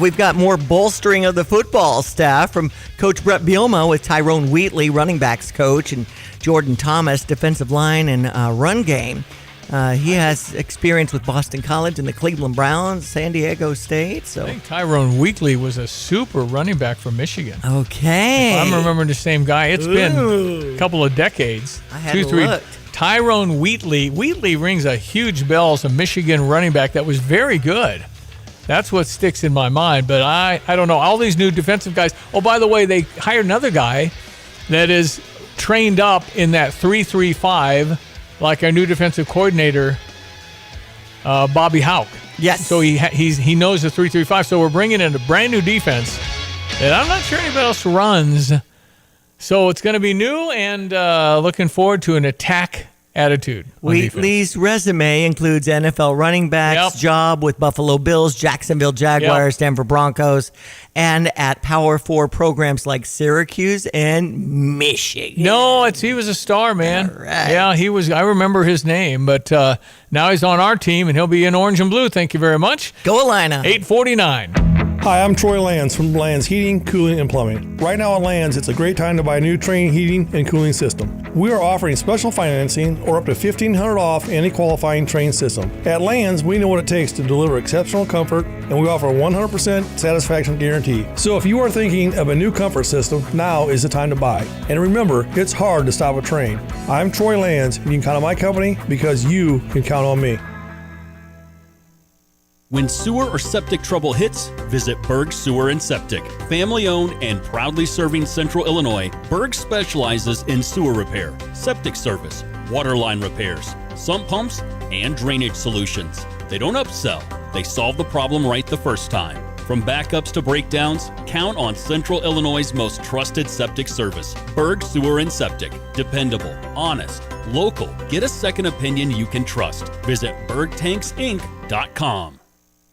we've got more bolstering of the football staff from Coach Brett Bielema with Tyrone Wheatley, running backs coach, and Jordan Thomas, defensive line and run game. He has experience with Boston College and the Cleveland Browns, San Diego State. So I think Tyrone Wheatley was a super running back from Michigan. Okay. If I'm remembering the same guy. It's been a couple of decades. I had looked. Tyrone Wheatley. Wheatley rings a huge bell as a Michigan running back that was very good. That's what sticks in my mind. But I don't know. All these new defensive guys. Oh, by the way, they hired another guy that is trained up in that 3-3-5, like our new defensive coordinator, Bobby Houck. Yes. So he knows the 3-3-5. So we're bringing in a brand new defense that I'm not sure anybody else runs. So it's going to be new and looking forward to an attack attitude. Wheatley's resume includes NFL running backs, job with Buffalo Bills, Jacksonville Jaguars, Denver Broncos, and at Power 4 programs like Syracuse and Michigan. No, he was a star, man. All right. Yeah, he was. I remember his name, but now he's on our team, and he'll be in orange and blue. Thank you very much. Go Illini. 8:49. Hi, I'm Troy Lands from Lands Heating, Cooling, and Plumbing. Right now at Lands, it's a great time to buy a new Trane heating and cooling system. We are offering special financing or up to $1,500 off any qualifying Trane system. At Lands, we know what it takes to deliver exceptional comfort, and we offer a 100% satisfaction guarantee. So if you are thinking of a new comfort system, now is the time to buy. And remember, it's hard to stop a Trane. I'm Troy Lands, and you can count on my company because you can count on me. When sewer or septic trouble hits, visit Berg Sewer and Septic. Family owned and proudly serving Central Illinois, Berg specializes in sewer repair, septic service, water line repairs, sump pumps, and drainage solutions. They don't upsell, they solve the problem right the first time. From backups to breakdowns, count on Central Illinois' most trusted septic service. Berg Sewer and Septic. Dependable, honest, local. Get a second opinion you can trust. Visit bergtanksinc.com.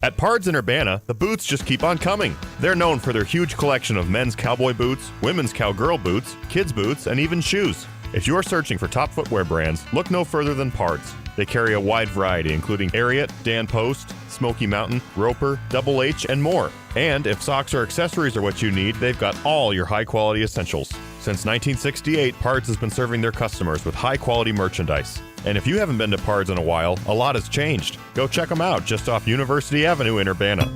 At Pards in Urbana, the boots just keep on coming. They're known for their huge collection of men's cowboy boots, women's cowgirl boots, kids' boots, and even shoes. If you're searching for top footwear brands, look no further than Pards. They carry a wide variety, including Ariat, Dan Post, Smoky Mountain, Roper, Double H, and more. And if socks or accessories are what you need, they've got all your high-quality essentials. Since 1968, Pards has been serving their customers with high-quality merchandise. And if you haven't been to Pards in a while, a lot has changed. Go check them out just off University Avenue in Urbana.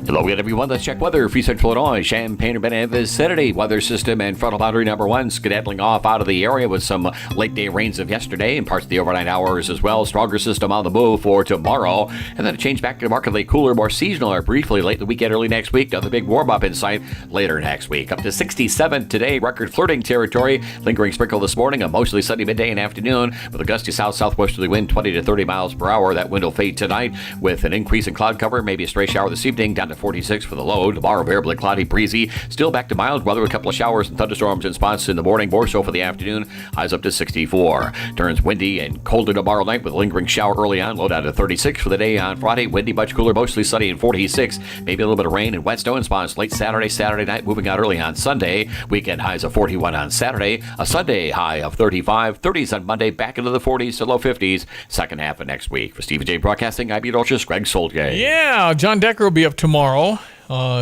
Hello again, everyone. Let's check weather for Central Illinois. Champaign-Urbana vicinity weather system and frontal boundary number 1 skedaddling off out of the area with some late day rains of yesterday and parts of the overnight hours as well. Stronger system on the move for tomorrow. And then a change back to markedly cooler, more seasonal or briefly late in the weekend, early next week. Another big warm up in sight later next week. Up to 67 today, record flirting territory. Lingering sprinkle this morning, a mostly sunny midday and afternoon with a gusty south-southwesterly wind 20 to 30 miles per hour. That wind will fade tonight with an increase in cloud cover, maybe a stray shower this evening, down to 46 for the low. Tomorrow, variably cloudy, breezy. Still back to mild weather, a couple of showers and thunderstorms in spots in the morning, more so for the afternoon. Highs up to 64. Turns windy and colder tomorrow night with a lingering shower early on. Low down to 36 for the day on Friday. Windy, much cooler, mostly sunny and 46. Maybe a little bit of rain and wet snow in spots late Saturday night, moving out early on Sunday. Weekend highs of 41 on Saturday. A Sunday high of 35. 30s on Monday, back into the 40s to low 50s. Second half of next week. For Stephen J. Broadcasting, I'm meteorologist Greg Solgay. Yeah, John Decker will be up tomorrow.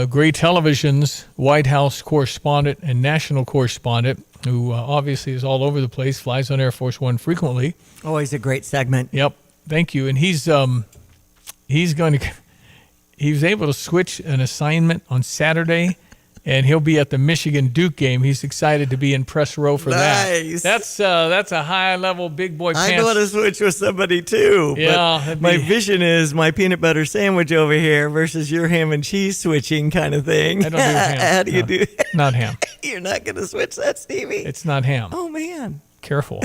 Gray Television's White House correspondent and national correspondent, who obviously is all over the place, flies on Air Force One frequently. Always a great segment. Yep, thank you. And he was able to switch an assignment on Saturday, and he'll be at the Michigan-Duke game. He's excited to be in press row for Nice. that. That's a high-level big boy pants. I know how to switch with somebody, too. Yeah. My vision is my peanut butter sandwich over here versus your ham and cheese switching kind of thing. I don't do ham. How do you do Not ham. You're not going to switch that, Stevie? It's not ham. Oh, man. Careful.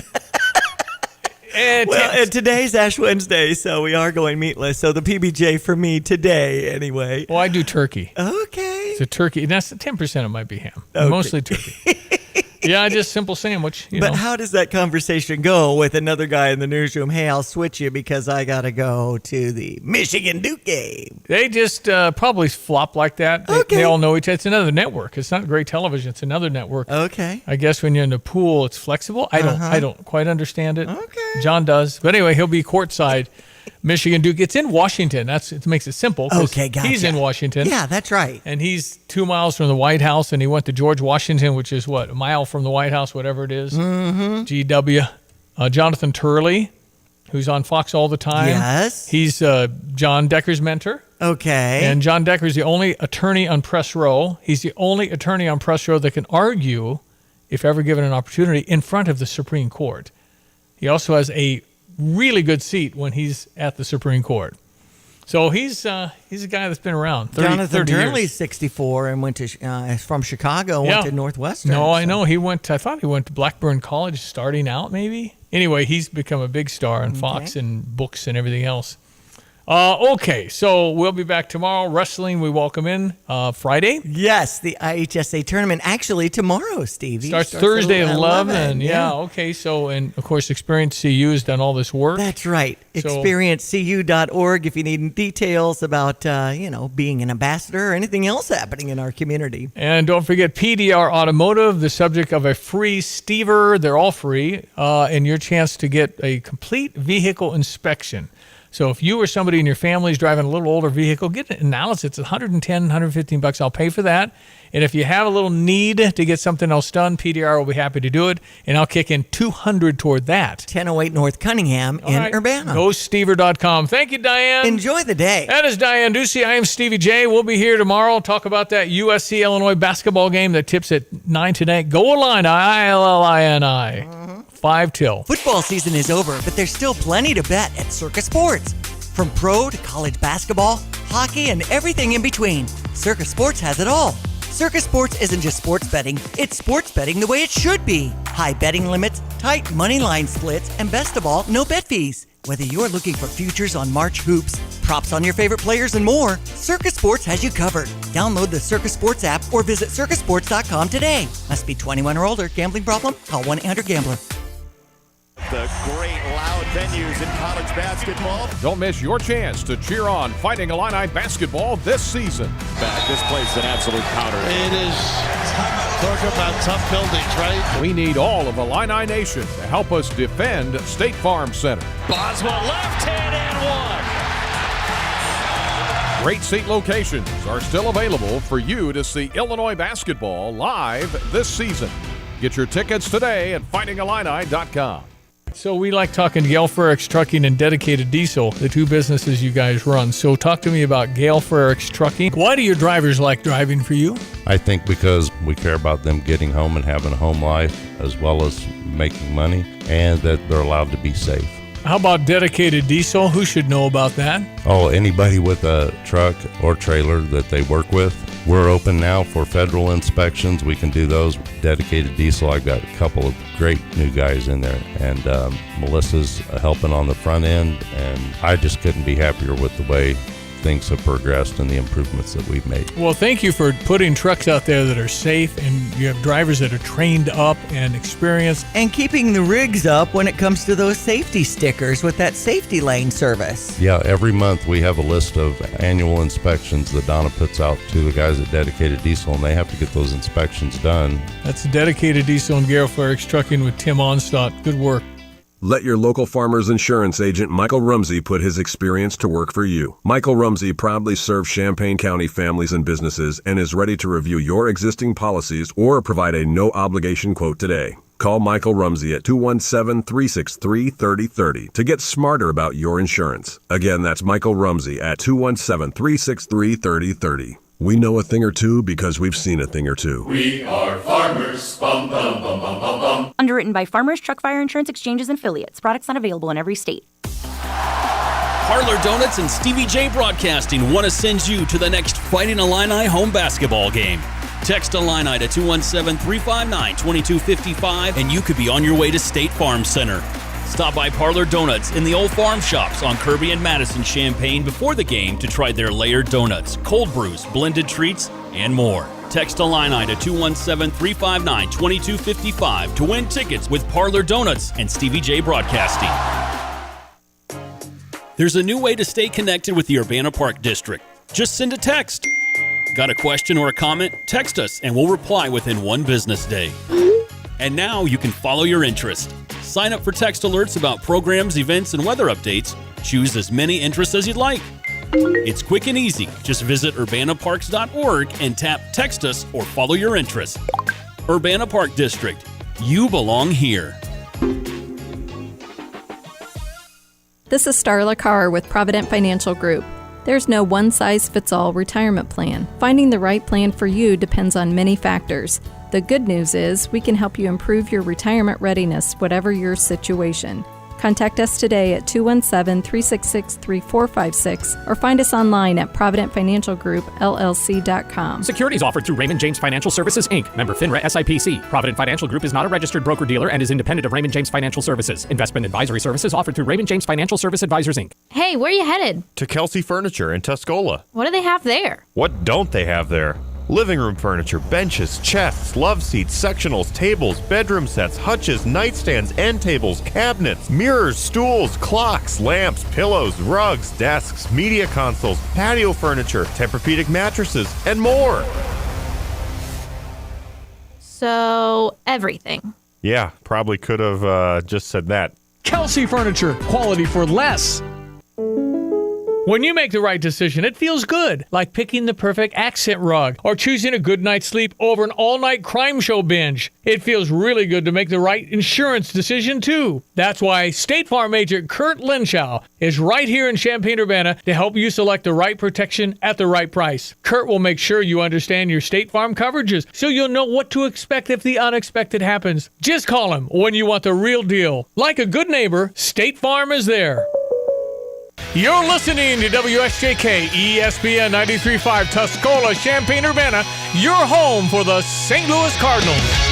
And today's Ash Wednesday, so we are going meatless. So the PBJ for me today, anyway. Well, I do turkey. Okay. It's a turkey. That's 10% it might be ham. Okay. Mostly turkey. Yeah, just simple sandwich. But how does that conversation go with another guy in the newsroom? Hey, I'll switch you because I got to go to the Michigan Duke game. They just probably flop like that. They all know each other. It's another network. It's not great television. It's another network. Okay. I guess when you're in the pool, it's flexible. I don't quite understand it. Okay. John does. But anyway, he'll be courtside. Michigan Duke. It's in Washington. It makes it simple. Okay, gotcha. He's in Washington. Yeah, that's right. And he's 2 miles from the White House, and he went to George Washington, which is a mile from the White House, whatever it is. Mm-hmm. GW. Jonathan Turley, who's on Fox all the time. Yes. He's John Decker's mentor. Okay. And John Decker's the only attorney on press row. He's the only attorney on press row that can argue, if ever given an opportunity, in front of the Supreme Court. He also has a really good seat when he's at the Supreme Court. So he's a guy that's been around 30 Jonathan Turley's years. 64 and went to from Chicago, went to Northwestern. No, I know. I thought he went to Blackburn College starting out, maybe. Anyway, he's become a big star on Fox and books and everything else. Okay, so we'll be back tomorrow. Wrestling, we welcome in Friday. Yes, the IHSA tournament actually tomorrow, Stevie. Starts Thursday at 11. Yeah, okay. So, and of course, Experience CU has done all this work. That's right. ExperienceCU.org if you need details about, being an ambassador or anything else happening in our community. And don't forget PDR Automotive, the subject of a free Stever. They're all free. And your chance to get a complete vehicle inspection. So if you or somebody in your family is driving a little older vehicle, get an analysis. It's $110, $115. I'll pay for that. And if you have a little need to get something else done, PDR will be happy to do it, and I'll kick in $200 toward that. 1008 North Cunningham in Urbana. GoStever.com. Thank you, Diane. Enjoy the day. That is Diane Ducey. I am Stevie J. We'll be here tomorrow. Talk about that USC-Illinois basketball game that tips at 9 tonight. Go Illini, ILLINI. 5 till. Football season is over, but there's still plenty to bet at Circa Sports. From pro to college basketball, hockey, and everything in between, Circa Sports has it all. Circa Sports isn't just sports betting, it's sports betting the way it should be. High betting limits, tight money line splits, and best of all, no bet fees. Whether you're looking for futures on March hoops, props on your favorite players, and more, Circa Sports has you covered. Download the Circa Sports app or visit circasports.com today. Must be 21 or older. Gambling problem? Call 1-800-GAMBLER. The great loud venues in college basketball. Don't miss your chance to cheer on Fighting Illini basketball this season. This place is an absolute powder. It is. Talk about tough buildings, right? We need all of Illini Nation to help us defend State Farm Center. Boswell left hand and one. Great seat locations are still available for you to see Illinois basketball live this season. Get your tickets today at fightingillini.com. So we like talking to Gale Frericks Trucking and Dedicated Diesel, the two businesses you guys run. So talk to me about Gale Frericks Trucking. Why do your drivers like driving for you? I think because we care about them getting home and having a home life as well as making money, and that they're allowed to be safe. How about Dedicated Diesel? Who should know about that? Oh, anybody with a truck or trailer that they work with. We're open now for federal inspections. We can do those. Dedicated Diesel, I've got a couple of great new guys in there, and Melissa's helping on the front end, and I just couldn't be happier with the way things have progressed and the improvements that we've made. Well, thank you for putting trucks out there that are safe, and you have drivers that are trained up and experienced. And keeping the rigs up when it comes to those safety stickers with that safety lane service. Yeah, every month we have a list of annual inspections that Donna puts out to the guys at Dedicated Diesel, and they have to get those inspections done. That's Dedicated Diesel and Gale Frericks Trucking with Tim Onstadt. Good work. Let your local Farmers Insurance agent Michael Rumsey put his experience to work for you. Michael Rumsey proudly serves Champaign County families and businesses and is ready to review your existing policies or provide a no-obligation quote today. Call Michael Rumsey at 217-363-3030 to get smarter about your insurance. Again, that's Michael Rumsey at 217-363-3030. We know a thing or two because we've seen a thing or two. We are farmers. Bum, bum, bum, bum, bum, bum. Underwritten by Farmers Truck Fire Insurance Exchanges and Affiliates. Products not available in every state. Parlor Donuts and Stevie J Broadcasting want to send you to the next Fighting Illini home basketball game. Text Illini to 217-359-2255 and you could be on your way to State Farm Center. Stop by Parlor Donuts in the Old Farm Shops on Kirby and Madison Champaign before the game to try their layered donuts, cold brews, blended treats, and more. Text Illini to 217-359-2255 to win tickets with Parlor Donuts and Stevie J Broadcasting. There's a new way to stay connected with the Urbana Park District. Just send a text. Got a question or a comment? Text us and we'll reply within one business day. And now you can follow your interest. Sign up for text alerts about programs, events, and weather updates. Choose as many interests as you'd like. It's quick and easy. Just visit urbanaparks.org and tap Text Us or follow your interests. Urbana Park District. You belong here. This is Starla Carr with Provident Financial Group. There's no one-size-fits-all retirement plan. Finding the right plan for you depends on many factors. The good news is we can help you improve your retirement readiness, whatever your situation. Contact us today at 217-366-3456 or find us online at providentfinancialgroupllc.com. Securities offered through Raymond James Financial Services, Inc., member FINRA SIPC. Provident Financial Group is not a registered broker-dealer and is independent of Raymond James Financial Services. Investment advisory services offered through Raymond James Financial Service Advisors, Inc. Hey, where are you headed? To Kelsey Furniture in Tuscola. What do they have there? What don't they have there? Living room furniture, benches, chests, love seats, sectionals, tables, bedroom sets, hutches, nightstands, end tables, cabinets, mirrors, stools, clocks, lamps, pillows, rugs, desks, media consoles, patio furniture, Tempur-Pedic mattresses, and more. So, everything. Yeah, probably could have just said that. Kelsey Furniture, quality for less. When you make the right decision, it feels good, like picking the perfect accent rug or choosing a good night's sleep over an all-night crime show binge. It feels really good to make the right insurance decision, too. That's why State Farm agent Kurt Lenschow is right here in Champaign-Urbana to help you select the right protection at the right price. Kurt will make sure you understand your State Farm coverages so you'll know what to expect if the unexpected happens. Just call him when you want the real deal. Like a good neighbor, State Farm is there. You're listening to WSJK ESPN 93.5 Tuscola, Champaign-Urbana, your home for the St. Louis Cardinals.